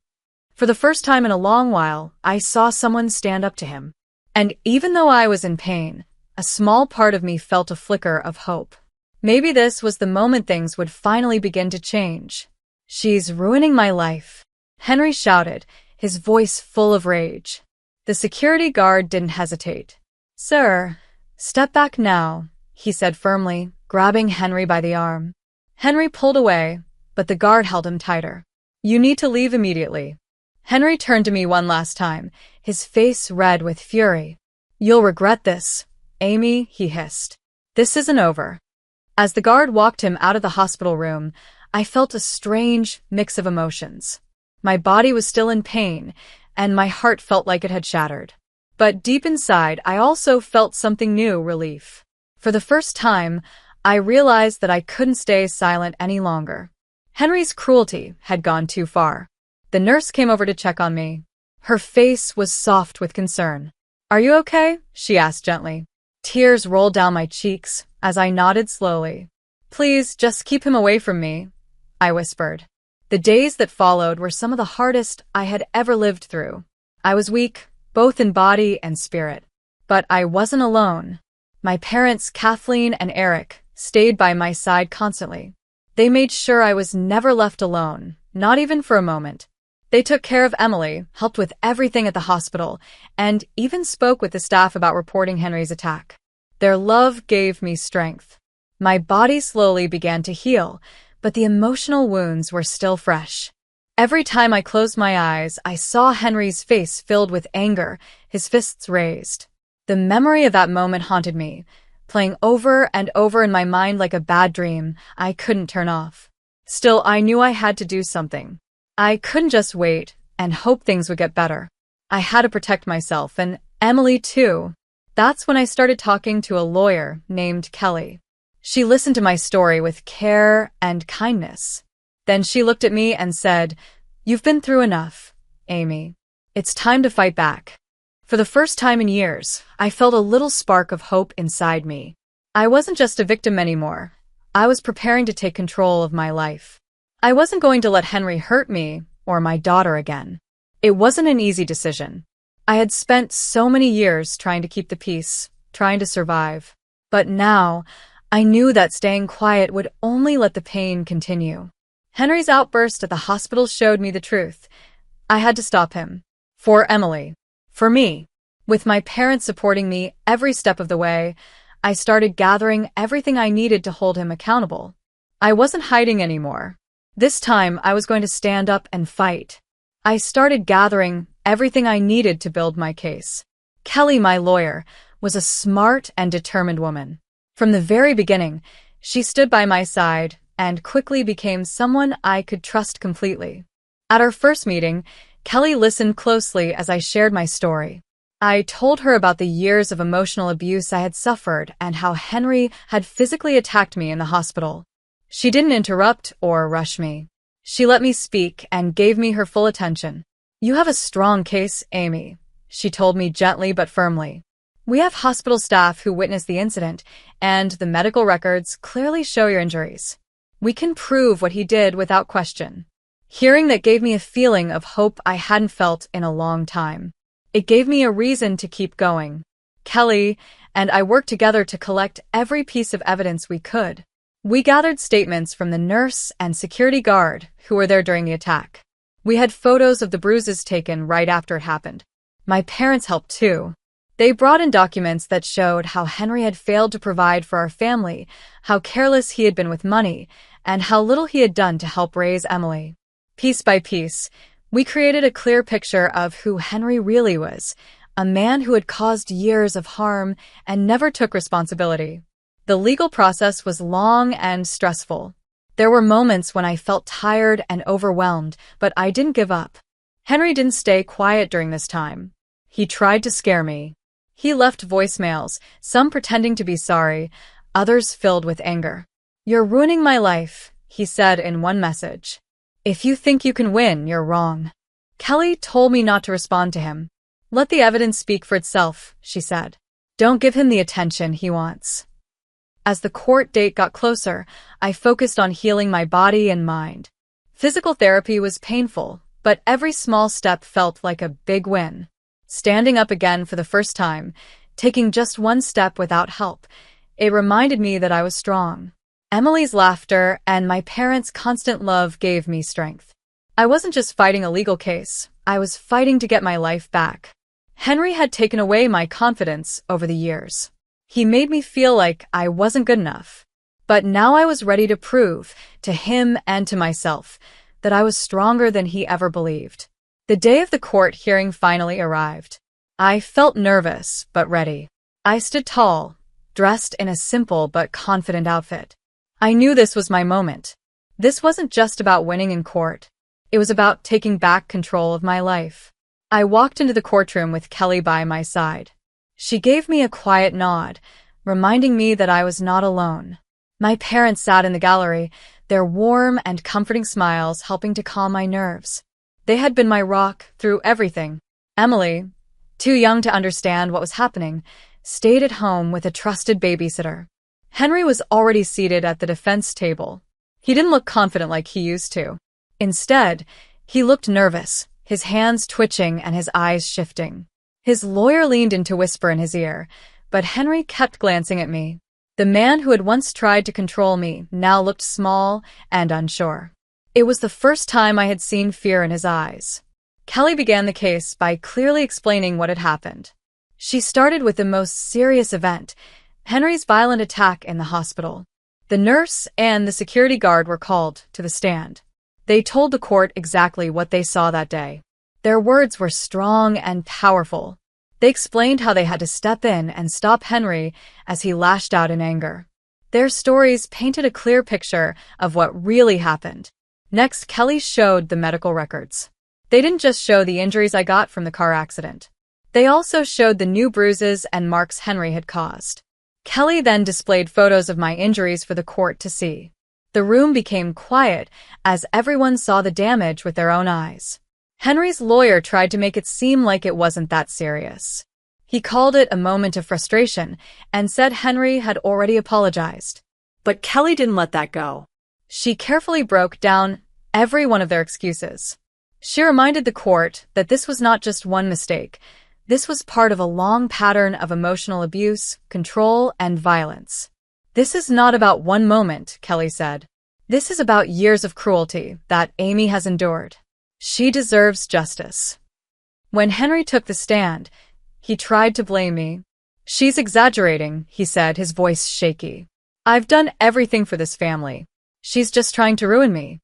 For the first time in a long while, I saw someone stand up to him. And even though I was in pain, a small part of me felt a flicker of hope. Maybe this was the moment things would finally begin to change. "She's ruining my life," Henry shouted, his voice full of rage. The security guard didn't hesitate. "Sir, step back now," he said firmly, grabbing Henry by the arm. Henry pulled away, but the guard held him tighter. "You need to leave immediately." Henry turned to me one last time, his face red with fury. "You'll regret this, Amy," he hissed. "This isn't over." As the guard walked him out of the hospital room, I felt a strange mix of emotions. My body was still in pain, and my heart felt like it had shattered. But deep inside, I also felt something new: relief. For the first time, I realized that I couldn't stay silent any longer. Henry's cruelty had gone too far. The nurse came over to check on me. Her face was soft with concern. "Are you okay?" she asked gently. Tears rolled down my cheeks as I nodded slowly. "Please, just keep him away from me," I whispered. The days that followed were some of the hardest I had ever lived through. I was weak, both in body and spirit. But I wasn't alone. My parents, Kathleen and Eric, stayed by my side constantly. They made sure I was never left alone, not even for a moment. They took care of Emily, helped with everything at the hospital, and even spoke with the staff about reporting Henry's attack. Their love gave me strength. My body slowly began to heal, but the emotional wounds were still fresh. Every time I closed my eyes, I saw Henry's face filled with anger, his fists raised. The memory of that moment haunted me, playing over and over in my mind like a bad dream I couldn't turn off. Still, I knew I had to do something. I couldn't just wait and hope things would get better. I had to protect myself, and Emily too. That's when I started talking to a lawyer named Kelly. She listened to my story with care and kindness. Then she looked at me and said, "You've been through enough, Amy. It's time to fight back." For the first time in years, I felt a little spark of hope inside me. I wasn't just a victim anymore. I was preparing to take control of my life. I wasn't going to let Henry hurt me or my daughter again. It wasn't an easy decision. I had spent so many years trying to keep the peace, trying to survive. But now, I knew that staying quiet would only let the pain continue. Henry's outburst at the hospital showed me the truth. I had to stop him. For Emily. For me. With my parents supporting me every step of the way, I started gathering everything I needed to hold him accountable. I wasn't hiding anymore. This time, I was going to stand up and fight. I started gathering everything I needed to build my case. Kelly, my lawyer, was a smart and determined woman. From the very beginning, she stood by my side and quickly became someone I could trust completely. At our first meeting, Kelly listened closely as I shared my story. I told her about the years of emotional abuse I had suffered and how Henry had physically attacked me in the hospital. She didn't interrupt or rush me. She let me speak and gave me her full attention. "You have a strong case, Amy," she told me gently but firmly. "We have hospital staff who witnessed the incident, and the medical records clearly show your injuries. We can prove what he did without question." Hearing that gave me a feeling of hope I hadn't felt in a long time. It gave me a reason to keep going. Kelly and I worked together to collect every piece of evidence we could. We gathered statements from the nurse and security guard who were there during the attack. We had photos of the bruises taken right after it happened. My parents helped too. They brought in documents that showed how Henry had failed to provide for our family, how careless he had been with money, and how little he had done to help raise Emily. Piece by piece, we created a clear picture of who Henry really was, a man who had caused years of harm and never took responsibility. The legal process was long and stressful. There were moments when I felt tired and overwhelmed, but I didn't give up. Henry didn't stay quiet during this time. He tried to scare me. He left voicemails, some pretending to be sorry, others filled with anger. "You're ruining my life," he said in one message. "If you think you can win, you're wrong." Kelly told me not to respond to him. "Let the evidence speak for itself," she said. "Don't give him the attention he wants." As the court date got closer, I focused on healing my body and mind. Physical therapy was painful, but every small step felt like a big win. Standing up again for the first time, taking just one step without help, it reminded me that I was strong. Emily's laughter and my parents' constant love gave me strength. I wasn't just fighting a legal case, I was fighting to get my life back. Henry had taken away my confidence over the years. He made me feel like I wasn't good enough. But now I was ready to prove, to him and to myself, that I was stronger than he ever believed. The day of the court hearing finally arrived. I felt nervous, but ready. I stood tall, dressed in a simple but confident outfit. I knew this was my moment. This wasn't just about winning in court. It was about taking back control of my life. I walked into the courtroom with Kelly by my side. She gave me a quiet nod, reminding me that I was not alone. My parents sat in the gallery, their warm and comforting smiles helping to calm my nerves. They had been my rock through everything. Emily, too young to understand what was happening, stayed at home with a trusted babysitter. Henry was already seated at the defense table. He didn't look confident like he used to. Instead, he looked nervous, his hands twitching and his eyes shifting. His lawyer leaned in to whisper in his ear, but Henry kept glancing at me. The man who had once tried to control me now looked small and unsure. It was the first time I had seen fear in his eyes. Kelly began the case by clearly explaining what had happened. She started with the most serious event, Henry's violent attack in the hospital. The nurse and the security guard were called to the stand. They told the court exactly what they saw that day. Their words were strong and powerful. They explained how they had to step in and stop Henry as he lashed out in anger. Their stories painted a clear picture of what really happened. Next, Kelly showed the medical records. They didn't just show the injuries I got from the car accident. They also showed the new bruises and marks Henry had caused. Kelly then displayed photos of my injuries for the court to see. The room became quiet as everyone saw the damage with their own eyes. Henry's lawyer tried to make it seem like it wasn't that serious. He called it a moment of frustration and said Henry had already apologized. But Kelly didn't let that go. She carefully broke down every one of their excuses. She reminded the court that this was not just one mistake. This was part of a long pattern of emotional abuse, control, and violence. "This is not about one moment," Kelly said. "This is about years of cruelty that Amy has endured. She deserves justice." When Henry took the stand, he tried to blame me. "She's exaggerating," he said, his voice shaky. "I've done everything for this family. She's just trying to ruin me."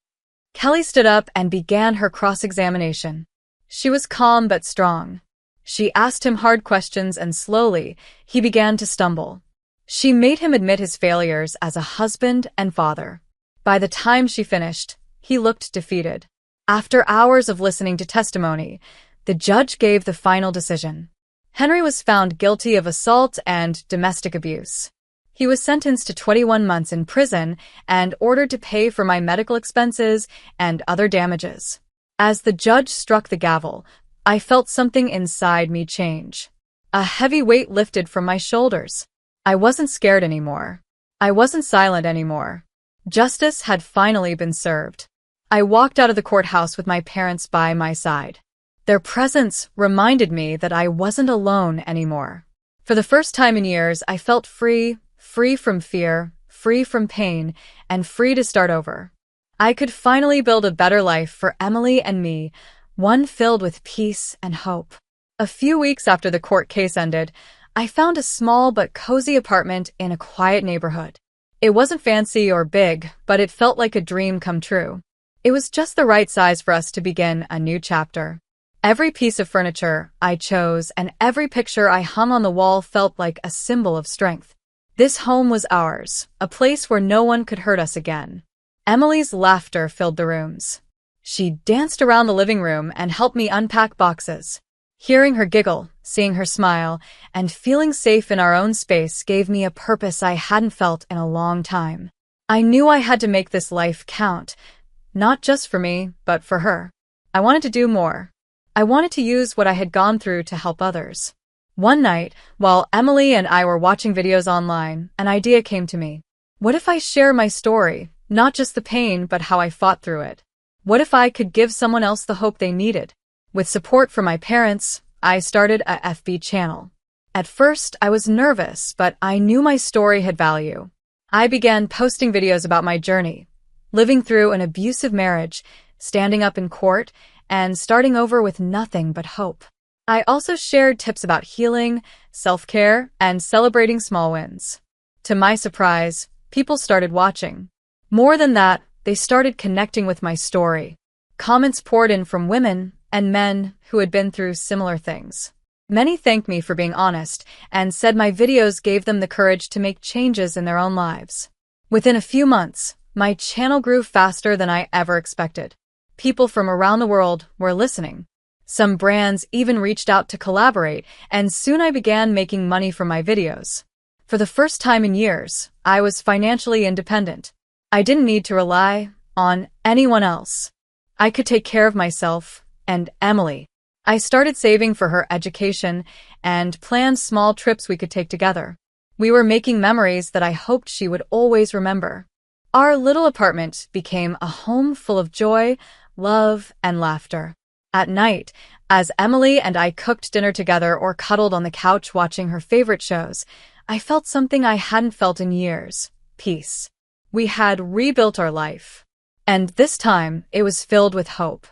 Kelly stood up and began her cross-examination. She was calm but strong. She asked him hard questions and slowly, he began to stumble. She made him admit his failures as a husband and father. By the time she finished, he looked defeated. After hours of listening to testimony, the judge gave the final decision. Henry was found guilty of assault and domestic abuse. He was sentenced to 21 months in prison and ordered to pay for my medical expenses and other damages. As the judge struck the gavel, I felt something inside me change. A heavy weight lifted from my shoulders. I wasn't scared anymore. I wasn't silent anymore. Justice had finally been served. I walked out of the courthouse with my parents by my side. Their presence reminded me that I wasn't alone anymore. For the first time in years, I felt free from fear, free from pain, and free to start over. I could finally build a better life for Emily and me, one filled with peace and hope. A few weeks after the court case ended, I found a small but cozy apartment in a quiet neighborhood. It wasn't fancy or big, but it felt like a dream come true. It was just the right size for us to begin a new chapter. Every piece of furniture I chose and every picture I hung on the wall felt like a symbol of strength. This home was ours, a place where no one could hurt us again. Emily's laughter filled the rooms. She danced around the living room and helped me unpack boxes. Hearing her giggle, seeing her smile, and feeling safe in our own space gave me a purpose I hadn't felt in a long time. I knew I had to make this life count, not just for me, but for her. I wanted to do more. I wanted to use what I had gone through to help others. One night, while Emily and I were watching videos online, an idea came to me. What if I share my story, not just the pain, but how I fought through it? What if I could give someone else the hope they needed? With support from my parents, I started a FB channel. At first, I was nervous, but I knew my story had value. I began posting videos about my journey, living through an abusive marriage, standing up in court, and starting over with nothing but hope. I also shared tips about healing, self-care, and celebrating small wins. To my surprise, people started watching. More than that, they started connecting with my story. Comments poured in from women and men who had been through similar things. Many thanked me for being honest and said my videos gave them the courage to make changes in their own lives. Within a few months, my channel grew faster than I ever expected. People from around the world were listening. Some brands even reached out to collaborate, and soon I began making money from my videos. For the first time in years, I was financially independent. I didn't need to rely on anyone else. I could take care of myself and Emily. I started saving for her education and planned small trips we could take together. We were making memories that I hoped she would always remember. Our little apartment became a home full of joy, love, and laughter. At night, as Emily and I cooked dinner together or cuddled on the couch watching her favorite shows, I felt something I hadn't felt in years: peace. We had rebuilt our life. And this time, it was filled with hope.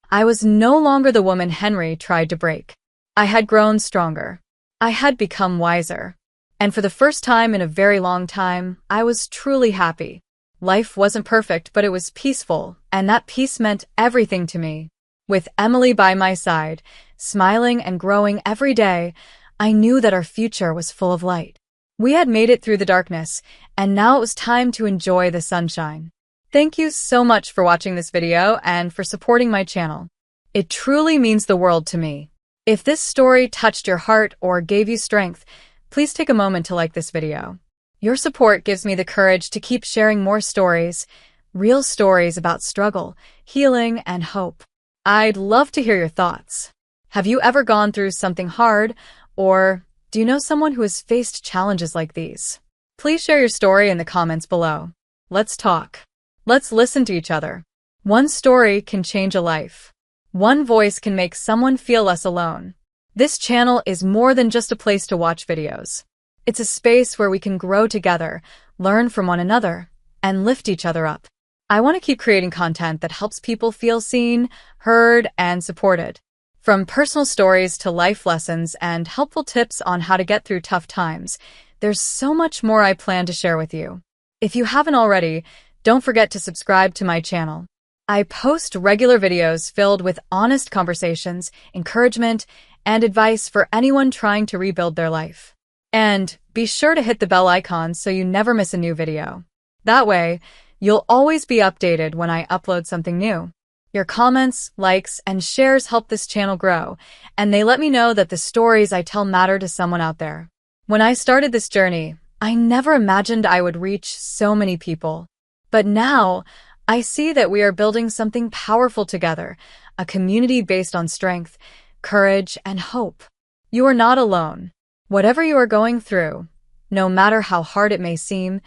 I was no longer the woman Henry tried to break. I had grown stronger. I had become wiser. And for the first time in a very long time, I was truly happy. Life wasn't perfect, but it was peaceful, and that peace meant everything to me. With Emily by my side, smiling and growing every day, I knew that our future was full of light. We had made it through the darkness, and now it was time to enjoy the sunshine. Thank you so much for watching this video and for supporting my channel. It truly means the world to me. If this story touched your heart or gave you strength, please take a moment to like this video. Your support gives me the courage to keep sharing more stories, real stories about struggle, healing, and hope. I'd love to hear your thoughts. Have you ever gone through something hard, or do you know someone who has faced challenges like these? Please share your story in the comments below. Let's talk. Let's listen to each other. One story can change a life. One voice can make someone feel less alone. This channel is more than just a place to watch videos. It's a space where we can grow together, learn from one another, and lift each other up. I want to keep creating content that helps people feel seen, heard, and supported. From personal stories to life lessons and helpful tips on how to get through tough times, there's so much more I plan to share with you. If you haven't already, don't forget to subscribe to my channel. I post regular videos filled with honest conversations, encouragement, and advice for anyone trying to rebuild their life. And be sure to hit the bell icon so you never miss a new video. That way, you'll always be updated when I upload something new. Your comments, likes, and shares help this channel grow, and they let me know that the stories I tell matter to someone out there. When I started this journey, I never imagined I would reach so many people. But now, I see that we are building something powerful together, a community based on strength, courage, and hope. You are not alone. Whatever you are going through, no matter how hard it may seem,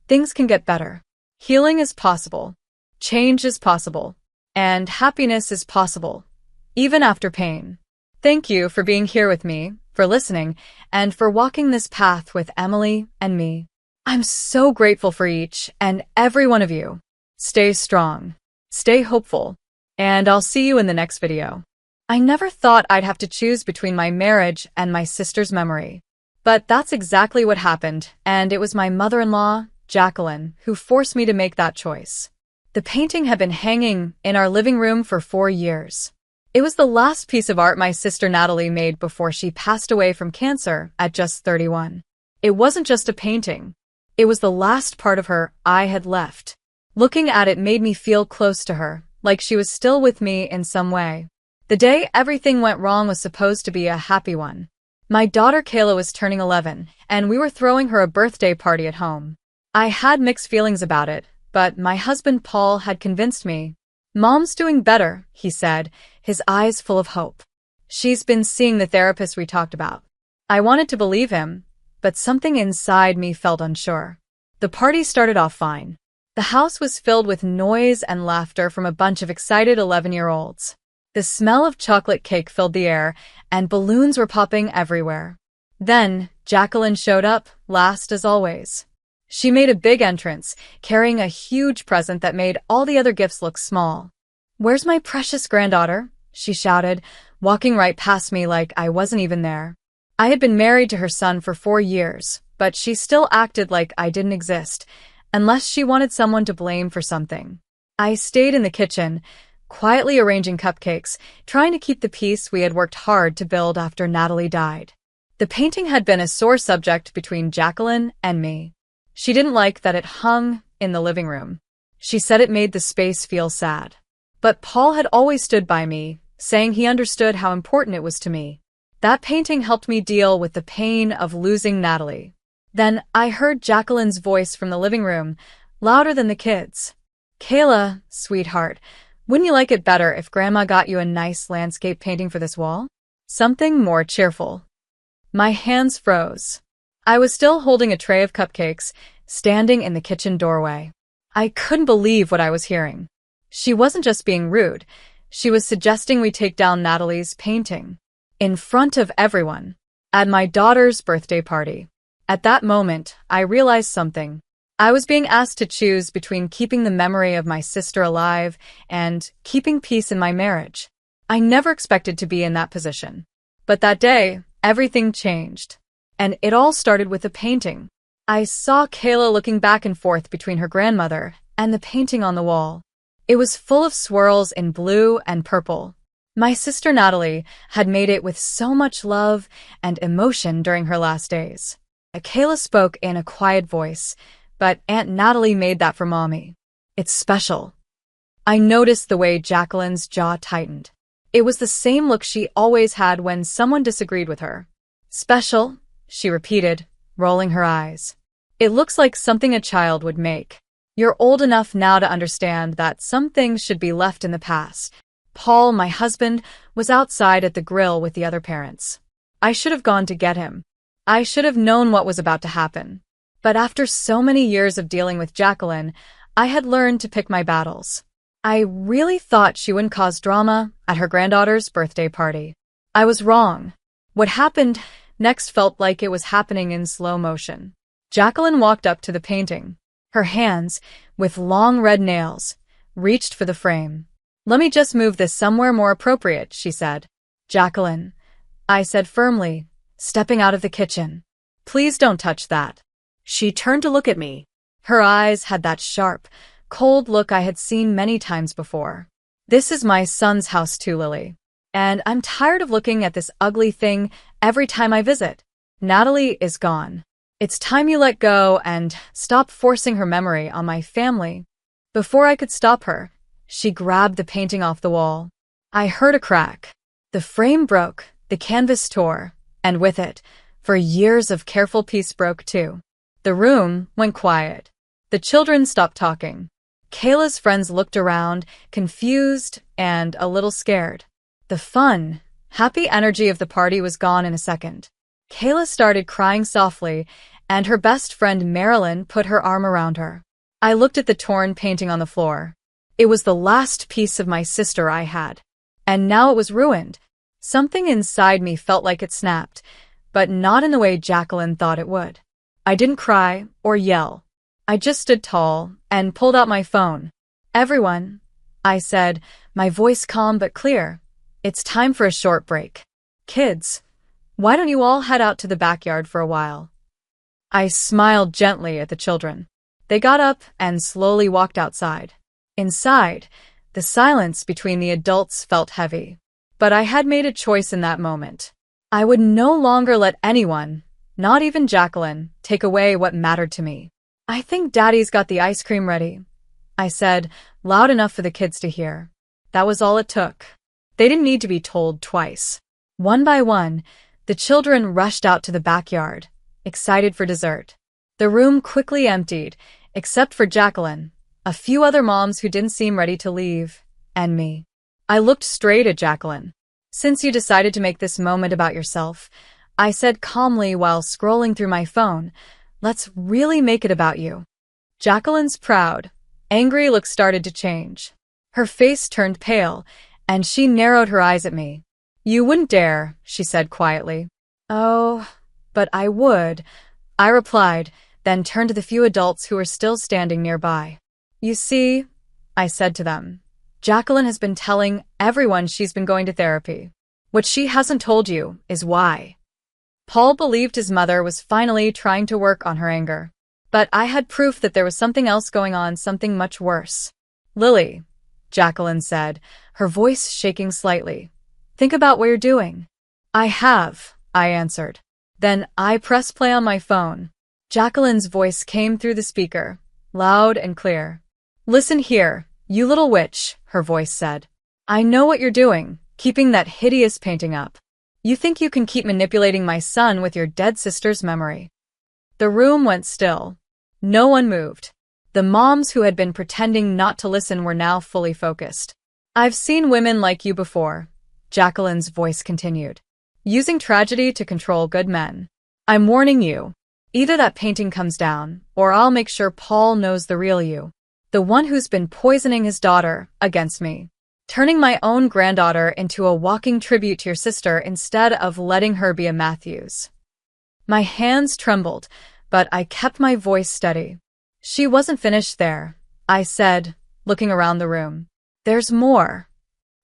things can get better. Healing is possible, change is possible, and happiness is possible, even after pain. Thank you for being here with me, for listening, and for walking this path with Emily and me. I'm so grateful for each and every one of you. Stay strong, stay hopeful, and I'll see you in the next video. I never thought I'd have to choose between my marriage and my sister's memory. But that's exactly what happened, and it was my mother-in-law, Jacqueline, who forced me to make that choice. The painting had been hanging in our living room for 4 years. It was the last piece of art my sister Natalie made before she passed away from cancer at just 31. It wasn't just a painting. It was the last part of her I had left. Looking at it made me feel close to her, like she was still with me in some way. The day everything went wrong was supposed to be a happy one. My daughter Kayla was turning 11, and we were throwing her a birthday party at home. I had mixed feelings about it, but my husband Paul had convinced me. "Mom's doing better," he said, his eyes full of hope. "She's been seeing the therapist we talked about." I wanted to believe him, but something inside me felt unsure. The party started off fine. The house was filled with noise and laughter from a bunch of excited 11-year-olds. The smell of chocolate cake filled the air, and balloons were popping everywhere. Then, Jacqueline showed up, last as always. She made a big entrance, carrying a huge present that made all the other gifts look small. "Where's my precious granddaughter?" she shouted, walking right past me like I wasn't even there. I had been married to her son for 4 years, but she still acted like I didn't exist, unless she wanted someone to blame for something. I stayed in the kitchen, quietly arranging cupcakes, trying to keep the peace we had worked hard to build after Natalie died. The painting had been a sore subject between Jacqueline and me. She didn't like that it hung in the living room. She said it made the space feel sad. But Paul had always stood by me, saying he understood how important it was to me. That painting helped me deal with the pain of losing Natalie. Then I heard Jacqueline's voice from the living room, louder than the kids. "Kayla, sweetheart, wouldn't you like it better if Grandma got you a nice landscape painting for this wall? Something more cheerful." My hands froze. I was still holding a tray of cupcakes, standing in the kitchen doorway. I couldn't believe what I was hearing. She wasn't just being rude. She was suggesting we take down Natalie's painting. In front of everyone. At my daughter's birthday party. At that moment, I realized something. I was being asked to choose between keeping the memory of my sister alive and keeping peace in my marriage. I never expected to be in that position. But that day, everything changed. And it all started with a painting. I saw Kayla looking back and forth between her grandmother and the painting on the wall. It was full of swirls in blue and purple. My sister Natalie had made it with so much love and emotion during her last days. Kayla spoke in a quiet voice, but Aunt Natalie made that for Mommy. "It's special." I noticed the way Jacqueline's jaw tightened. It was the same look she always had when someone disagreed with her. "Special?" she repeated, rolling her eyes. "It looks like something a child would make. You're old enough now to understand that some things should be left in the past." Paul, my husband, was outside at the grill with the other parents. I should have gone to get him. I should have known what was about to happen. But after so many years of dealing with Jacqueline, I had learned to pick my battles. I really thought she wouldn't cause drama at her granddaughter's birthday party. I was wrong. What happened next felt like it was happening in slow motion. Jacqueline walked up to the painting. Her hands, with long red nails, reached for the frame. "Let me just move this somewhere more appropriate," she said. "Jacqueline," I said firmly, stepping out of the kitchen. "Please don't touch that." She turned to look at me. Her eyes had that sharp, cold look I had seen many times before. "This is my son's house too, Lily. And I'm tired of looking at this ugly thing every time I visit. Natalie is gone. It's time you let go and stop forcing her memory on my family." Before I could stop her, she grabbed the painting off the wall. I heard a crack. The frame broke, the canvas tore, and with it, for years of careful peace broke too. The room went quiet. The children stopped talking. Kayla's friends looked around, confused and a little scared. The fun, happy energy of the party was gone in a second. Kayla started crying softly, and her best friend Marilyn put her arm around her. I looked at the torn painting on the floor. It was the last piece of my sister I had. And now it was ruined. Something inside me felt like it snapped, but not in the way Jacqueline thought it would. I didn't cry or yell. I just stood tall and pulled out my phone. "Everyone," I said, my voice calm but clear, "it's time for a short break. Kids, why don't you all head out to the backyard for a while?" I smiled gently at the children. They got up and slowly walked outside. Inside, the silence between the adults felt heavy. But I had made a choice in that moment. I would no longer let anyone, not even Jacqueline, take away what mattered to me. "I think Daddy's got the ice cream ready," I said, loud enough for the kids to hear. That was all it took. They didn't need to be told twice. One by one, the children rushed out to the backyard, excited for dessert. The room quickly emptied, except for Jacqueline, a few other moms who didn't seem ready to leave, and me. I looked straight at Jacqueline. Since you decided to make this moment about yourself, I said calmly while scrolling through my phone, let's really make it about you. Jacqueline's proud, angry look started to change. Her face turned pale, and she narrowed her eyes at me. You wouldn't dare, she said quietly. Oh, but I would, I replied, then turned to the few adults who were still standing nearby. You see, I said to them, Jacqueline has been telling everyone she's been going to therapy. What she hasn't told you is why. Paul believed his mother was finally trying to work on her anger. But I had proof that there was something else going on, something much worse. Lily, Jacqueline said, her voice shaking slightly. Think about what you're doing. I have, I answered. Then I pressed play on my phone. Jacqueline's voice came through the speaker, loud and clear. Listen here, you little witch, her voice said. I know what you're doing, keeping that hideous painting up. You think you can keep manipulating my son with your dead sister's memory. The room went still. No one moved. The moms who had been pretending not to listen were now fully focused. I've seen women like you before, Jacqueline's voice continued, using tragedy to control good men. I'm warning you. Either that painting comes down, or I'll make sure Paul knows the real you. The one who's been poisoning his daughter against me. Turning my own granddaughter into a walking tribute to your sister instead of letting her be a Matthews. My hands trembled, but I kept my voice steady. She wasn't finished there, I said, looking around the room. There's more.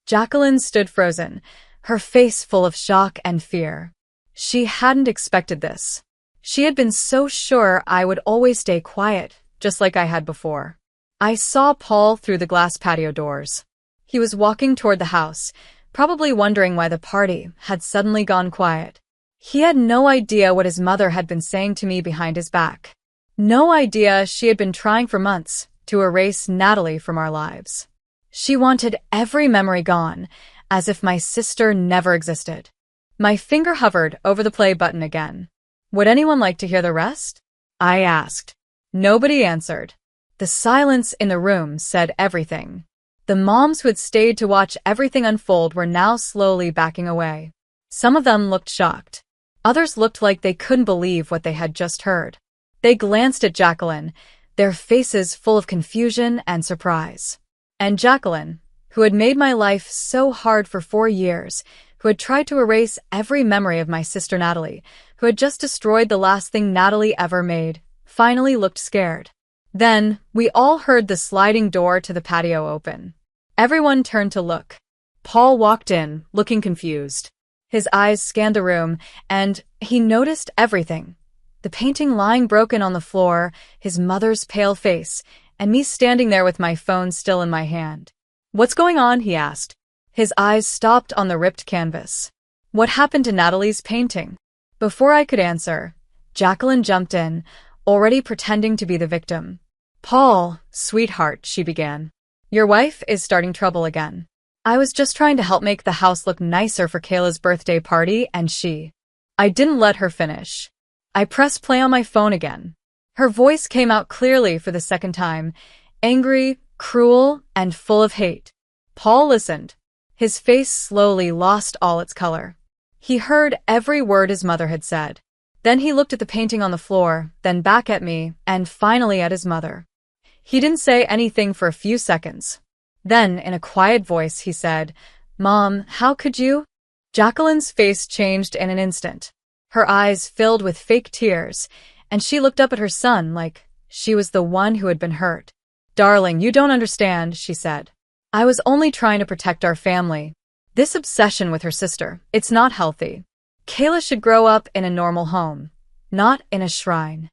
Jacqueline stood frozen, her face full of shock and fear. She hadn't expected this. She had been so sure I would always stay quiet, just like I had before. I saw Paul through the glass patio doors. He was walking toward the house, probably wondering why the party had suddenly gone quiet. He had no idea what his mother had been saying to me behind his back. No idea she had been trying for months to erase Natalie from our lives. She wanted every memory gone, as if my sister never existed. My finger hovered over the play button again. Would anyone like to hear the rest? I asked. Nobody answered. The silence in the room said everything. The moms who had stayed to watch everything unfold were now slowly backing away. Some of them looked shocked. Others looked like they couldn't believe what they had just heard. They glanced at Jacqueline, their faces full of confusion and surprise. And Jacqueline, who had made my life so hard for 4 years, who had tried to erase every memory of my sister Natalie, who had just destroyed the last thing Natalie ever made, finally looked scared. Then, we all heard the sliding door to the patio open. Everyone turned to look. Paul walked in, looking confused. His eyes scanned the room, and he noticed everything. The painting lying broken on the floor, his mother's pale face, and me standing there with my phone still in my hand. What's going on? He asked. His eyes stopped on the ripped canvas. What happened to Natalie's painting? Before I could answer, Jacqueline jumped in, already pretending to be the victim. Paul, sweetheart, she began. Your wife is starting trouble again. I was just trying to help make the house look nicer for Kayla's birthday party, and I didn't let her finish. I pressed play on my phone again. Her voice came out clearly for the second time, angry, cruel, and full of hate. Paul listened. His face slowly lost all its color. He heard every word his mother had said. Then he looked at the painting on the floor, then back at me, and finally at his mother. He didn't say anything for a few seconds. Then, in a quiet voice, he said, Mom, how could you? Jacqueline's face changed in an instant. Her eyes filled with fake tears, and she looked up at her son like she was the one who had been hurt. Darling, you don't understand, she said. I was only trying to protect our family. This obsession with her sister, it's not healthy. Kayla should grow up in a normal home, not in a shrine.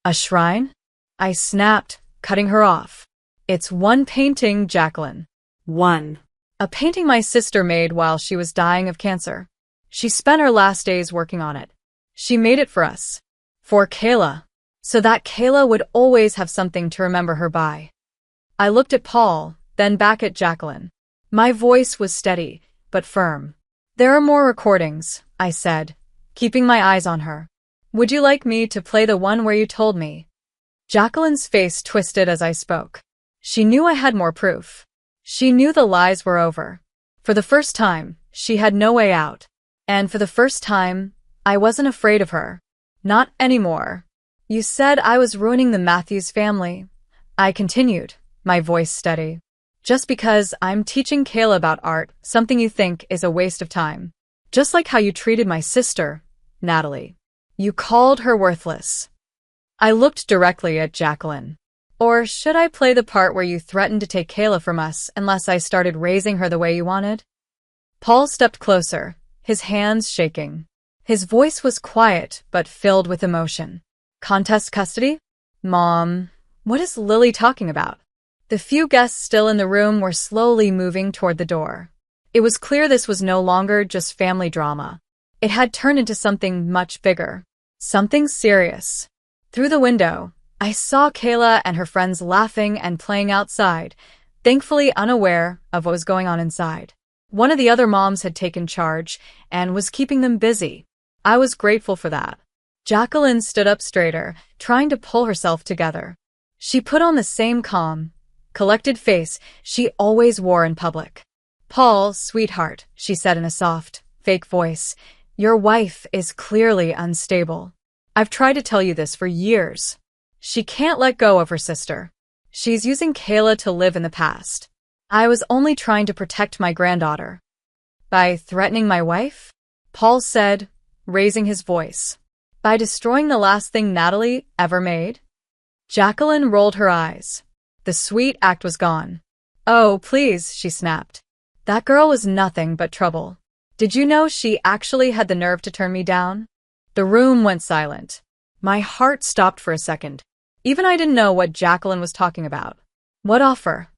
A shrine? I snapped, cutting her off. It's one painting, Jacqueline. One. A painting my sister made while she was dying of cancer. She spent her last days working on it. She made it for us. For Kayla. So that Kayla would always have something to remember her by. I looked at Paul, then back at Jacqueline. My voice was steady, but firm. There are more recordings, I said, keeping my eyes on her. Would you like me to play the one where you told me? Jacqueline's face twisted as I spoke. She knew I had more proof. She knew the lies were over. For the first time, she had no way out. And for the first time, I wasn't afraid of her. Not anymore. You said I was ruining the Matthews family. I continued, my voice steady. Just because I'm teaching Kayla about art, something you think is a waste of time. Just like how you treated my sister, Natalie. You called her worthless. I looked directly at Jacqueline. Or should I play the part where you threatened to take Kayla from us unless I started raising her the way you wanted? Paul stepped closer, his hands shaking. His voice was quiet but filled with emotion. Contest custody? Mom, what is Lily talking about? The few guests still in the room were slowly moving toward the door. It was clear this was no longer just family drama. It had turned into something much bigger. Something serious. Through the window, I saw Kayla and her friends laughing and playing outside, thankfully unaware of what was going on inside. One of the other moms had taken charge and was keeping them busy. I was grateful for that. Jacqueline stood up straighter, trying to pull herself together. She put on the same calm, collected face she always wore in public. Paul, sweetheart, she said in a soft, fake voice, your wife is clearly unstable. I've tried to tell you this for years. She can't let go of her sister. She's using Kayla to live in the past. I was only trying to protect my granddaughter. By threatening my wife? Paul said, raising his voice. By destroying the last thing Natalie ever made? Jacqueline rolled her eyes. The sweet act was gone. Oh, please, she snapped. That girl was nothing but trouble. Did you know she actually had the nerve to turn me down? The room went silent. My heart stopped for a second. Even I didn't know what Jacqueline was talking about. What offer?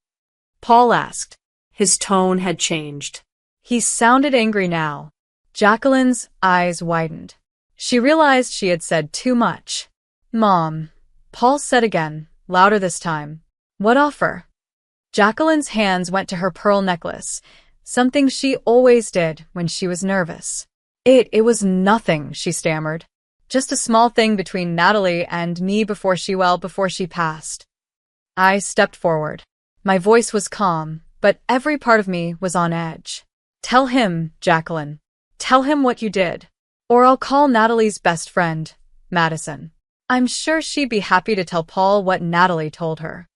Paul asked. His tone had changed. He sounded angry now. Jacqueline's eyes widened. She realized she had said too much. Mom, Paul said again, louder this time. What offer? Jacqueline's hands went to her pearl necklace, something she always did when she was nervous. It was nothing, she stammered. Just a small thing between Natalie and me before she passed. I stepped forward. My voice was calm, but every part of me was on edge. Tell him, Jacqueline. Tell him what you did. Or I'll call Natalie's best friend, Madison. I'm sure she'd be happy to tell Paul what Natalie told her.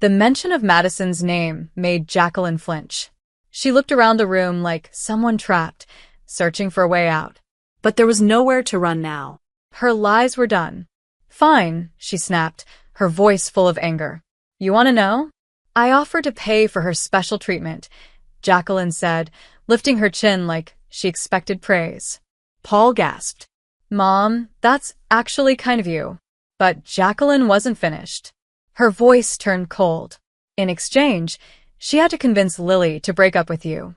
The mention of Madison's name made Jacqueline flinch. She looked around the room like someone trapped, searching for a way out. But there was nowhere to run now. Her lies were done. Fine, she snapped, her voice full of anger. You want to know? I offered to pay for her special treatment, Jacqueline said, lifting her chin like she expected praise. Paul gasped. Mom, that's actually kind of you. But Jacqueline wasn't finished. Her voice turned cold. In exchange, she had to convince Lily to break up with you.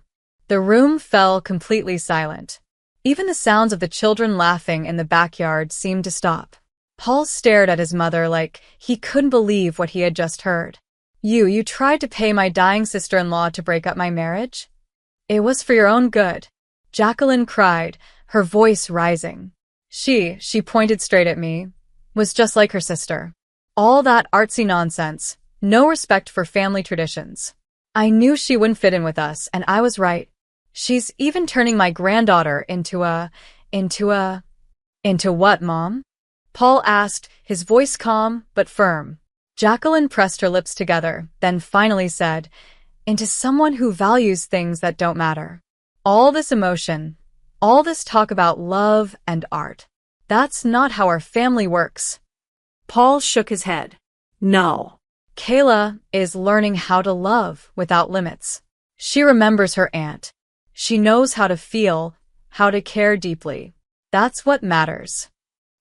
The room fell completely silent. Even the sounds of the children laughing in the backyard seemed to stop. Paul stared at his mother like he couldn't believe what he had just heard. You tried to pay my dying sister-in-law to break up my marriage? It was for your own good. Jacqueline cried, her voice rising. She pointed straight at me, was just like her sister. All that artsy nonsense, no respect for family traditions. I knew she wouldn't fit in with us, and I was right. She's even turning my granddaughter into what, Mom? Paul asked, his voice calm but firm. Jacqueline pressed her lips together, then finally said, into someone who values things that don't matter. All this emotion, all this talk about love and art, that's not how our family works. Paul shook his head. No. Kayla is learning how to love without limits. She remembers her aunt. She knows how to feel, how to care deeply. That's what matters.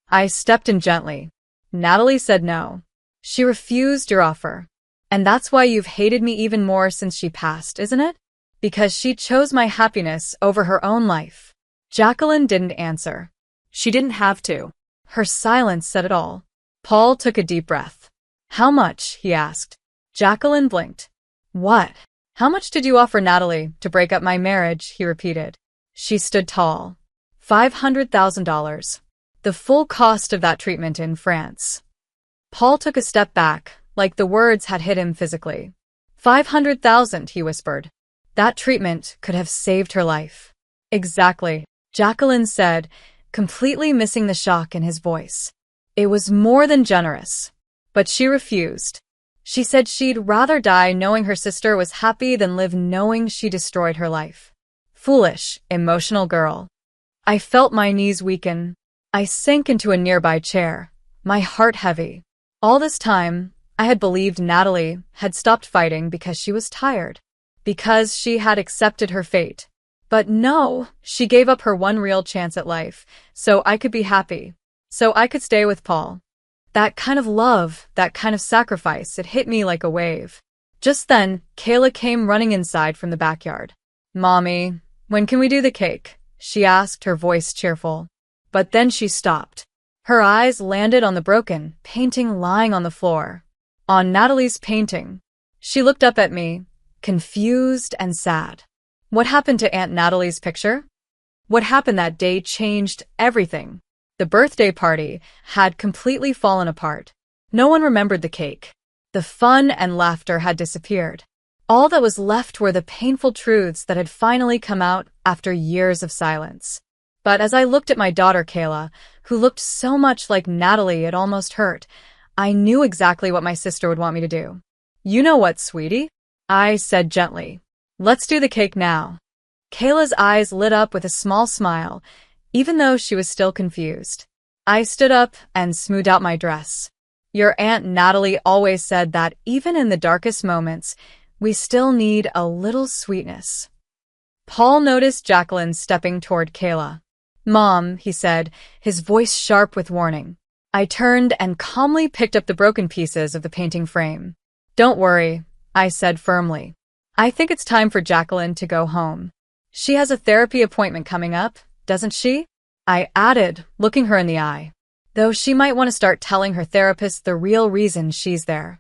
I stepped in gently. Natalie said no. She refused your offer. And that's why you've hated me even more since she passed, isn't it? Because she chose my happiness over her own life. Jacqueline didn't answer. She didn't have to. Her silence said it all. Paul took a deep breath. How much? He asked. Jacqueline blinked. What? How much did you offer Natalie to break up my marriage? He repeated. She stood tall. $500,000. The full cost of that treatment in France. Paul took a step back, like the words had hit him physically. 500,000, he whispered. That treatment could have saved her life. Exactly, Jacqueline said, completely missing the shock in his voice. It was more than generous. But she refused. She said she'd rather die knowing her sister was happy than live knowing she destroyed her life. Foolish, emotional girl. I felt my knees weaken. I sank into a nearby chair, my heart heavy. All this time, I had believed Natalie had stopped fighting because she was tired, because she had accepted her fate. But no, she gave up her one real chance at life, so I could be happy, so I could stay with Paul. That kind of love, that kind of sacrifice, it hit me like a wave. Just then, Kayla came running inside from the backyard. Mommy, when can we do the cake? She asked, her voice cheerful. But then she stopped. Her eyes landed on the broken painting lying on the floor. On Natalie's painting. She looked up at me, confused and sad. What happened to Aunt Natalie's picture? What happened that day changed everything. The birthday party had completely fallen apart. No one remembered the cake. The fun and laughter had disappeared. All that was left were the painful truths that had finally come out after years of silence. But as I looked at my daughter Kayla, who looked so much like Natalie it almost hurt, I knew exactly what my sister would want me to do. You know what, sweetie? I said gently. Let's do the cake now. Kayla's eyes lit up with a small smile, even though she was still confused. I stood up and smoothed out my dress. Your Aunt Natalie always said that even in the darkest moments, we still need a little sweetness. Paul noticed Jacqueline stepping toward Kayla. Mom, he said, his voice sharp with warning. I turned and calmly picked up the broken pieces of the painting frame. Don't worry, I said firmly. I think it's time for Jacqueline to go home. She has a therapy appointment coming up, doesn't she? I added, looking her in the eye. Though she might want to start telling her therapist the real reason she's there.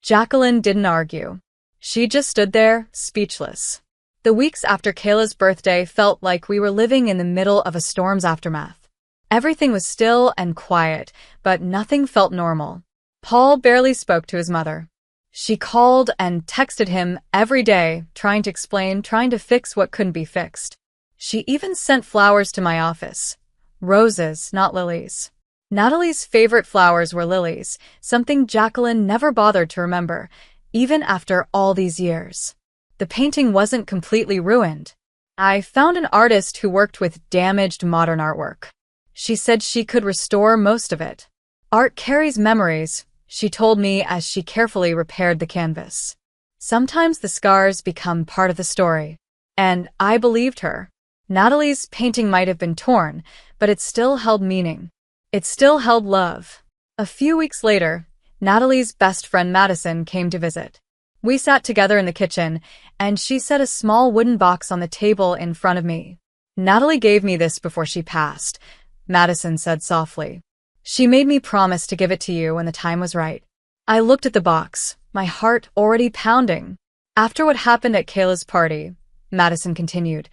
Jacqueline didn't argue. She just stood there, speechless. The weeks after Kayla's birthday felt like we were living in the middle of a storm's aftermath. Everything was still and quiet, but nothing felt normal. Paul barely spoke to his mother. She called and texted him every day, trying to explain, trying to fix what couldn't be fixed. She even sent flowers to my office. Roses, not lilies. Natalie's favorite flowers were lilies, something Jacqueline never bothered to remember, even after all these years. The painting wasn't completely ruined. I found an artist who worked with damaged modern artwork. She said she could restore most of it. Art carries memories, she told me as she carefully repaired the canvas. Sometimes the scars become part of the story. And I believed her. Natalie's painting might have been torn, but it still held meaning. It still held love. A few weeks later, Natalie's best friend Madison came to visit. We sat together in the kitchen, and she set a small wooden box on the table in front of me. Natalie gave me this before she passed, Madison said softly. She made me promise to give it to you when the time was right. I looked at the box, my heart already pounding. After what happened at Kayla's party, Madison continued,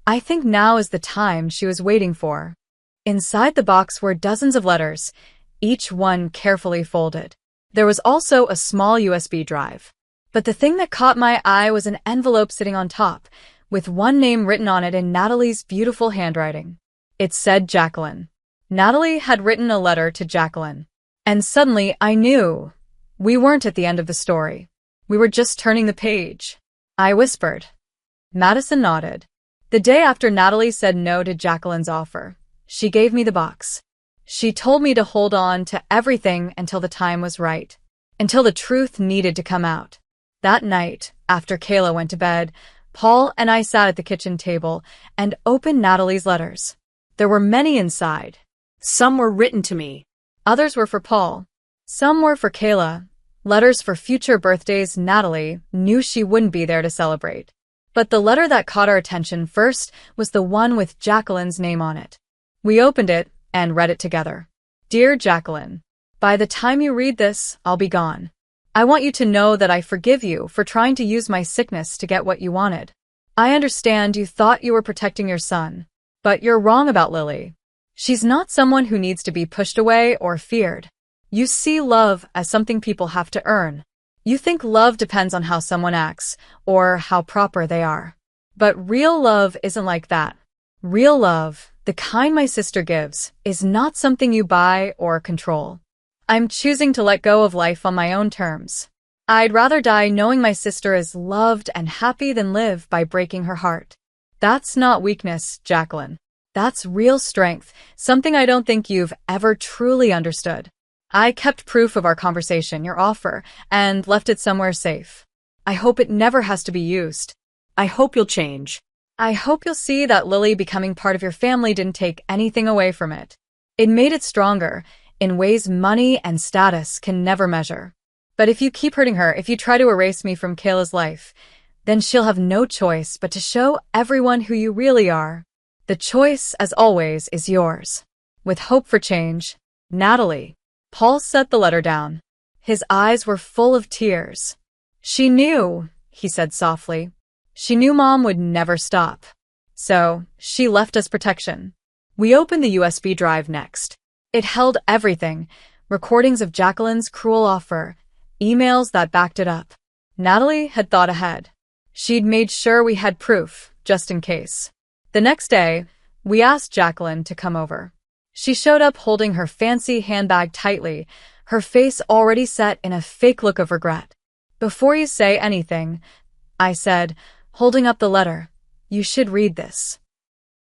I think now is the time she was waiting for. Inside the box were dozens of letters, each one carefully folded. There was also a small USB drive. But the thing that caught my eye was an envelope sitting on top, with one name written on it in Natalie's beautiful handwriting. It said Jacqueline. Natalie had written a letter to Jacqueline. And suddenly I knew. We weren't at the end of the story. We were just turning the page. I whispered. Madison nodded. The day after Natalie said no to Jacqueline's offer, she gave me the box. She told me to hold on to everything until the time was right, until the truth needed to come out. That night, after Kayla went to bed, Paul and I sat at the kitchen table and opened Natalie's letters. There were many inside. Some were written to me. Others were for Paul. Some were for Kayla. Letters for future birthdays Natalie knew she wouldn't be there to celebrate. But the letter that caught our attention first was the one with Jacqueline's name on it. We opened it and read it together. Dear Jacqueline, by the time you read this, I'll be gone. I want you to know that I forgive you for trying to use my sickness to get what you wanted. I understand you thought you were protecting your son, but you're wrong about Lily. She's not someone who needs to be pushed away or feared. You see love as something people have to earn. You think love depends on how someone acts or how proper they are. But real love isn't like that. Real love, the kind my sister gives, is not something you buy or control. I'm choosing to let go of life on my own terms. I'd rather die knowing my sister is loved and happy than live by breaking her heart. That's not weakness, Jacqueline. That's real strength, something I don't think you've ever truly understood. I kept proof of our conversation, your offer, and left it somewhere safe. I hope it never has to be used. I hope you'll change. I hope you'll see that Lily becoming part of your family didn't take anything away from it. It made it stronger, in ways money and status can never measure. But if you keep hurting her, if you try to erase me from Kayla's life, then she'll have no choice but to show everyone who you really are. The choice, as always, is yours. With hope for change, Natalie. Paul set the letter down. His eyes were full of tears. She knew, he said softly. She knew Mom would never stop. So, she left us protection. We opened the USB drive next. It held everything, recordings of Jacqueline's cruel offer, emails that backed it up. Natalie had thought ahead. She'd made sure we had proof, just in case. The next day, we asked Jacqueline to come over. She showed up holding her fancy handbag tightly, her face already set in a fake look of regret. Before you say anything, I said, holding up the letter, you should read this.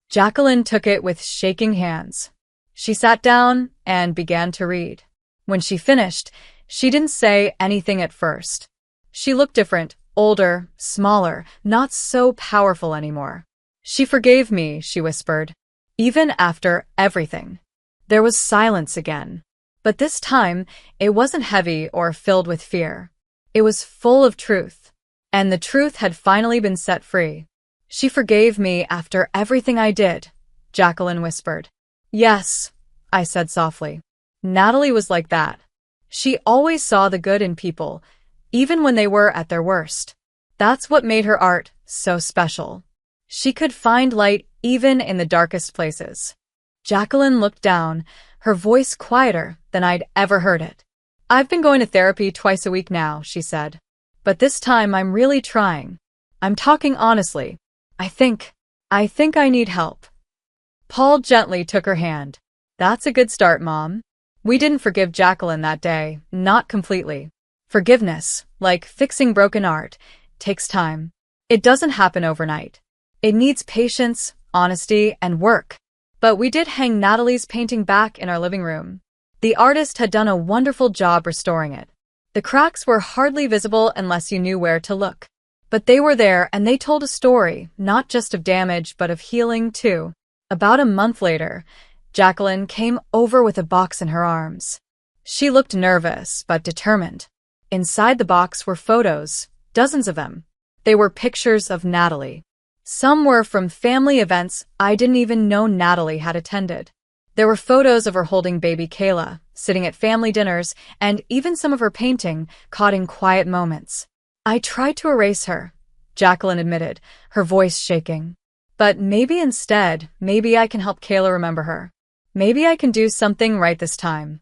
Jacqueline took it with shaking hands. She sat down and began to read. When she finished, she didn't say anything at first. She looked different, older, smaller, not so powerful anymore. She forgave me, she whispered, even after everything. There was silence again. But this time, it wasn't heavy or filled with fear. It was full of truth. And the truth had finally been set free. She forgave me after everything I did, Jacqueline whispered. Yes, I said softly. Natalie was like that. She always saw the good in people, even when they were at their worst. That's what made her art so special. She could find light even in the darkest places. Jacqueline looked down, her voice quieter than I'd ever heard it. I've been going to therapy twice a week now, she said. But this time I'm really trying. I'm talking honestly. I think I need help. Paul gently took her hand. That's a good start, Mom. We didn't forgive Jacqueline that day, not completely. Forgiveness, like fixing broken art, takes time. It doesn't happen overnight. It needs patience, honesty, and work. But we did hang Natalie's painting back in our living room. The artist had done a wonderful job restoring it. The cracks were hardly visible unless you knew where to look. But they were there and they told a story, not just of damage but of healing too. About a month later, Jacqueline came over with a box in her arms. She looked nervous but determined. Inside the box were photos, dozens of them. They were pictures of Natalie. Some were from family events I didn't even know Natalie had attended. There were photos of her holding baby Kayla, sitting at family dinners, and even some of her painting caught in quiet moments. I tried to erase her, Jacqueline admitted, her voice shaking. But maybe I can help Kayla remember her. Maybe I can do something right this time.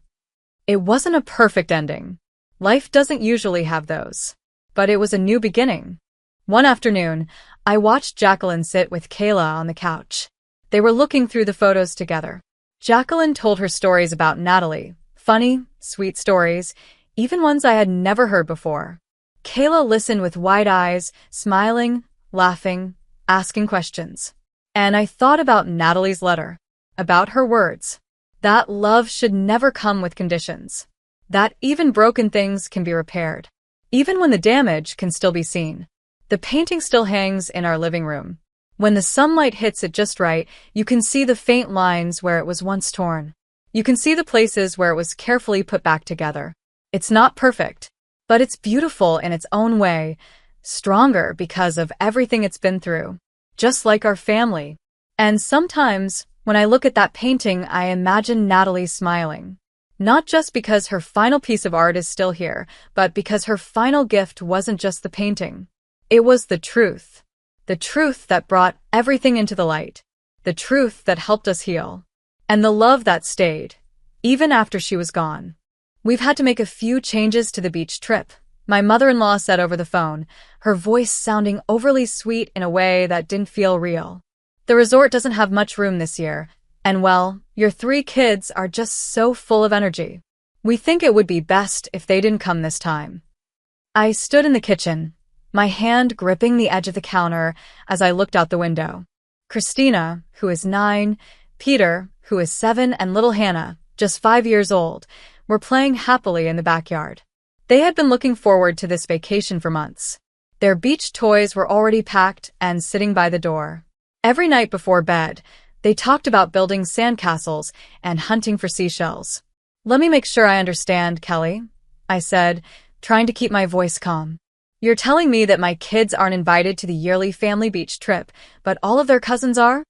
It wasn't a perfect ending. Life doesn't usually have those. But it was a new beginning. One afternoon, I watched Jacqueline sit with Kayla on the couch. They were looking through the photos together. Jacqueline told her stories about Natalie, funny, sweet stories, even ones I had never heard before. Kayla listened with wide eyes, smiling, laughing, asking questions. And I thought about Natalie's letter, about her words, that love should never come with conditions, that even broken things can be repaired, even when the damage can still be seen. The painting still hangs in our living room. When the sunlight hits it just right, you can see the faint lines where it was once torn. You can see the places where it was carefully put back together. It's not perfect, but it's beautiful in its own way, stronger because of everything it's been through, just like our family. And sometimes, when I look at that painting, I imagine Natalie smiling. Not just because her final piece of art is still here, but because her final gift wasn't just the painting. It was the truth. The truth that brought everything into the light. The truth that helped us heal. And the love that stayed, even after she was gone. We've had to make a few changes to the beach trip, my mother-in-law said over the phone, her voice sounding overly sweet in a way that didn't feel real. The resort doesn't have much room this year, and well, your 3 kids are just so full of energy. We think it would be best if they didn't come this time. I stood in the kitchen, my hand gripping the edge of the counter as I looked out the window. Christina, who is 9, Peter, who is 7, and little Hannah, just 5 years old, were playing happily in the backyard. They had been looking forward to this vacation for months. Their beach toys were already packed and sitting by the door. Every night before bed, they talked about building sandcastles and hunting for seashells. Let me make sure I understand, Kelly, I said, trying to keep my voice calm. You're telling me that my kids aren't invited to the yearly family beach trip, but all of their cousins are?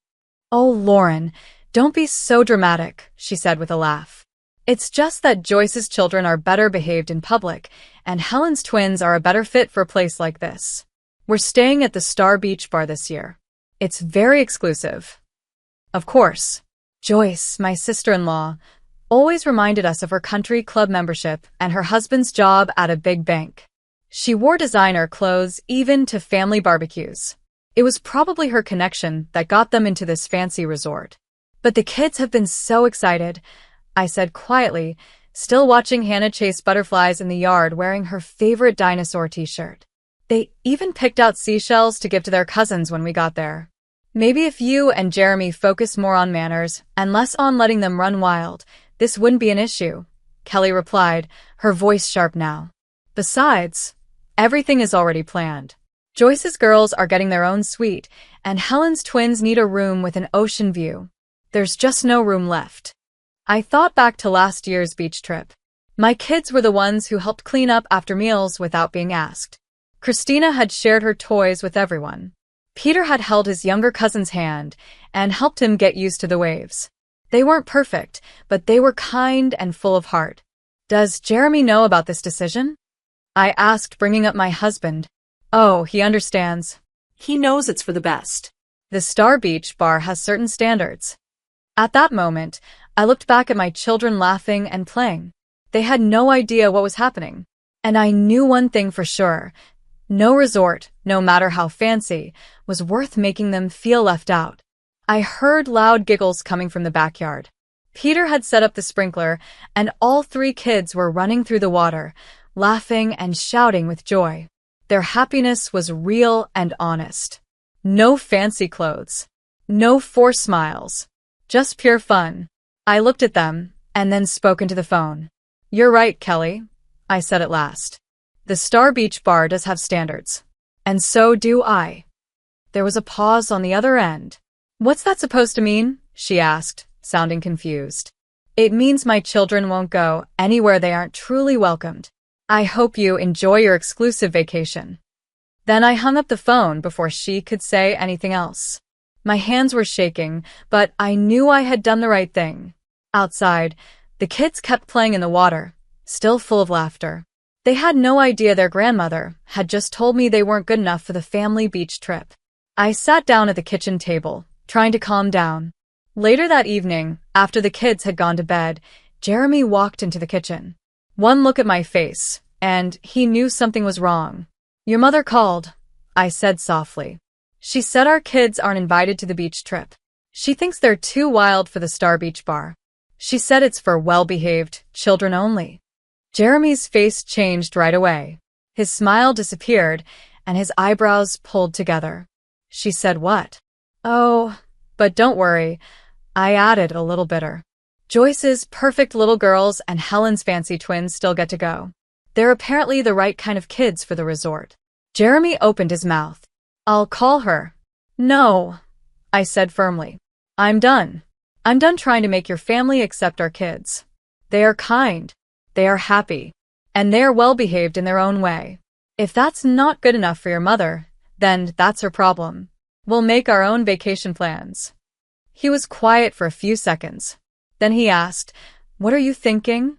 Oh, Lauren, don't be so dramatic, she said with a laugh. It's just that Joyce's children are better behaved in public, and Helen's twins are a better fit for a place like this. We're staying at the Star Beach Bar this year. It's very exclusive. Of course, Joyce, my sister-in-law, always reminded us of her country club membership and her husband's job at a big bank. She wore designer clothes even to family barbecues. It was probably her connection that got them into this fancy resort. But the kids have been so excited, I said quietly, still watching Hannah chase butterflies in the yard wearing her favorite dinosaur t-shirt. They even picked out seashells to give to their cousins when we got there. Maybe if you and Jeremy focus more on manners and less on letting them run wild, this wouldn't be an issue, Kelly replied, her voice sharp now. Besides, everything is already planned. Joyce's girls are getting their own suite, and Helen's twins need a room with an ocean view. There's just no room left. I thought back to last year's beach trip. My kids were the ones who helped clean up after meals without being asked. Christina had shared her toys with everyone. Peter had held his younger cousin's hand and helped him get used to the waves. They weren't perfect, but they were kind and full of heart. Does Jeremy know about this decision? I asked, bringing up my husband. Oh, he understands. He knows it's for the best. The Star Beach Bar has certain standards. At that moment, I looked back at my children laughing and playing. They had no idea what was happening. And I knew one thing for sure. No resort, no matter how fancy, was worth making them feel left out. I heard loud giggles coming from the backyard. Peter had set up the sprinkler, and all 3 kids were running through the water, laughing and shouting with joy. Their happiness was real and honest. No fancy clothes. No forced smiles. Just pure fun. I looked at them, and then spoke into the phone. You're right, Kelly, I said at last. The Star Beach Bar does have standards. And so do I. There was a pause on the other end. What's that supposed to mean? She asked, sounding confused. It means my children won't go anywhere they aren't truly welcomed. I hope you enjoy your exclusive vacation. Then I hung up the phone before she could say anything else. My hands were shaking, but I knew I had done the right thing. Outside, the kids kept playing in the water, still full of laughter. They had no idea their grandmother had just told me they weren't good enough for the family beach trip. I sat down at the kitchen table, trying to calm down. Later that evening, after the kids had gone to bed, Jeremy walked into the kitchen. One look at my face, and he knew something was wrong. Your mother called, I said softly. She said our kids aren't invited to the beach trip. She thinks they're too wild for the Star Beach Bar. She said it's for well-behaved children only. Jeremy's face changed right away. His smile disappeared, and his eyebrows pulled together. She said what? Oh, but don't worry, I added a little bitter. Joyce's perfect little girls and Helen's fancy twins still get to go. They're apparently the right kind of kids for the resort. Jeremy opened his mouth. I'll call her. No, I said firmly. I'm done. I'm done trying to make your family accept our kids. They are kind. They are happy. And they are well-behaved in their own way. If that's not good enough for your mother, then that's her problem. We'll make our own vacation plans. He was quiet for a few seconds. Then he asked, What are you thinking?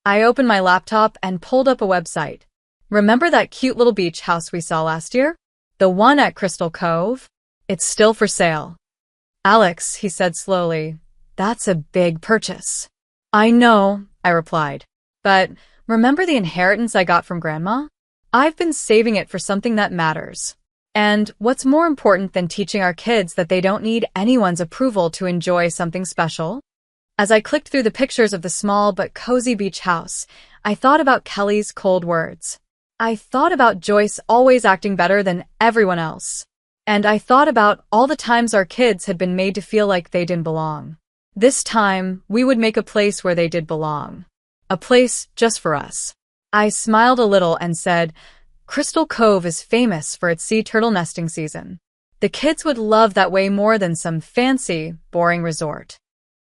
I opened my laptop and pulled up a website. Remember that cute little beach house we saw last year? The one at Crystal Cove? It's still for sale. Alex, he said slowly, that's a big purchase. I know, I replied. But remember the inheritance I got from Grandma? I've been saving it for something that matters. And what's more important than teaching our kids that they don't need anyone's approval to enjoy something special? As I clicked through the pictures of the small but cozy beach house, I thought about Kelly's cold words. I thought about Joyce always acting better than everyone else. And I thought about all the times our kids had been made to feel like they didn't belong. This time, we would make a place where they did belong. A place just for us. I smiled a little and said, Crystal Cove is famous for its sea turtle nesting season. The kids would love that way more than some fancy, boring resort.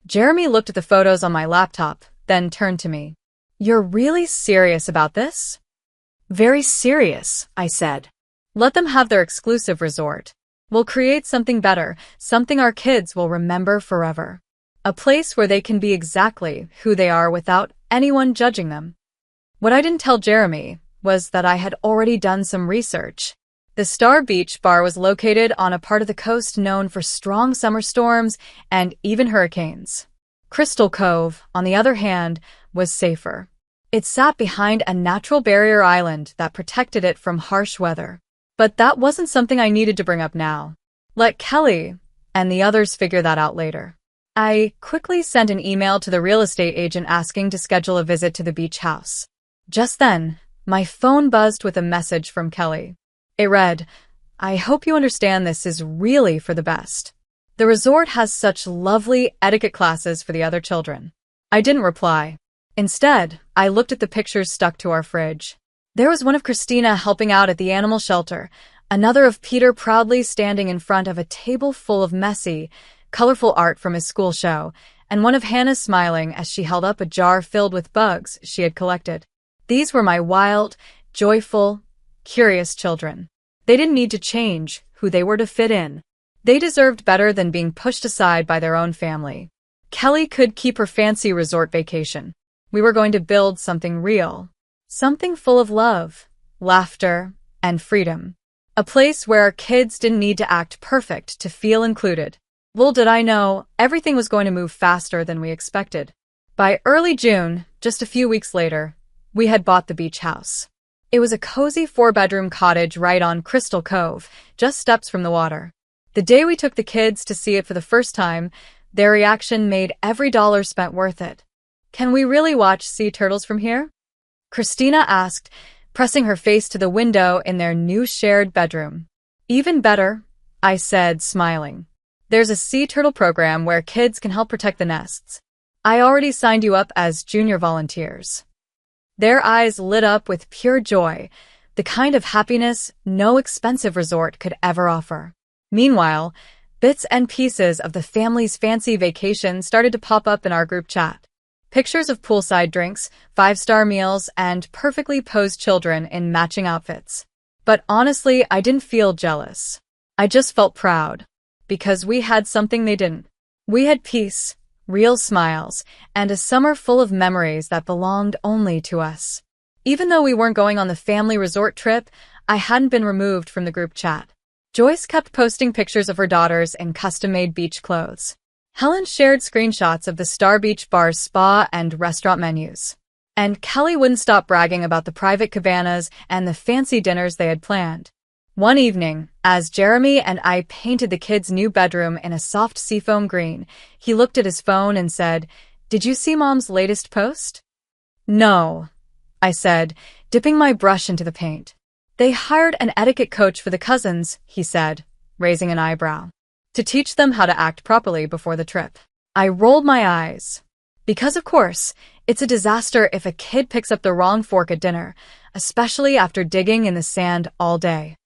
Jeremy looked at the photos on my laptop, then turned to me. You're really serious about this? Very serious, I said. Let them have their exclusive resort. We'll create something better, something our kids will remember forever. A place where they can be exactly who they are without anyone judging them. What I didn't tell Jeremy was that I had already done some research. The Star Beach Bar was located on a part of the coast known for strong summer storms and even hurricanes. Crystal Cove, on the other hand, was safer. It sat behind a natural barrier island that protected it from harsh weather. But that wasn't something I needed to bring up now. Let Kelly and the others figure that out later. I quickly sent an email to the real estate agent asking to schedule a visit to the beach house. Just then, my phone buzzed with a message from Kelly. It read, I hope you understand this is really for the best. The resort has such lovely etiquette classes for the other children. I didn't reply. Instead, I looked at the pictures stuck to our fridge. There was one of Christina helping out at the animal shelter, another of Peter proudly standing in front of a table full of messy, colorful art from his school show, and one of Hannah smiling as she held up a jar filled with bugs she had collected. These were my wild, joyful, curious children. They didn't need to change who they were to fit in. They deserved better than being pushed aside by their own family. Kelly could keep her fancy resort vacation. We were going to build something real. Something full of love, laughter, and freedom. A place where our kids didn't need to act perfect to feel included. Little did I know, everything was going to move faster than we expected. By early June, just a few weeks later, we had bought the beach house. It was a cozy 4-bedroom cottage right on Crystal Cove, just steps from the water. The day we took the kids to see it for the first time, their reaction made every dollar spent worth it. Can we really watch sea turtles from here? Christina asked, pressing her face to the window in their new shared bedroom. Even better, I said, smiling. There's a sea turtle program where kids can help protect the nests. I already signed you up as junior volunteers. Their eyes lit up with pure joy, the kind of happiness no expensive resort could ever offer. Meanwhile, bits and pieces of the family's fancy vacation started to pop up in our group chat. Pictures of poolside drinks, 5-star meals, and perfectly posed children in matching outfits. But honestly, I didn't feel jealous. I just felt proud. Because we had something they didn't. We had peace, real smiles, and a summer full of memories that belonged only to us. Even though we weren't going on the family resort trip, I hadn't been removed from the group chat. Joyce kept posting pictures of her daughters in custom-made beach clothes. Helen shared screenshots of the Star Beach Bar's spa and restaurant menus. And Kelly wouldn't stop bragging about the private cabanas and the fancy dinners they had planned. One evening, as Jeremy and I painted the kids' new bedroom in a soft seafoam green, he looked at his phone and said, "Did you see Mom's latest post?" "No," I said, dipping my brush into the paint. "They hired an etiquette coach for the cousins," he said, raising an eyebrow, "to teach them how to act properly before the trip." I rolled my eyes. Because, of course, it's a disaster if a kid picks up the wrong fork at dinner, especially after digging in the sand all day.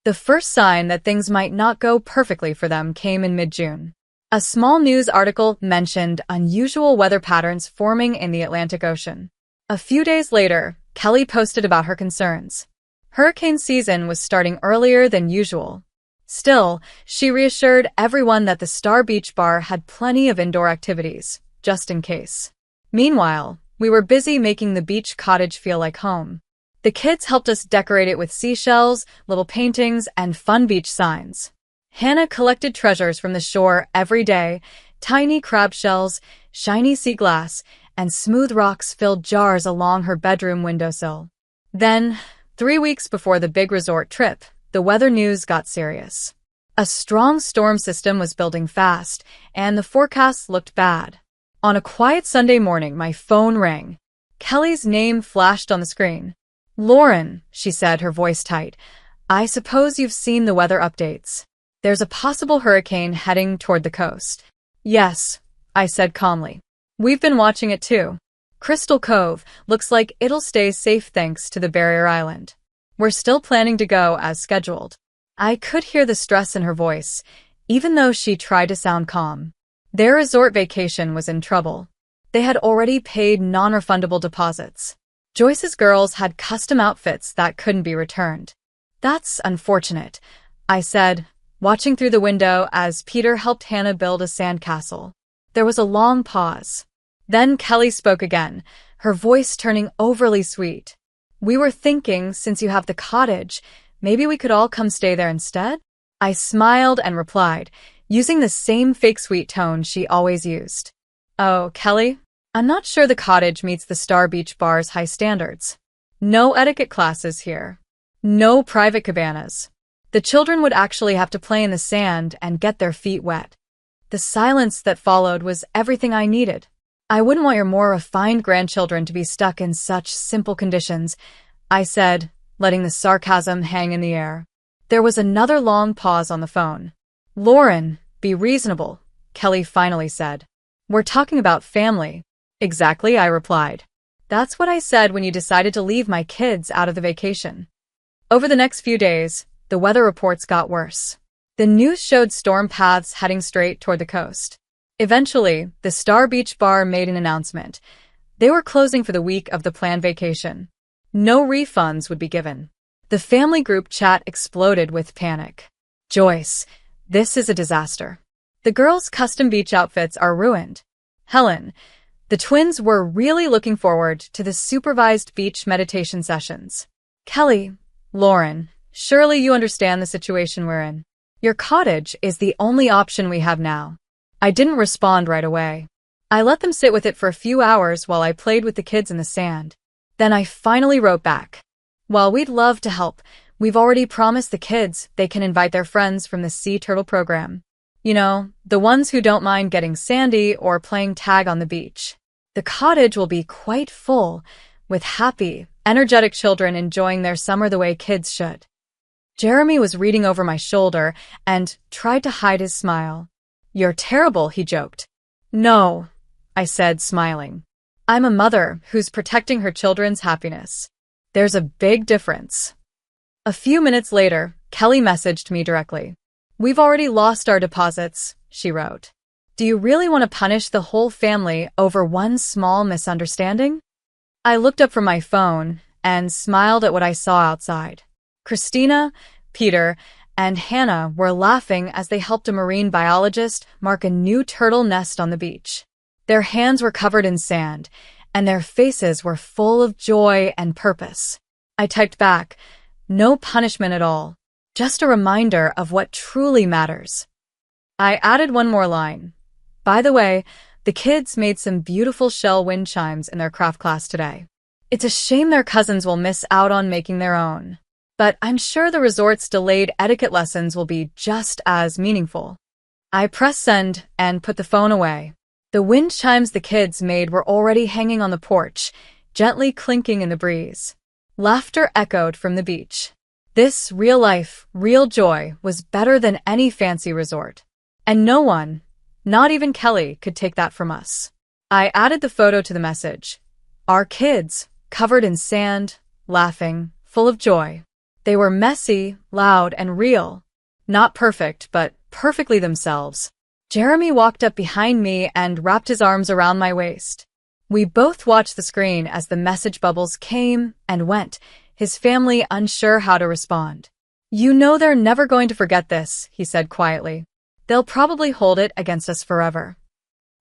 The first sign that things might not go perfectly for them came in mid-June. A small news article mentioned unusual weather patterns forming in the Atlantic Ocean. A few days later, Kelly posted about her concerns. Hurricane season was starting earlier than usual. Still, she reassured everyone that the Star Beach Bar had plenty of indoor activities, just in case. Meanwhile, we were busy making the beach cottage feel like home. The kids helped us decorate it with seashells, little paintings, and fun beach signs. Hannah collected treasures from the shore every day: tiny crab shells, shiny sea glass, and smooth rocks filled jars along her bedroom windowsill. Then, 3 weeks before the big resort trip, the weather news got serious. A strong storm system was building fast, and the forecast looked bad. On a quiet Sunday morning, my phone rang. Kelly's name flashed on the screen. "Lauren," she said, her voice tight, "I suppose you've seen the weather updates. There's a possible hurricane heading toward the coast." "Yes," I said calmly. "We've been watching it too. Crystal Cove looks like it'll stay safe thanks to the barrier island. We're still planning to go as scheduled." I could hear the stress in her voice, even though she tried to sound calm. Their resort vacation was in trouble. They had already paid non-refundable deposits. Joyce's girls had custom outfits that couldn't be returned. "That's unfortunate," I said, watching through the window as Peter helped Hannah build a sandcastle. There was a long pause. Then Kelly spoke again, her voice turning overly sweet. "We were thinking, since you have the cottage, maybe we could all come stay there instead?" I smiled and replied, using the same fake sweet tone she always used. "Oh, Kelly, I'm not sure the cottage meets the Star Beach Bar's high standards. No etiquette classes here. No private cabanas. The children would actually have to play in the sand and get their feet wet." The silence that followed was everything I needed. "I wouldn't want your more refined grandchildren to be stuck in such simple conditions," I said, letting the sarcasm hang in the air. There was another long pause on the phone. "Lauren, be reasonable," Kelly finally said. "We're talking about family." "Exactly," I replied. "That's what I said when you decided to leave my kids out of the vacation." Over the next few days, the weather reports got worse. The news showed storm paths heading straight toward the coast. Eventually, the Star Beach Bar made an announcement. They were closing for the week of the planned vacation. No refunds would be given. The family group chat exploded with panic. "Joyce, this is a disaster. The girls' custom beach outfits are ruined." "Helen, the twins were really looking forward to the supervised beach meditation sessions." "Kelly, Lauren, surely you understand the situation we're in. Your cottage is the only option we have now." I didn't respond right away. I let them sit with it for a few hours while I played with the kids in the sand. Then I finally wrote back. "While we'd love to help, we've already promised the kids they can invite their friends from the sea turtle program. You know, the ones who don't mind getting sandy or playing tag on the beach. The cottage will be quite full, with happy, energetic children enjoying their summer the way kids should." Jeremy was reading over my shoulder and tried to hide his smile. "You're terrible," he joked. "No," I said, smiling. "I'm a mother who's protecting her children's happiness. There's a big difference." A few minutes later, Kelly messaged me directly. "We've already lost our deposits," she wrote. "Do you really want to punish the whole family over one small misunderstanding?" I looked up from my phone and smiled at what I saw outside. Christina, Peter, and Hannah were laughing as they helped a marine biologist mark a new turtle nest on the beach. Their hands were covered in sand, and their faces were full of joy and purpose. I typed back, "No punishment at all. Just a reminder of what truly matters." I added one more line. "By the way, the kids made some beautiful shell wind chimes in their craft class today. It's a shame their cousins will miss out on making their own. But I'm sure the resort's delayed etiquette lessons will be just as meaningful." I pressed send and put the phone away. The wind chimes the kids made were already hanging on the porch, gently clinking in the breeze. Laughter echoed from the beach. This real life, real joy was better than any fancy resort. And no one, not even Kelly, could take that from us. I added the photo to the message. Our kids, covered in sand, laughing, full of joy. They were messy, loud, and real. Not perfect, but perfectly themselves. Jeremy walked up behind me and wrapped his arms around my waist. We both watched the screen as the message bubbles came and went, his family unsure how to respond. "You know they're never going to forget this," he said quietly. "They'll probably hold it against us forever."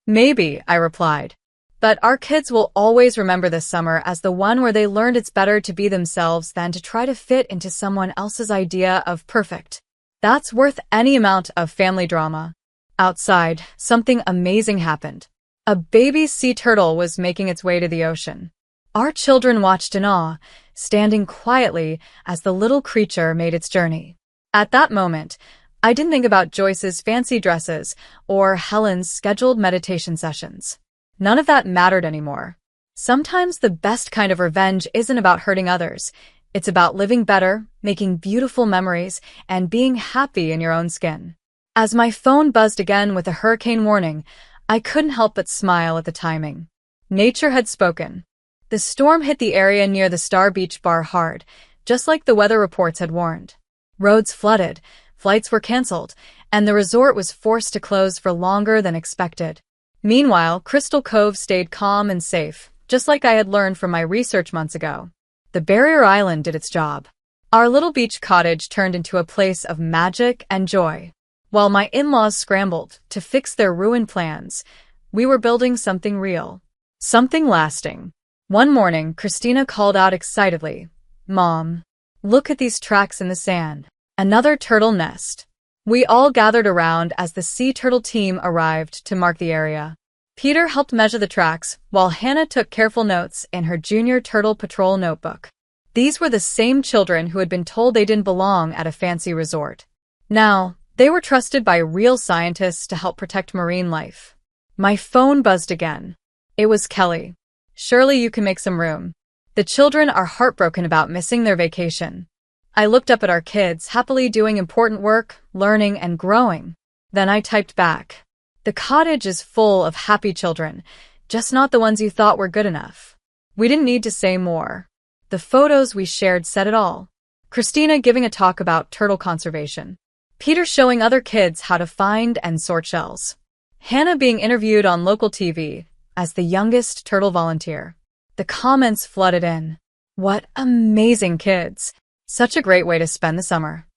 "Maybe," I replied. But our kids will always remember this summer as the one where they learned it's better to be themselves than to try to fit into someone else's idea of perfect. That's worth any amount of family drama. Outside, something amazing happened. A baby sea turtle was making its way to the ocean. Our children watched in awe, standing quietly as the little creature made its journey. At that moment, I didn't think about Joyce's fancy dresses or Helen's scheduled meditation sessions. None of that mattered anymore. Sometimes the best kind of revenge isn't about hurting others. It's about living better, making beautiful memories, and being happy in your own skin. As my phone buzzed again with a hurricane warning, I couldn't help but smile at the timing. Nature had spoken. The storm hit the area near the Star Beach bar hard, just like the weather reports had warned. Roads flooded, flights were canceled, and the resort was forced to close for longer than expected. Meanwhile, Crystal Cove stayed calm and safe, just like I had learned from my research months ago. The barrier island did its job. Our little beach cottage turned into a place of magic and joy. While my in-laws scrambled to fix their ruined plans, we were building something real. Something lasting. One morning, Christina called out excitedly, "Mom, look at these tracks in the sand. Another turtle nest." We all gathered around as the sea turtle team arrived to mark the area. Peter helped measure the tracks, while Hannah took careful notes in her Junior Turtle Patrol notebook. These were the same children who had been told they didn't belong at a fancy resort. Now, they were trusted by real scientists to help protect marine life. My phone buzzed again. It was Kelly. "Surely you can make some room. The children are heartbroken about missing their vacation." I looked up at our kids, happily doing important work, learning, and growing. Then I typed back, "The cottage is full of happy children, just not the ones you thought were good enough." We didn't need to say more. The photos we shared said it all. Christina giving a talk about turtle conservation. Peter showing other kids how to find and sort shells. Hannah being interviewed on local TV as the youngest turtle volunteer. The comments flooded in. "What amazing kids! Such a great way to spend the summer.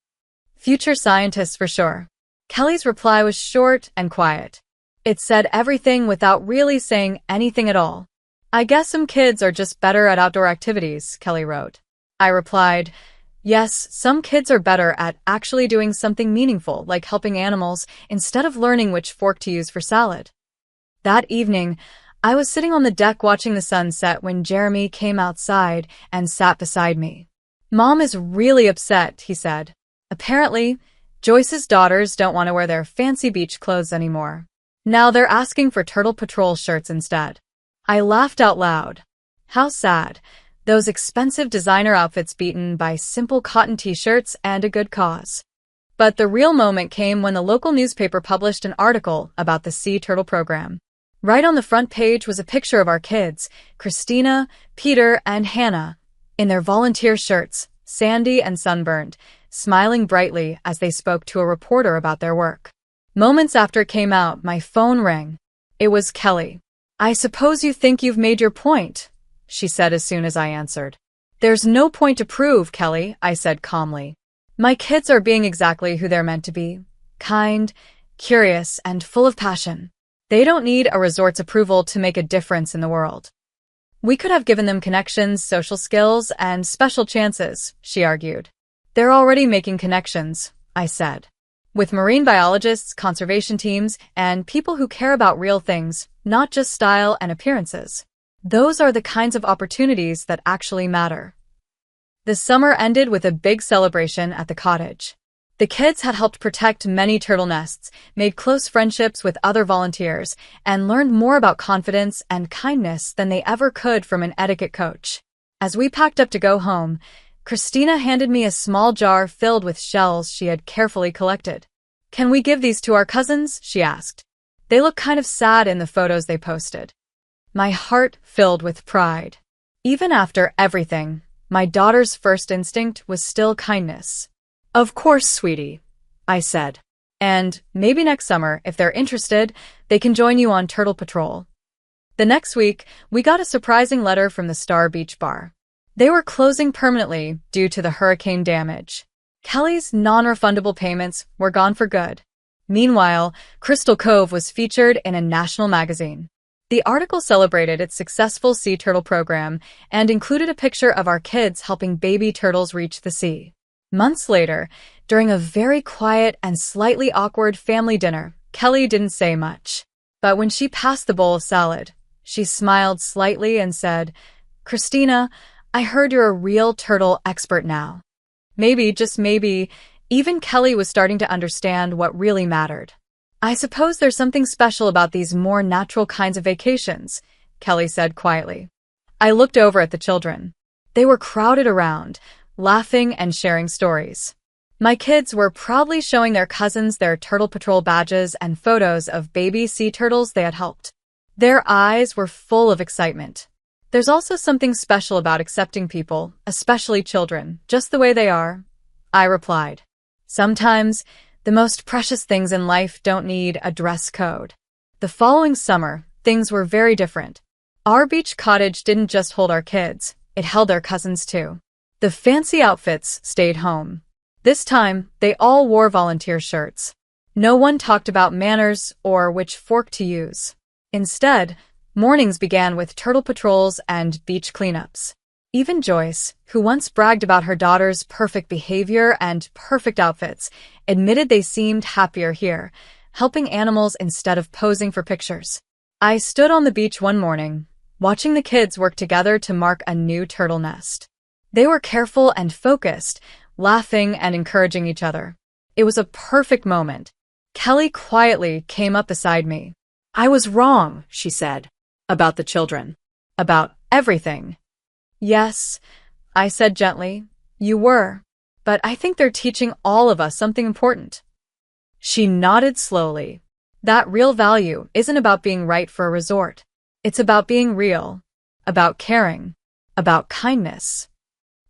Future scientists for sure." Kelly's reply was short and quiet. It said everything without really saying anything at all. "I guess some kids are just better at outdoor activities," Kelly wrote. I replied, "Yes, some kids are better at actually doing something meaningful, like helping animals, instead of learning which fork to use for salad." That evening, I was sitting on the deck watching the sunset when Jeremy came outside and sat beside me. "Mom is really upset," he said. "Apparently, Joyce's daughters don't want to wear their fancy beach clothes anymore. Now they're asking for Turtle Patrol shirts instead." I laughed out loud. How sad. Those expensive designer outfits beaten by simple cotton t-shirts and a good cause. But the real moment came when the local newspaper published an article about the Sea Turtle program. Right on the front page was a picture of our kids, Christina, Peter, and Hannah, in their volunteer shirts, sandy and sunburned, smiling brightly as they spoke to a reporter about their work. Moments after it came out, my phone rang. It was Kelly. "I suppose you think you've made your point," she said as soon as I answered. "There's no point to prove, Kelly," I said calmly. "My kids are being exactly who they're meant to be. Kind, curious, and full of passion. They don't need a resort's approval to make a difference in the world." "We could have given them connections, social skills, and special chances," she argued. "They're already making connections," I said. "With marine biologists, conservation teams, and people who care about real things, not just style and appearances. Those are the kinds of opportunities that actually matter." The summer ended with a big celebration at the cottage. The kids had helped protect many turtle nests, made close friendships with other volunteers, and learned more about confidence and kindness than they ever could from an etiquette coach. As we packed up to go home, Christina handed me a small jar filled with shells she had carefully collected. "Can we give these to our cousins?" she asked. "They look kind of sad in the photos they posted." My heart filled with pride. Even after everything, my daughter's first instinct was still kindness. "Of course, sweetie," I said. "And maybe next summer, if they're interested, they can join you on Turtle Patrol." The next week, we got a surprising letter from the Star Beach bar. They were closing permanently due to the hurricane damage. Kelly's non-refundable payments were gone for good. Meanwhile, Crystal Cove was featured in a national magazine. The article celebrated its successful sea turtle program and included a picture of our kids helping baby turtles reach the sea. Months later, during a very quiet and slightly awkward family dinner, Kelly didn't say much. But when she passed the bowl of salad, she smiled slightly and said, "Christina, I heard you're a real turtle expert now." Maybe, just maybe, even Kelly was starting to understand what really mattered. "I suppose there's something special about these more natural kinds of vacations," Kelly said quietly. I looked over at the children. They were crowded around, laughing and sharing stories. My kids were proudly showing their cousins their Turtle Patrol badges and photos of baby sea turtles they had helped. Their eyes were full of excitement. There's also something special about accepting people, especially children, just the way they are, I replied. Sometimes, the most precious things in life don't need a dress code. The following summer, things were very different. Our beach cottage didn't just hold our kids, it held their cousins too. The fancy outfits stayed home. This time, they all wore volunteer shirts. No one talked about manners or which fork to use. Instead, mornings began with turtle patrols and beach cleanups. Even Joyce, who once bragged about her daughter's perfect behavior and perfect outfits, admitted they seemed happier here, helping animals instead of posing for pictures. I stood on the beach one morning, watching the kids work together to mark a new turtle nest. They were careful and focused, laughing and encouraging each other. It was a perfect moment. Kelly quietly came up beside me. "I was wrong," she said. "About the children. About everything." "Yes," I said gently, "you were. But I think they're teaching all of us something important." She nodded slowly. That real value isn't about being right for a resort. It's about being real, about caring, about kindness.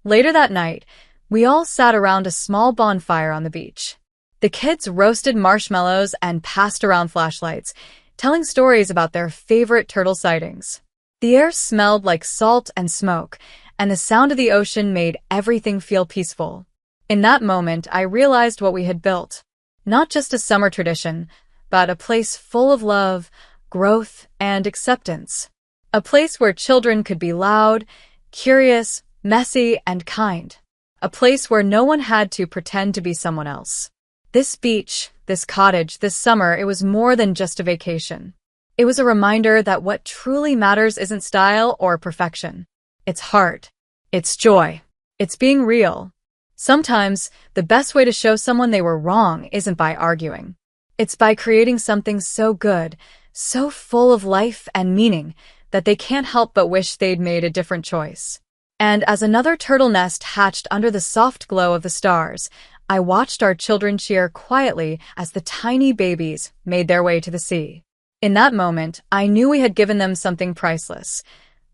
Later that night, we all sat around a small bonfire on the beach. The kids roasted marshmallows and passed around flashlights, telling stories about their favorite turtle sightings. The air smelled like salt and smoke, and the sound of the ocean made everything feel peaceful. In that moment, I realized what we had built. Not just a summer tradition, but a place full of love, growth, and acceptance. A place where children could be loud, curious, messy, and kind. A place where no one had to pretend to be someone else. This beach, this cottage, this summer, it was more than just a vacation. It was a reminder that what truly matters isn't style or perfection. It's heart. It's joy. It's being real. Sometimes, the best way to show someone they were wrong isn't by arguing. It's by creating something so good, so full of life and meaning, that they can't help but wish they'd made a different choice. And as another turtle nest hatched under the soft glow of the stars, I watched our children cheer quietly as the tiny babies made their way to the sea. In that moment, I knew we had given them something priceless.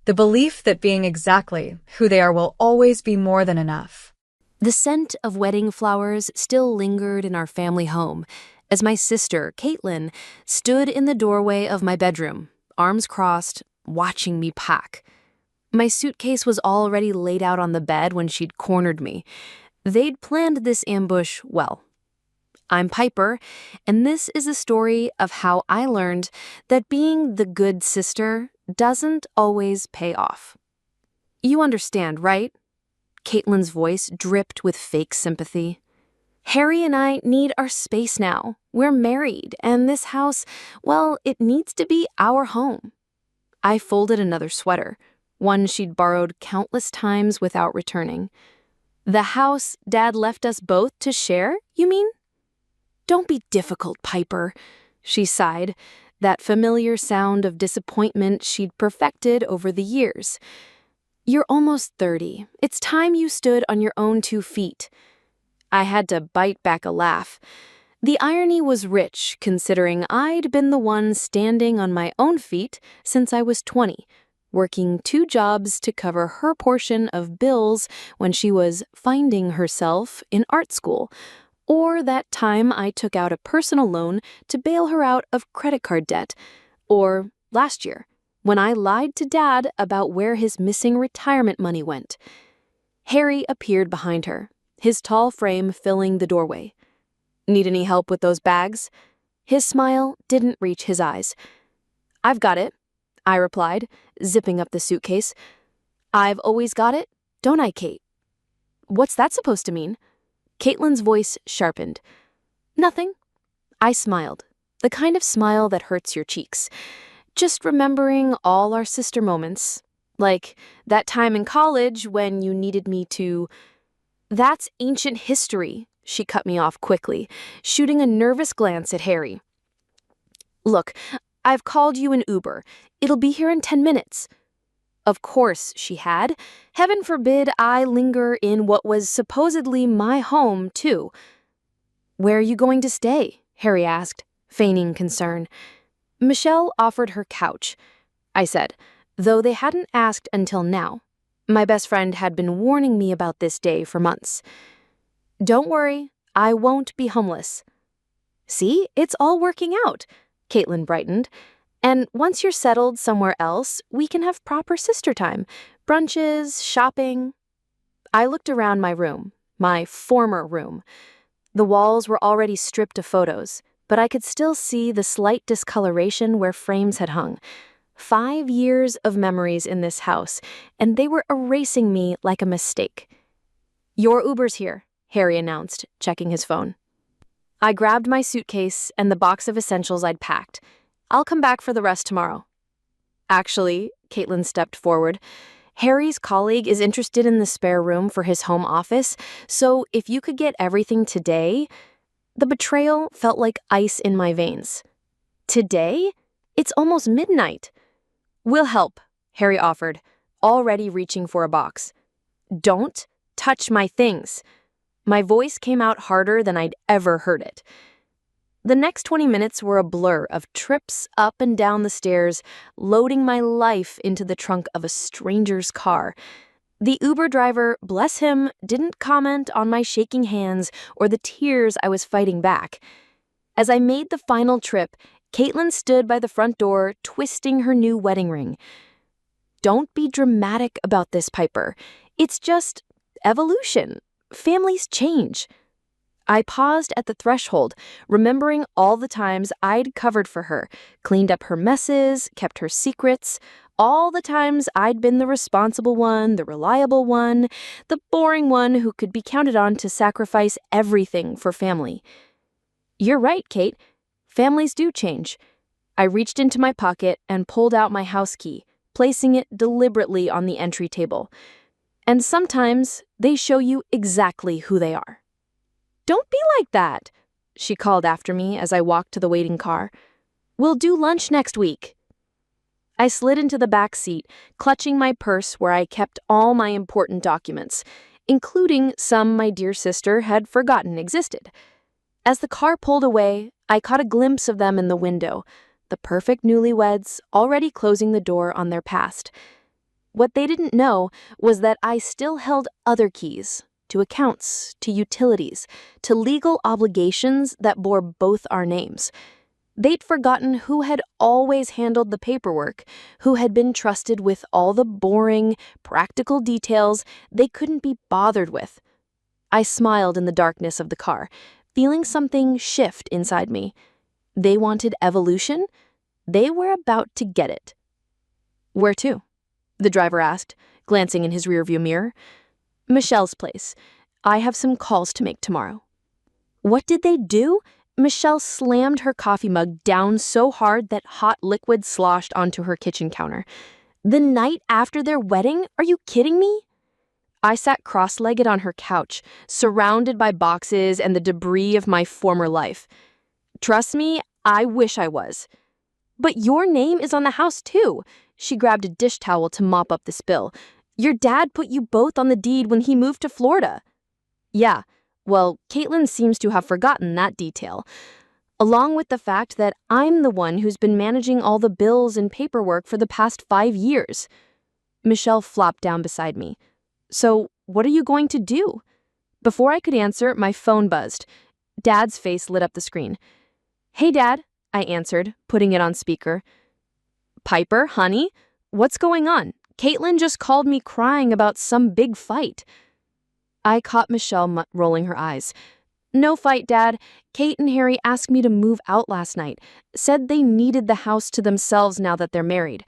The belief that being exactly who they are will always be more than enough. The scent of wedding flowers still lingered in our family home as my sister, Caitlin, stood in the doorway of my bedroom, arms crossed, watching me pack. My suitcase was already laid out on the bed when she'd cornered me. They'd planned this ambush well. I'm Piper, and this is a story of how I learned that being the good sister doesn't always pay off. You understand, right? Caitlin's voice dripped with fake sympathy. Harry and I need our space now. We're married, and this house, well, it needs to be our home. I folded another sweater, one she'd borrowed countless times without returning. The house Dad left us both to share, you mean? Don't be difficult, Piper, she sighed, that familiar sound of disappointment she'd perfected over the years. You're almost 30. It's time you stood on your own 2 feet. I had to bite back a laugh. The irony was rich, considering I'd been the one standing on my own feet since I was 20, working 2 jobs to cover her portion of bills when she was finding herself in art school, or that time I took out a personal loan to bail her out of credit card debt, or last year, when I lied to Dad about where his missing retirement money went. Harry appeared behind her, his tall frame filling the doorway. Need any help with those bags? His smile didn't reach his eyes. I've got it. I replied, zipping up the suitcase. I've always got it, don't I, Kate? What's that supposed to mean? Caitlin's voice sharpened. Nothing. I smiled, the kind of smile that hurts your cheeks. Just remembering all our sister moments. Like that time in college when you needed me to... That's ancient history, she cut me off quickly, shooting a nervous glance at Harry. Look, I've called you an Uber. It'll be here in 10 minutes. Of course she had. Heaven forbid I linger in what was supposedly my home, too. Where are you going to stay? Harry asked, feigning concern. Michelle offered her couch, I said, though they hadn't asked until now. My best friend had been warning me about this day for months. Don't worry, I won't be homeless. See, it's all working out, Caitlin brightened. And once you're settled somewhere else, we can have proper sister time. Brunches, shopping. I looked around my room, my former room. The walls were already stripped of photos, but I could still see the slight discoloration where frames had hung. 5 years of memories in this house, and they were erasing me like a mistake. Your Uber's here, Harry announced, checking his phone. I grabbed my suitcase and the box of essentials I'd packed. I'll come back for the rest tomorrow. Actually, Caitlin stepped forward, Harry's colleague is interested in the spare room for his home office, so if you could get everything today... The betrayal felt like ice in my veins. Today? It's almost midnight. We'll help, Harry offered, already reaching for a box. Don't touch my things. My voice came out harder than I'd ever heard it. The next 20 minutes were a blur of trips up and down the stairs, loading my life into the trunk of a stranger's car. The Uber driver, bless him, didn't comment on my shaking hands or the tears I was fighting back. As I made the final trip, Caitlin stood by the front door, twisting her new wedding ring. Don't be dramatic about this, Piper. It's just evolution. Families change. I paused at the threshold, remembering all the times I'd covered for her, cleaned up her messes, kept her secrets, all the times I'd been the responsible one, the reliable one, the boring one who could be counted on to sacrifice everything for family. You're right, Kate. Families do change. I reached into my pocket and pulled out my house key, placing it deliberately on the entry table. And sometimes they show you exactly who they are. Don't be like that, she called after me as I walked to the waiting car. We'll do lunch next week. I slid into the back seat, clutching my purse where I kept all my important documents, including some my dear sister had forgotten existed. As the car pulled away, I caught a glimpse of them in the window, the perfect newlyweds already closing the door on their past. What they didn't know was that I still held other keys, to accounts, to utilities, to legal obligations that bore both our names. They'd forgotten who had always handled the paperwork, who had been trusted with all the boring, practical details they couldn't be bothered with. I smiled in the darkness of the car, feeling something shift inside me. They wanted evolution. They were about to get it. Where to? The driver asked, glancing in his rearview mirror. Michelle's place. I have some calls to make tomorrow. What did they do? Michelle slammed her coffee mug down so hard that hot liquid sloshed onto her kitchen counter. The night after their wedding? Are you kidding me? I sat cross-legged on her couch, surrounded by boxes and the debris of my former life. Trust me, I wish I was. But your name is on the house too. She grabbed a dish towel to mop up the spill. Your dad put you both on the deed when he moved to Florida. Yeah. Well, Caitlin seems to have forgotten that detail, along with the fact that I'm the one who's been managing all the bills and paperwork for the past 5 years. Michelle flopped down beside me. So, what are you going to do? Before I could answer, my phone buzzed. Dad's face lit up the screen. Hey, Dad, I answered, putting it on speaker. Piper, honey, what's going on? Caitlin just called me crying about some big fight. I caught Michelle rolling her eyes. No fight, Dad. Kate and Harry asked me to move out last night. Said they needed the house to themselves now that they're married.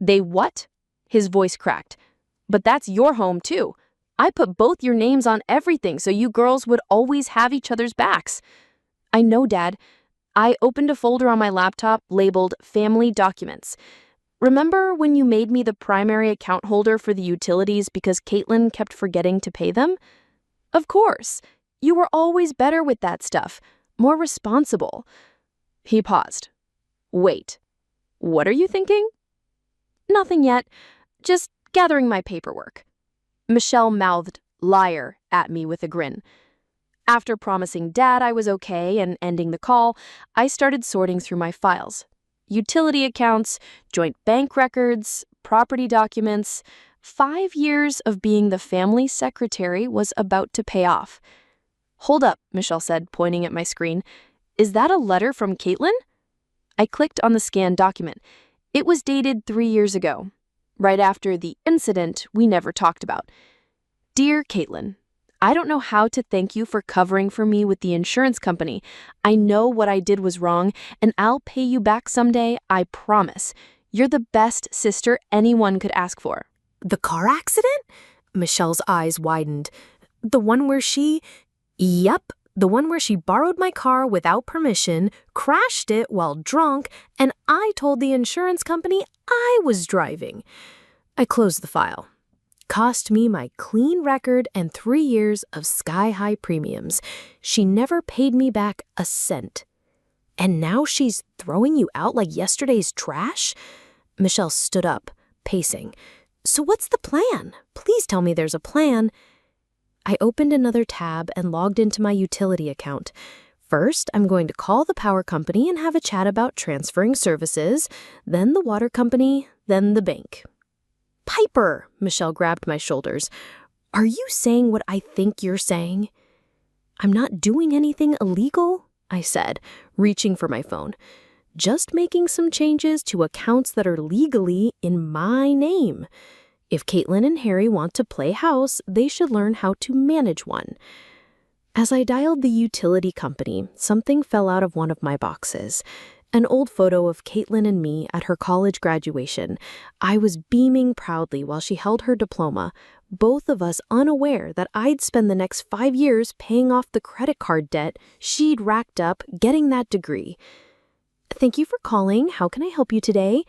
They what? His voice cracked. But that's your home, too. I put both your names on everything so you girls would always have each other's backs. I know, Dad. I opened a folder on my laptop labeled Family Documents. Remember when you made me the primary account holder for the utilities because Caitlin kept forgetting to pay them? Of course. You were always better with that stuff, more responsible. He paused. Wait, what are you thinking? Nothing yet. Just gathering my paperwork. Michelle mouthed liar at me with a grin. After promising Dad I was okay and ending the call, I started sorting through my files. Utility accounts, joint bank records, property documents. 5 years of being the family secretary was about to pay off. Hold up, Michelle said, pointing at my screen. Is that a letter from Caitlin? I clicked on the scanned document. It was dated 3 years ago, right after the incident we never talked about. Dear Caitlin, I don't know how to thank you for covering for me with the insurance company. I know what I did was wrong, and I'll pay you back someday, I promise. You're the best sister anyone could ask for. The car accident? Michelle's eyes widened. The one where she... Yep, the one where she borrowed my car without permission, crashed it while drunk, and I told the insurance company I was driving. I closed the file. Cost me my clean record and 3 years of sky-high premiums. She never paid me back a cent. And now she's throwing you out like yesterday's trash? Michelle stood up, pacing. So what's the plan? Please tell me there's a plan. I opened another tab and logged into my utility account. First, I'm going to call the power company and have a chat about transferring services, then the water company, then the bank. Piper, Michelle grabbed my shoulders. Are you saying what I think you're saying? I'm not doing anything illegal, I said, reaching for my phone. Just making some changes to accounts that are legally in my name. If Caitlin and Harry want to play house, they should learn how to manage one. As I dialed the utility company, something fell out of one of my boxes. An old photo of Caitlin and me at her college graduation. I was beaming proudly while she held her diploma, both of us unaware that I'd spend the next 5 years paying off the credit card debt she'd racked up getting that degree. Thank you for calling. How can I help you today?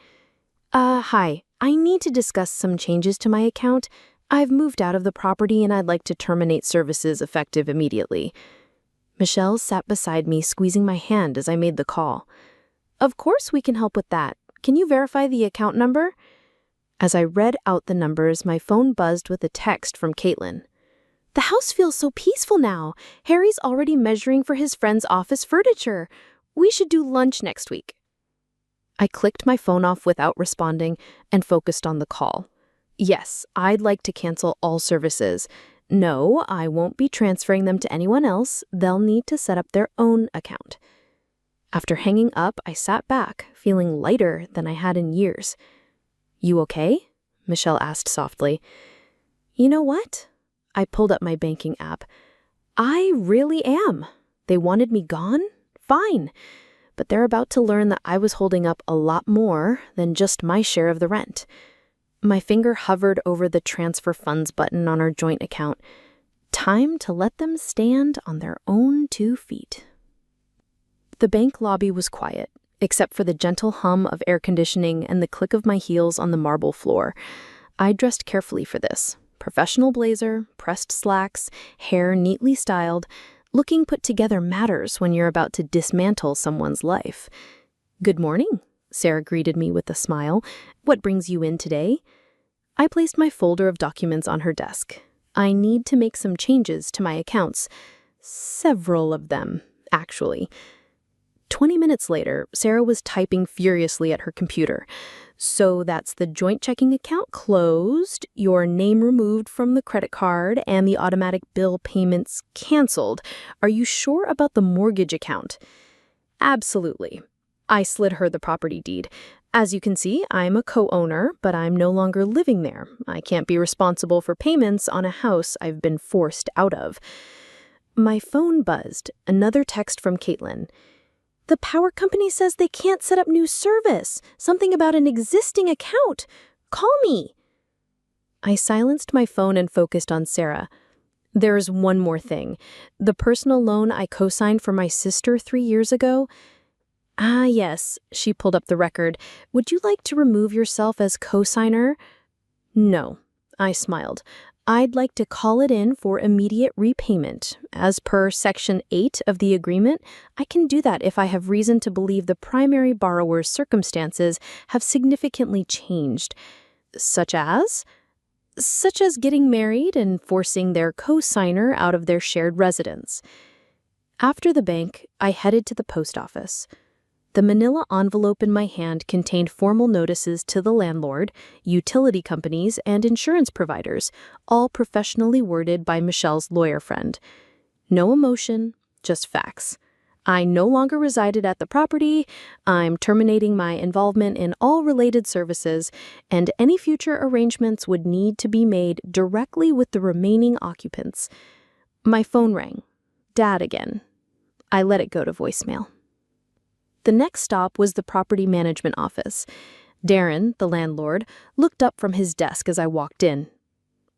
Hi. I need to discuss some changes to my account. I've moved out of the property and I'd like to terminate services effective immediately. Michelle sat beside me, squeezing my hand as I made the call. Of course we can help with that. Can you verify the account number? As I read out the numbers, my phone buzzed with a text from Caitlin. The house feels so peaceful now. Harry's already measuring for his friend's office furniture. We should do lunch next week. I clicked my phone off without responding and focused on the call. Yes, I'd like to cancel all services. No, I won't be transferring them to anyone else. They'll need to set up their own account. After hanging up, I sat back, feeling lighter than I had in years. You okay? Michelle asked softly. You know what? I pulled up my banking app. I really am. They wanted me gone? Fine. But they're about to learn that I was holding up a lot more than just my share of the rent. My finger hovered over the transfer funds button on our joint account. Time to let them stand on their own 2 feet. The bank lobby was quiet, except for the gentle hum of air conditioning and the click of my heels on the marble floor. I dressed carefully for this. Professional blazer, pressed slacks, hair neatly styled. Looking put together matters when you're about to dismantle someone's life. Good morning, Sarah greeted me with a smile. What brings you in today? I placed my folder of documents on her desk. I need to make some changes to my accounts. Several of them, actually. 20 minutes later, Sarah was typing furiously at her computer. So that's the joint checking account closed, your name removed from the credit card, and the automatic bill payments canceled. Are you sure about the mortgage account? Absolutely. I slid her the property deed. As you can see, I'm a co-owner, but I'm no longer living there. I can't be responsible for payments on a house I've been forced out of. My phone buzzed. Another text from Caitlin. The power company says they can't set up new service. Something about an existing account. Call me. I silenced my phone and focused on Sarah. There's one more thing. The personal loan I co-signed for my sister 3 years ago. Ah, yes, she pulled up the record. Would you like to remove yourself as co-signer? No, I smiled. I'd like to call it in for immediate repayment. As per Section 8 of the agreement, I can do that if I have reason to believe the primary borrower's circumstances have significantly changed. Such as getting married and forcing their co-signer out of their shared residence. After the bank, I headed to the post office. The manila envelope in my hand contained formal notices to the landlord, utility companies, and insurance providers, all professionally worded by Michelle's lawyer friend. No emotion, just facts. I no longer resided at the property, I'm terminating my involvement in all related services, and any future arrangements would need to be made directly with the remaining occupants. My phone rang. Dad again. I let it go to voicemail. The next stop was the property management office. Darren, the landlord, looked up from his desk as I walked in.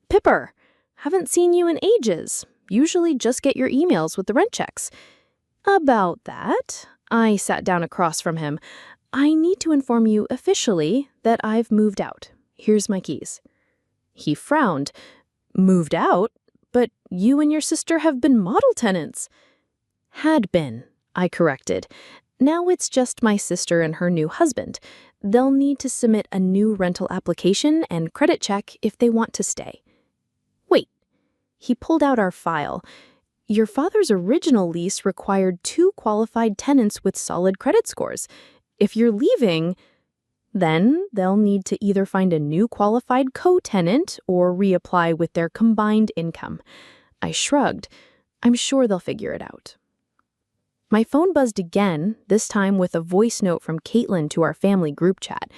Pipper, haven't seen you in ages. Usually just get your emails with the rent checks. About that, I sat down across from him. I need to inform you officially that I've moved out. Here's my keys. He frowned. Moved out? But you and your sister have been model tenants. Had been, I corrected. Now it's just my sister and her new husband. They'll need to submit a new rental application and credit check if they want to stay. Wait. He pulled out our file. Your father's original lease required 2 qualified tenants with solid credit scores. If you're leaving, then they'll need to either find a new qualified co-tenant or reapply with their combined income. I shrugged. I'm sure they'll figure it out. My phone buzzed again, this time with a voice note from Caitlin to our family group chat.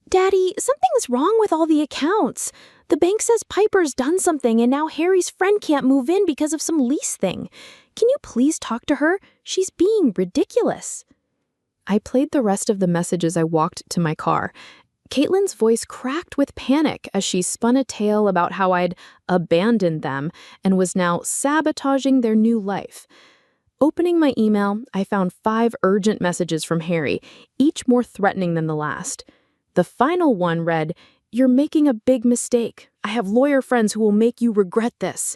Daddy, something's wrong with all the accounts. The bank says Piper's done something and now Harry's friend can't move in because of some lease thing. Can you please talk to her? She's being ridiculous. I played the rest of the message as I walked to my car. Caitlin's voice cracked with panic as she spun a tale about how I'd abandoned them and was now sabotaging their new life. Opening my email, I found 5 urgent messages from Harry, each more threatening than the last. The final one read, "You're making a big mistake. I have lawyer friends who will make you regret this."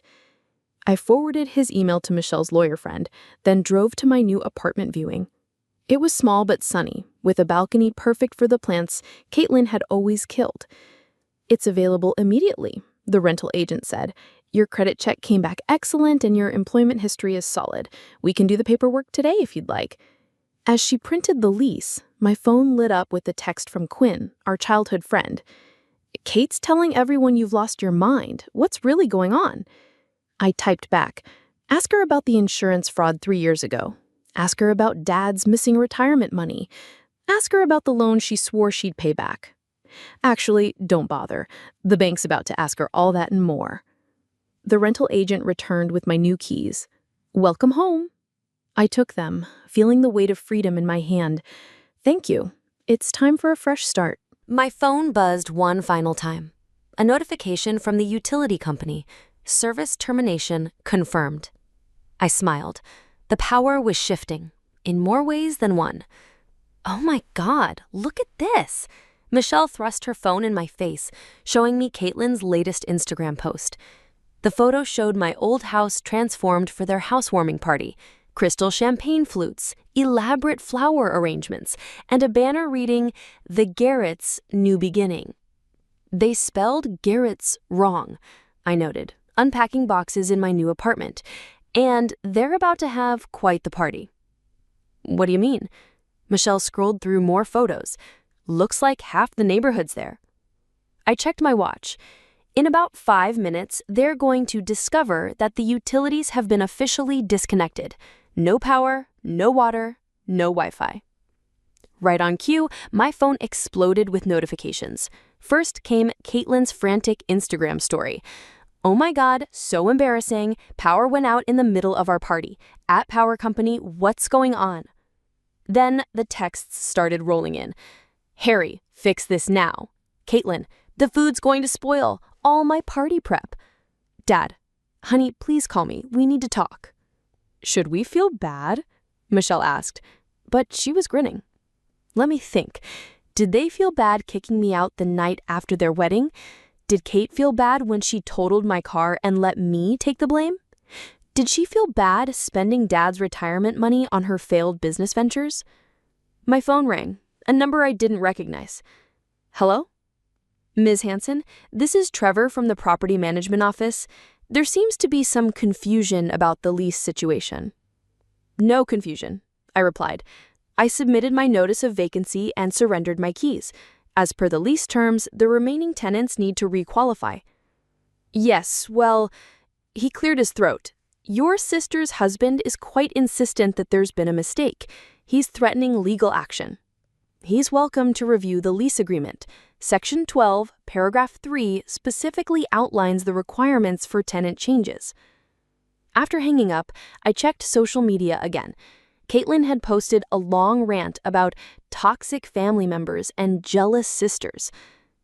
I forwarded his email to Michelle's lawyer friend, then drove to my new apartment viewing. It was small but sunny, with a balcony perfect for the plants Caitlin had always killed. It's available immediately, the rental agent said. Your credit check came back excellent and your employment history is solid. We can do the paperwork today if you'd like. As she printed the lease, my phone lit up with a text from Quinn, our childhood friend. Kate's telling everyone you've lost your mind. What's really going on? I typed back. Ask her about the insurance fraud 3 years ago. Ask her about Dad's missing retirement money. Ask her about the loan she swore she'd pay back. Actually, don't bother. The bank's about to ask her all that and more. The rental agent returned with my new keys. Welcome home. I took them, feeling the weight of freedom in my hand. Thank you. It's time for a fresh start. My phone buzzed one final time. A notification from the utility company. Service termination confirmed. I smiled. The power was shifting, in more ways than one. Oh my God, look at this. Michelle thrust her phone in my face, showing me Caitlin's latest Instagram post. The photo showed my old house transformed for their housewarming party. Crystal champagne flutes, elaborate flower arrangements, and a banner reading, "The Garretts' New Beginning." They spelled Garretts wrong, I noted, unpacking boxes in my new apartment. And they're about to have quite the party. What do you mean? Michelle scrolled through more photos. Looks like half the neighborhood's there. I checked my watch. In about 5 minutes, they're going to discover that the utilities have been officially disconnected. No power, no water, no Wi-Fi. Right on cue, my phone exploded with notifications. First came Caitlin's frantic Instagram story. Oh my God, so embarrassing. Power went out in the middle of our party. At Power Company, what's going on? Then the texts started rolling in. Harry, fix this now. Caitlin, the food's going to spoil. All my party prep. Dad, honey, please call me. We need to talk. Should we feel bad? Michelle asked, but she was grinning. Let me think. Did they feel bad kicking me out the night after their wedding? Did Kate feel bad when she totaled my car and let me take the blame? Did she feel bad spending Dad's retirement money on her failed business ventures? My phone rang, a number I didn't recognize. Hello? Ms. Hanson, this is Trevor from the property management office. There seems to be some confusion about the lease situation. No confusion, I replied. I submitted my notice of vacancy and surrendered my keys. As per the lease terms, the remaining tenants need to requalify. Yes, well, he cleared his throat. Your sister's husband is quite insistent that there's been a mistake. He's threatening legal action. He's welcome to review the lease agreement. Section 12, paragraph 3 specifically outlines the requirements for tenant changes. After hanging up, I checked social media again. Caitlin had posted a long rant about toxic family members and jealous sisters.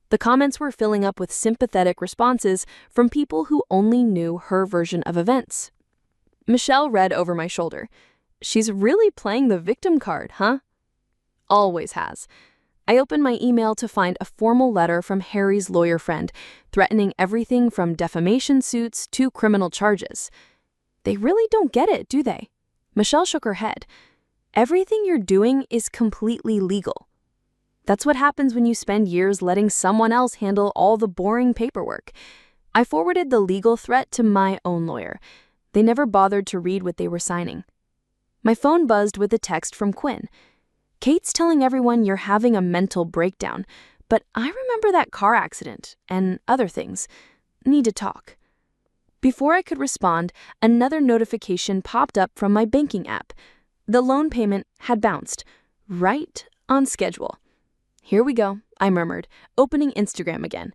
The comments were filling up with sympathetic responses from people who only knew her version of events. Michelle read over my shoulder. She's really playing the victim card, huh? Always has. I opened my email to find a formal letter from Harry's lawyer friend, threatening everything from defamation suits to criminal charges. They really don't get it, do they? Michelle shook her head. Everything you're doing is completely legal. That's what happens when you spend years letting someone else handle all the boring paperwork. I forwarded the legal threat to my own lawyer. They never bothered to read what they were signing. My phone buzzed with a text from Quinn. Kate's telling everyone you're having a mental breakdown, but I remember that car accident and other things. Need to talk. Before I could respond, another notification popped up from my banking app. The loan payment had bounced, right on schedule. Here we go, I murmured, opening Instagram again.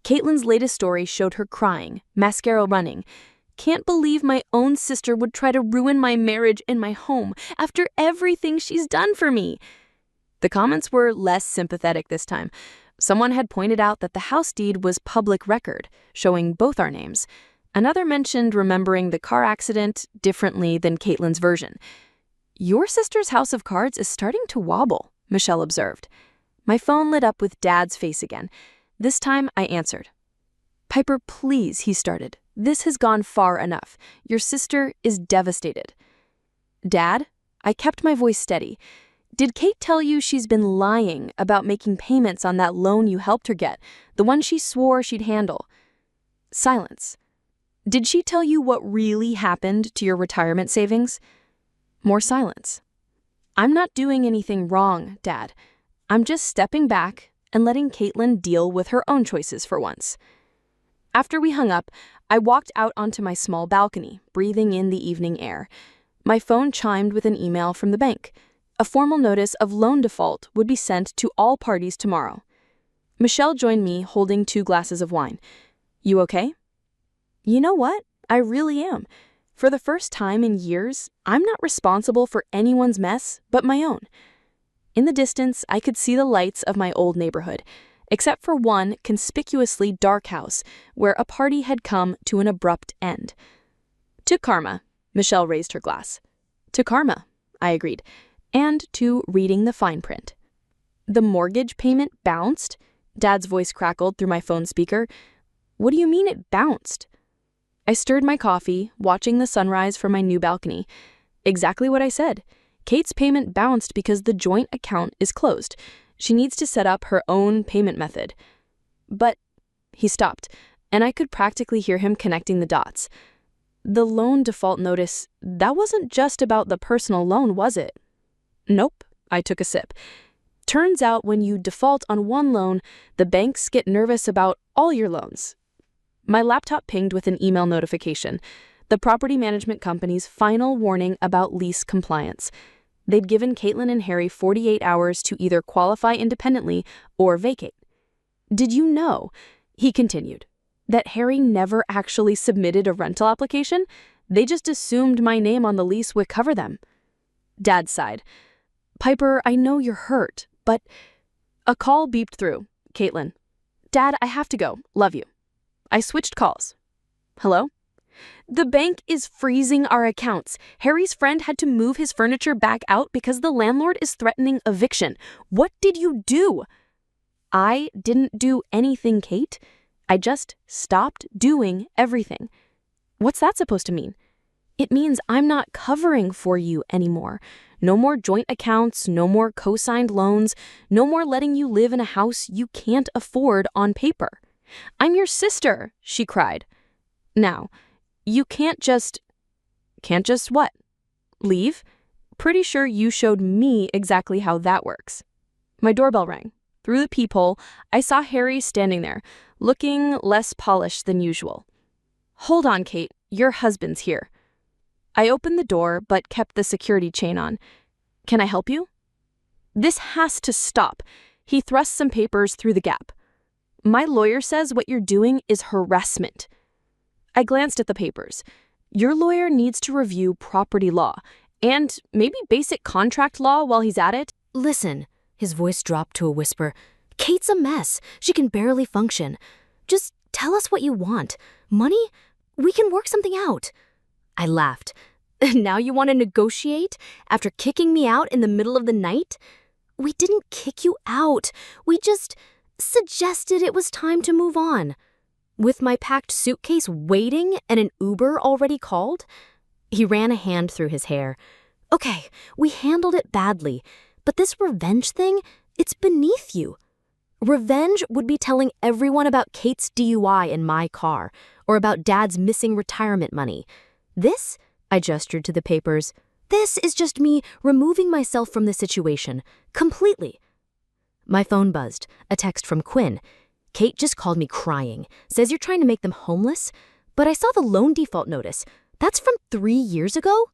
Caitlin's latest story showed her crying, mascara running. Can't believe my own sister would try to ruin my marriage and my home after everything she's done for me. The comments were less sympathetic this time. Someone had pointed out that the house deed was public record, showing both our names. Another mentioned remembering the car accident differently than Caitlin's version. Your sister's house of cards is starting to wobble, Michelle observed. My phone lit up with Dad's face again. This time I answered. Piper, please, he started. This has gone far enough. Your sister is devastated. Dad, I kept my voice steady. Did Kate tell you she's been lying about making payments on that loan you helped her get, the one she swore she'd handle? Silence. Did she tell you what really happened to your retirement savings? More silence. I'm not doing anything wrong, Dad. I'm just stepping back and letting Caitlin deal with her own choices for once. After we hung up, I walked out onto my small balcony, breathing in the evening air. My phone chimed with an email from the bank. A formal notice of loan default would be sent to all parties tomorrow. Michelle joined me, holding 2 glasses of wine. You okay? You know what? I really am. For the first time in years, I'm not responsible for anyone's mess but my own. In the distance, I could see the lights of my old neighborhood, except for one conspicuously dark house where a party had come to an abrupt end. To karma, Michelle raised her glass. To karma, I agreed, and to reading the fine print. The mortgage payment bounced? Dad's voice crackled through my phone speaker. What do you mean it bounced? I stirred my coffee, watching the sunrise from my new balcony. Exactly what I said. Kate's payment bounced because the joint account is closed. She needs to set up her own payment method. But he stopped, and I could practically hear him connecting the dots. The loan default notice, that wasn't just about the personal loan, was it? Nope, I took a sip. Turns out when you default on one loan, the banks get nervous about all your loans. My laptop pinged with an email notification, the property management company's final warning about lease compliance. They'd given Caitlin and Harry 48 hours to either qualify independently or vacate. Did you know, he continued, that Harry never actually submitted a rental application? They just assumed my name on the lease would cover them. Dad sighed. Piper, I know you're hurt, but... A call beeped through. Caitlin. Dad, I have to go. Love you. I switched calls. Hello? The bank is freezing our accounts. Harry's friend had to move his furniture back out because the landlord is threatening eviction. What did you do? I didn't do anything, Kate. I just stopped doing everything. What's that supposed to mean? It means I'm not covering for you anymore. No more joint accounts, no more co-signed loans, no more letting you live in a house you can't afford on paper. I'm your sister, she cried. Now, you can't just what? Leave? Pretty sure you showed me exactly how that works. My doorbell rang. Through the peephole, I saw Harry standing there, looking less polished than usual. Hold on, Kate, your husband's here. I opened the door, but kept the security chain on. Can I help you? This has to stop. He thrust some papers through the gap. My lawyer says what you're doing is harassment. I glanced at the papers. Your lawyer needs to review property law, and maybe basic contract law while he's at it. Listen, his voice dropped to a whisper. Kate's a mess. She can barely function. Just tell us what you want. Money? We can work something out. I laughed. Now you want to negotiate? After kicking me out in the middle of the night? We didn't kick you out. We just suggested it was time to move on. With my packed suitcase waiting and an Uber already called? He ran a hand through his hair. Okay, we handled it badly, but this revenge thing, it's beneath you. Revenge would be telling everyone about Kate's DUI in my car, or about Dad's missing retirement money. This, I gestured to the papers, this is just me removing myself from the situation, completely. My phone buzzed, a text from Quinn. Kate just called me crying, says you're trying to make them homeless, but I saw the loan default notice. That's from 3 years ago?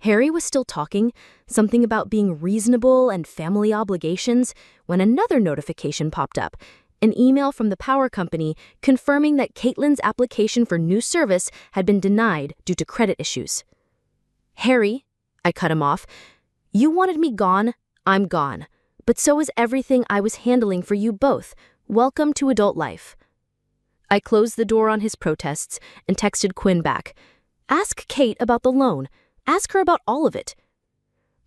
Harry was still talking, something about being reasonable and family obligations, when another notification popped up, an email from the power company confirming that Caitlin's application for new service had been denied due to credit issues. Harry, I cut him off, you wanted me gone, I'm gone. But so is everything I was handling for you both. Welcome to adult life. I closed the door on his protests and texted Quinn back. Ask Kate about the loan. Ask her about all of it.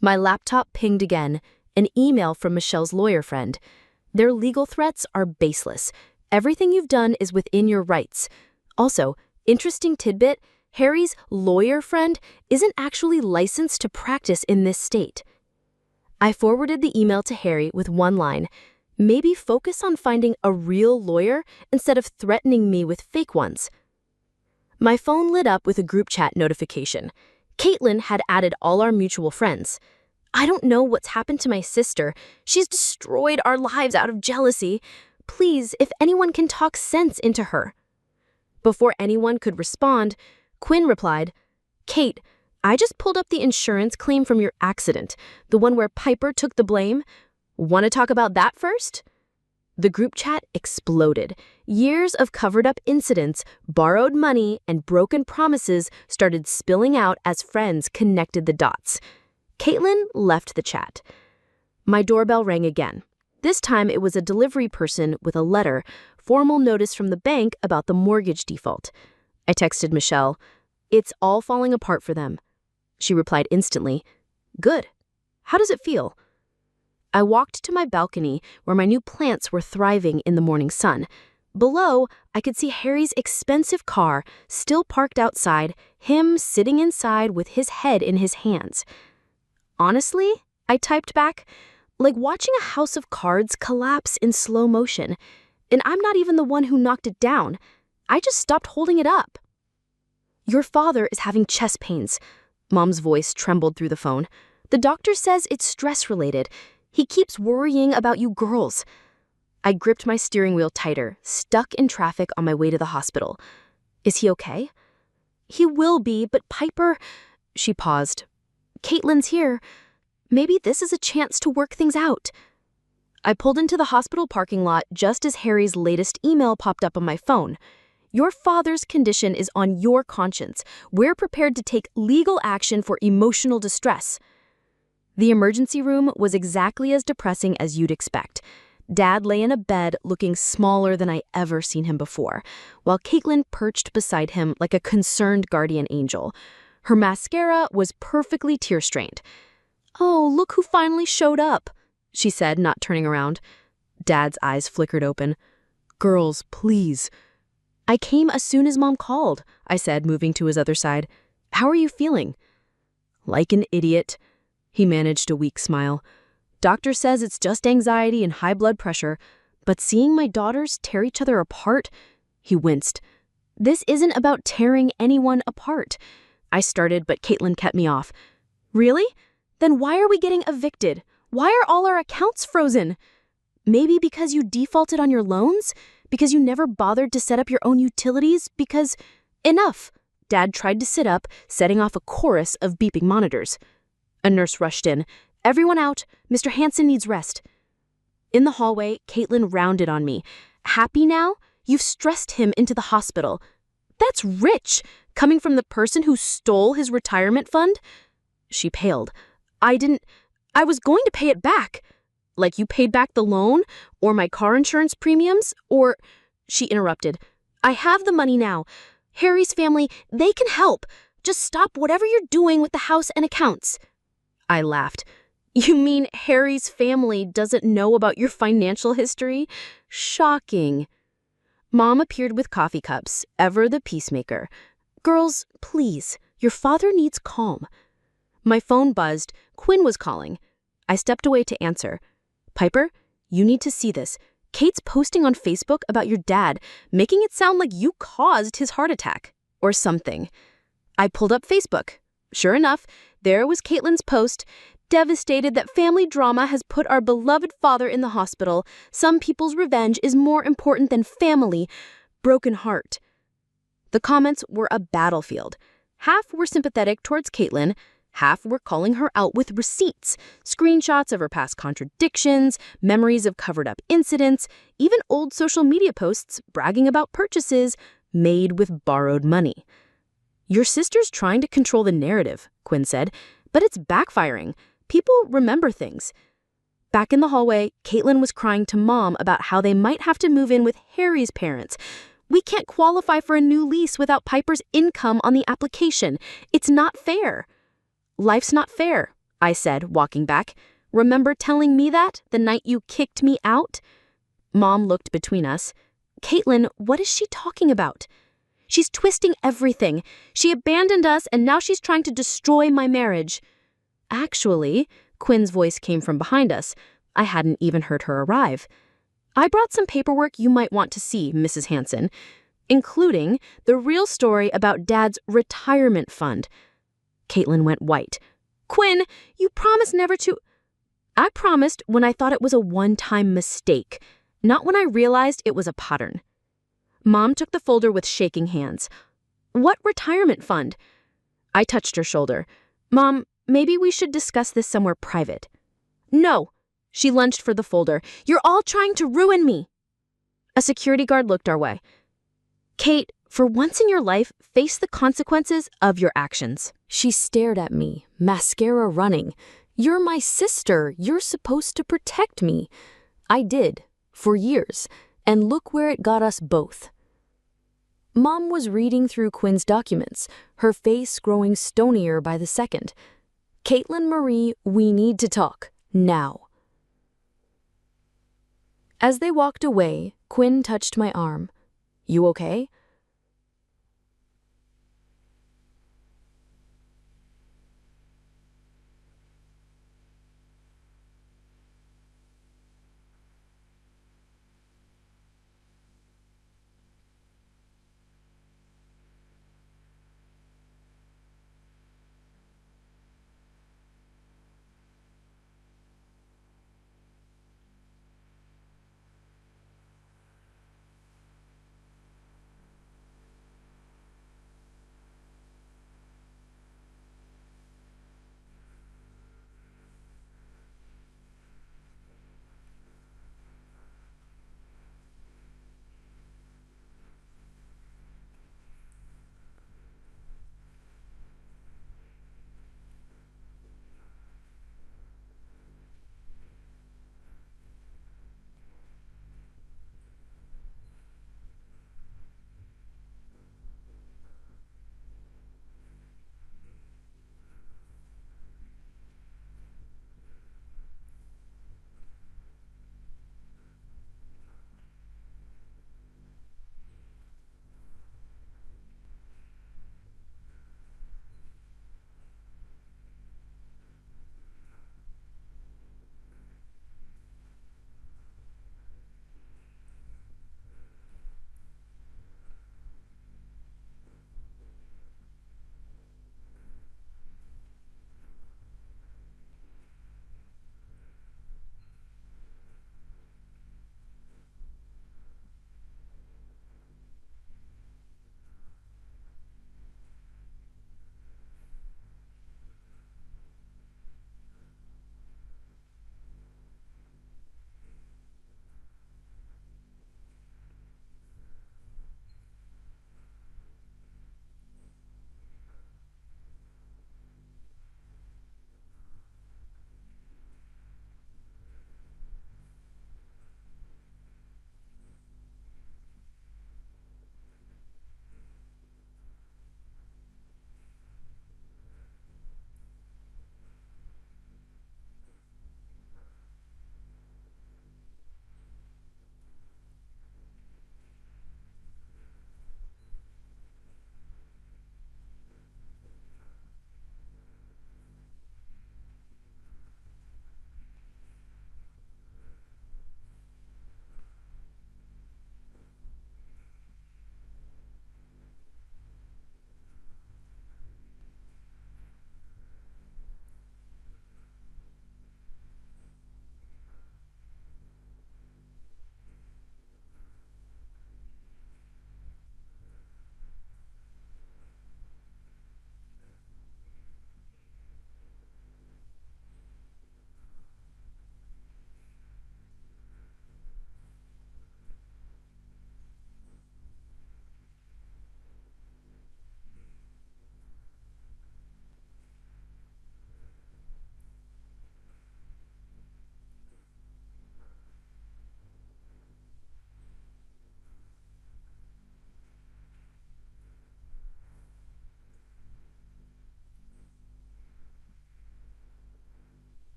My laptop pinged again, an email from Michelle's lawyer friend. Their legal threats are baseless. Everything you've done is within your rights. Also, interesting tidbit, Harry's lawyer friend isn't actually licensed to practice in this state. I forwarded the email to Harry with one line. Maybe focus on finding a real lawyer instead of threatening me with fake ones. My phone lit up with a group chat notification. Caitlin had added all our mutual friends. I don't know what's happened to my sister. She's destroyed our lives out of jealousy. Please, if anyone can talk sense into her. Before anyone could respond, Quinn replied, Kate, I just pulled up the insurance claim from your accident, the one where Piper took the blame. Want to talk about that first? The group chat exploded. Years of covered-up incidents, borrowed money, and broken promises started spilling out as friends connected the dots. Caitlin left the chat. My doorbell rang again. This time it was a delivery person with a letter, formal notice from the bank about the mortgage default. I texted Michelle, It's all falling apart for them. She replied instantly, Good. How does it feel? I walked to my balcony where my new plants were thriving in the morning sun. Below, I could see Harry's expensive car still parked outside, him sitting inside with his head in his hands. Honestly, I typed back, like watching a house of cards collapse in slow motion. And I'm not even the one who knocked it down. I just stopped holding it up. Your father is having chest pains. Mom's voice trembled through the phone. The doctor says it's stress-related. He keeps worrying about you girls. I gripped my steering wheel tighter, stuck in traffic on my way to the hospital. Is he okay? He will be, but Piper... She paused. Caitlin's here. Maybe this is a chance to work things out. I pulled into the hospital parking lot just as Harry's latest email popped up on my phone. Your father's condition is on your conscience. We're prepared to take legal action for emotional distress. The emergency room was exactly as depressing as you'd expect. Dad lay in a bed looking smaller than I ever seen him before, while Caitlin perched beside him like a concerned guardian angel. Her mascara was perfectly tear-stained. "Oh, look who finally showed up," she said, not turning around. Dad's eyes flickered open. "Girls, please." "I came as soon as Mom called," I said, moving to his other side. "How are you feeling?" "Like an idiot." He managed a weak smile. "Doctor says it's just anxiety and high blood pressure, but seeing my daughters tear each other apart," he winced. "This isn't about tearing anyone apart." I started, but Caitlin kept me off. "Really? Then why are we getting evicted? Why are all our accounts frozen?" "Maybe because you defaulted on your loans? Because you never bothered to set up your own utilities? Because—" "Enough!" Dad tried to sit up, setting off a chorus of beeping monitors. A nurse rushed in. "Everyone out. Mr. Hansen needs rest." In the hallway, Caitlin rounded on me. "Happy now? You've stressed him into the hospital. That's rich, coming from the person who stole his retirement fund." She paled. I was going to pay it back." "Like you paid back the loan? Or my car insurance premiums? Or—" She interrupted. "I have the money now. Harry's family, they can help. Just stop whatever you're doing with the house and accounts." I laughed. "You mean Harry's family doesn't know about your financial history? Shocking." Mom appeared with coffee cups, ever the peacemaker. "Girls, please, your father needs calm." My phone buzzed. Quinn was calling. I stepped away to answer. "Piper, you need to see this. Kate's posting on Facebook about your dad, making it sound like you caused his heart attack. Or something." I pulled up Facebook. Sure enough, there was Caitlin's post. "Devastated that family drama has put our beloved father in the hospital. Some people's revenge is more important than family. Broken heart." The comments were a battlefield. Half were sympathetic towards Caitlin. Half were calling her out with receipts, screenshots of her past contradictions, memories of covered-up incidents, even old social media posts bragging about purchases made with borrowed money. "Your sister's trying to control the narrative," Quinn said, "but it's backfiring. People remember things." Back in the hallway, Caitlin was crying to Mom about how they might have to move in with Harry's parents. "We can't qualify for a new lease without Piper's income on the application. It's not fair." "Life's not fair," I said, walking back. "Remember telling me that the night you kicked me out?" Mom looked between us. "Caitlin, what is she talking about?" "She's twisting everything. She abandoned us and now she's trying to destroy my marriage." "Actually," Quinn's voice came from behind us. I hadn't even heard her arrive. "I brought some paperwork you might want to see, Mrs. Hansen, including the real story about Dad's retirement fund." Caitlin went white. "Quinn, you promised never to—" "I promised when I thought it was a one-time mistake, not when I realized it was a pattern." Mom took the folder with shaking hands. "What retirement fund?" I touched her shoulder. "Mom, maybe we should discuss this somewhere private." "No." She lunged for the folder. "You're all trying to ruin me." A security guard looked our way. "Kate, for once in your life, face the consequences of your actions." She stared at me, mascara running. "You're my sister. You're supposed to protect me." I did, for years, and look where it got us both. Mom was reading through Quinn's documents, her face growing stonier by the second. "Caitlin Marie, we need to talk, now." As they walked away, Quinn touched my arm. "You okay?"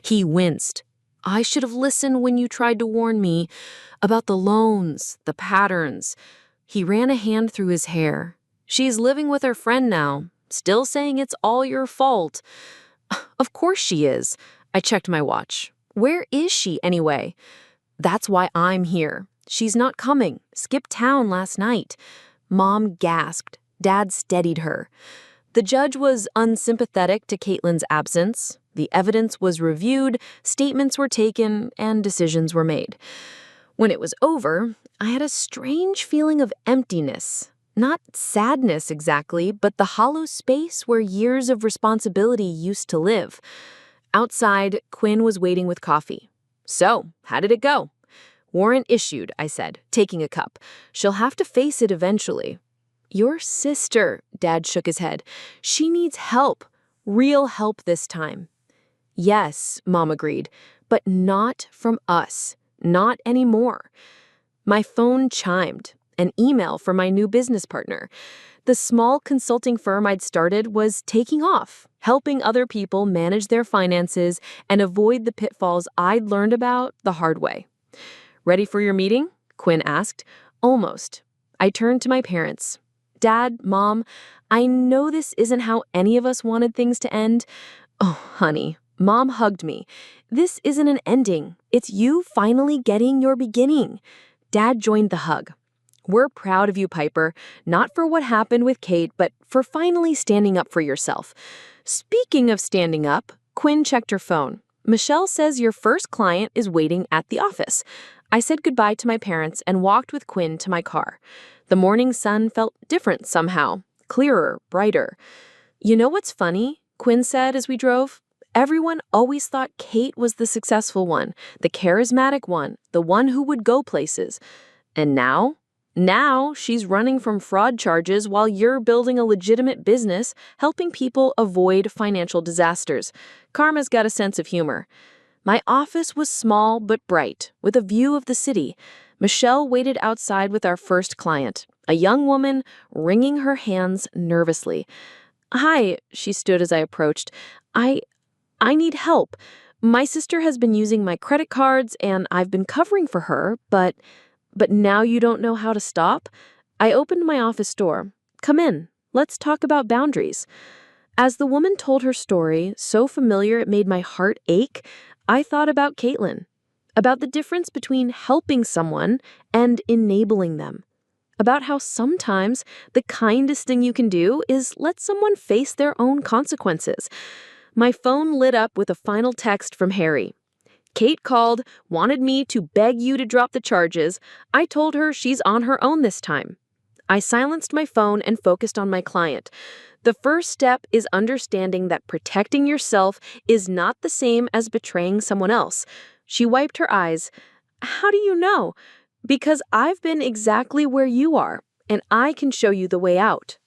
He winced. I should have listened when you tried to warn me about the loans, the patterns. He ran a hand through his hair. She's living with her friend now, still saying it's all your fault. Of course she is. I checked my watch. Where is she anyway? That's why I'm here. She's not coming. Skipped town last night. Mom gasped. Dad steadied her. The judge was unsympathetic to Caitlin's absence. The evidence was reviewed, statements were taken, and decisions were made. When it was over, I had a strange feeling of emptiness. Not sadness exactly, but the hollow space where years of responsibility used to live. Outside, Quinn was waiting with coffee. So, how did it go? Warrant issued, I said, taking a cup. She'll have to face it eventually. Your sister, Dad shook his head. She needs help. Real help this time. Yes, Mom agreed, but not from us. Not anymore. My phone chimed. An email from my new business partner. The small consulting firm I'd started was taking off, helping other people manage their finances and avoid the pitfalls I'd learned about the hard way. Ready for your meeting? Quinn asked. Almost. I turned to my parents. Dad, Mom, I know this isn't how any of us wanted things to end. Oh, honey. Mom hugged me. This isn't an ending. It's you finally getting your beginning. Dad joined the hug. We're proud of you, Piper, not for what happened with Kate, but for finally standing up for yourself. Speaking of standing up, Quinn checked her phone. Michelle says your first client is waiting at the office. I said goodbye to my parents and walked with Quinn to my car. The morning sun felt different somehow, clearer, brighter. You know what's funny? Quinn said as we drove. Everyone always thought Kate was the successful one, the charismatic one, the one who would go places. And now? Now she's running from fraud charges while you're building a legitimate business, helping people avoid financial disasters. Karma's got a sense of humor. My office was small but bright, with a view of the city. Michelle waited outside with our first client, a young woman wringing her hands nervously. Hi, she stood as I approached. I need help. My sister has been using my credit cards and I've been covering for her, but now you don't know how to stop? I opened my office door. Come in. Let's talk about boundaries. As the woman told her story, so familiar it made my heart ache, I thought about Caitlin, about the difference between helping someone and enabling them, about how sometimes the kindest thing you can do is let someone face their own consequences. My phone lit up with a final text from Harry. Kate called, wanted me to beg you to drop the charges. I told her she's on her own this time. I silenced my phone and focused on my client. The first step is understanding that protecting yourself is not the same as betraying someone else. She wiped her eyes. How do you know? Because I've been exactly where you are, and I can show you the way out.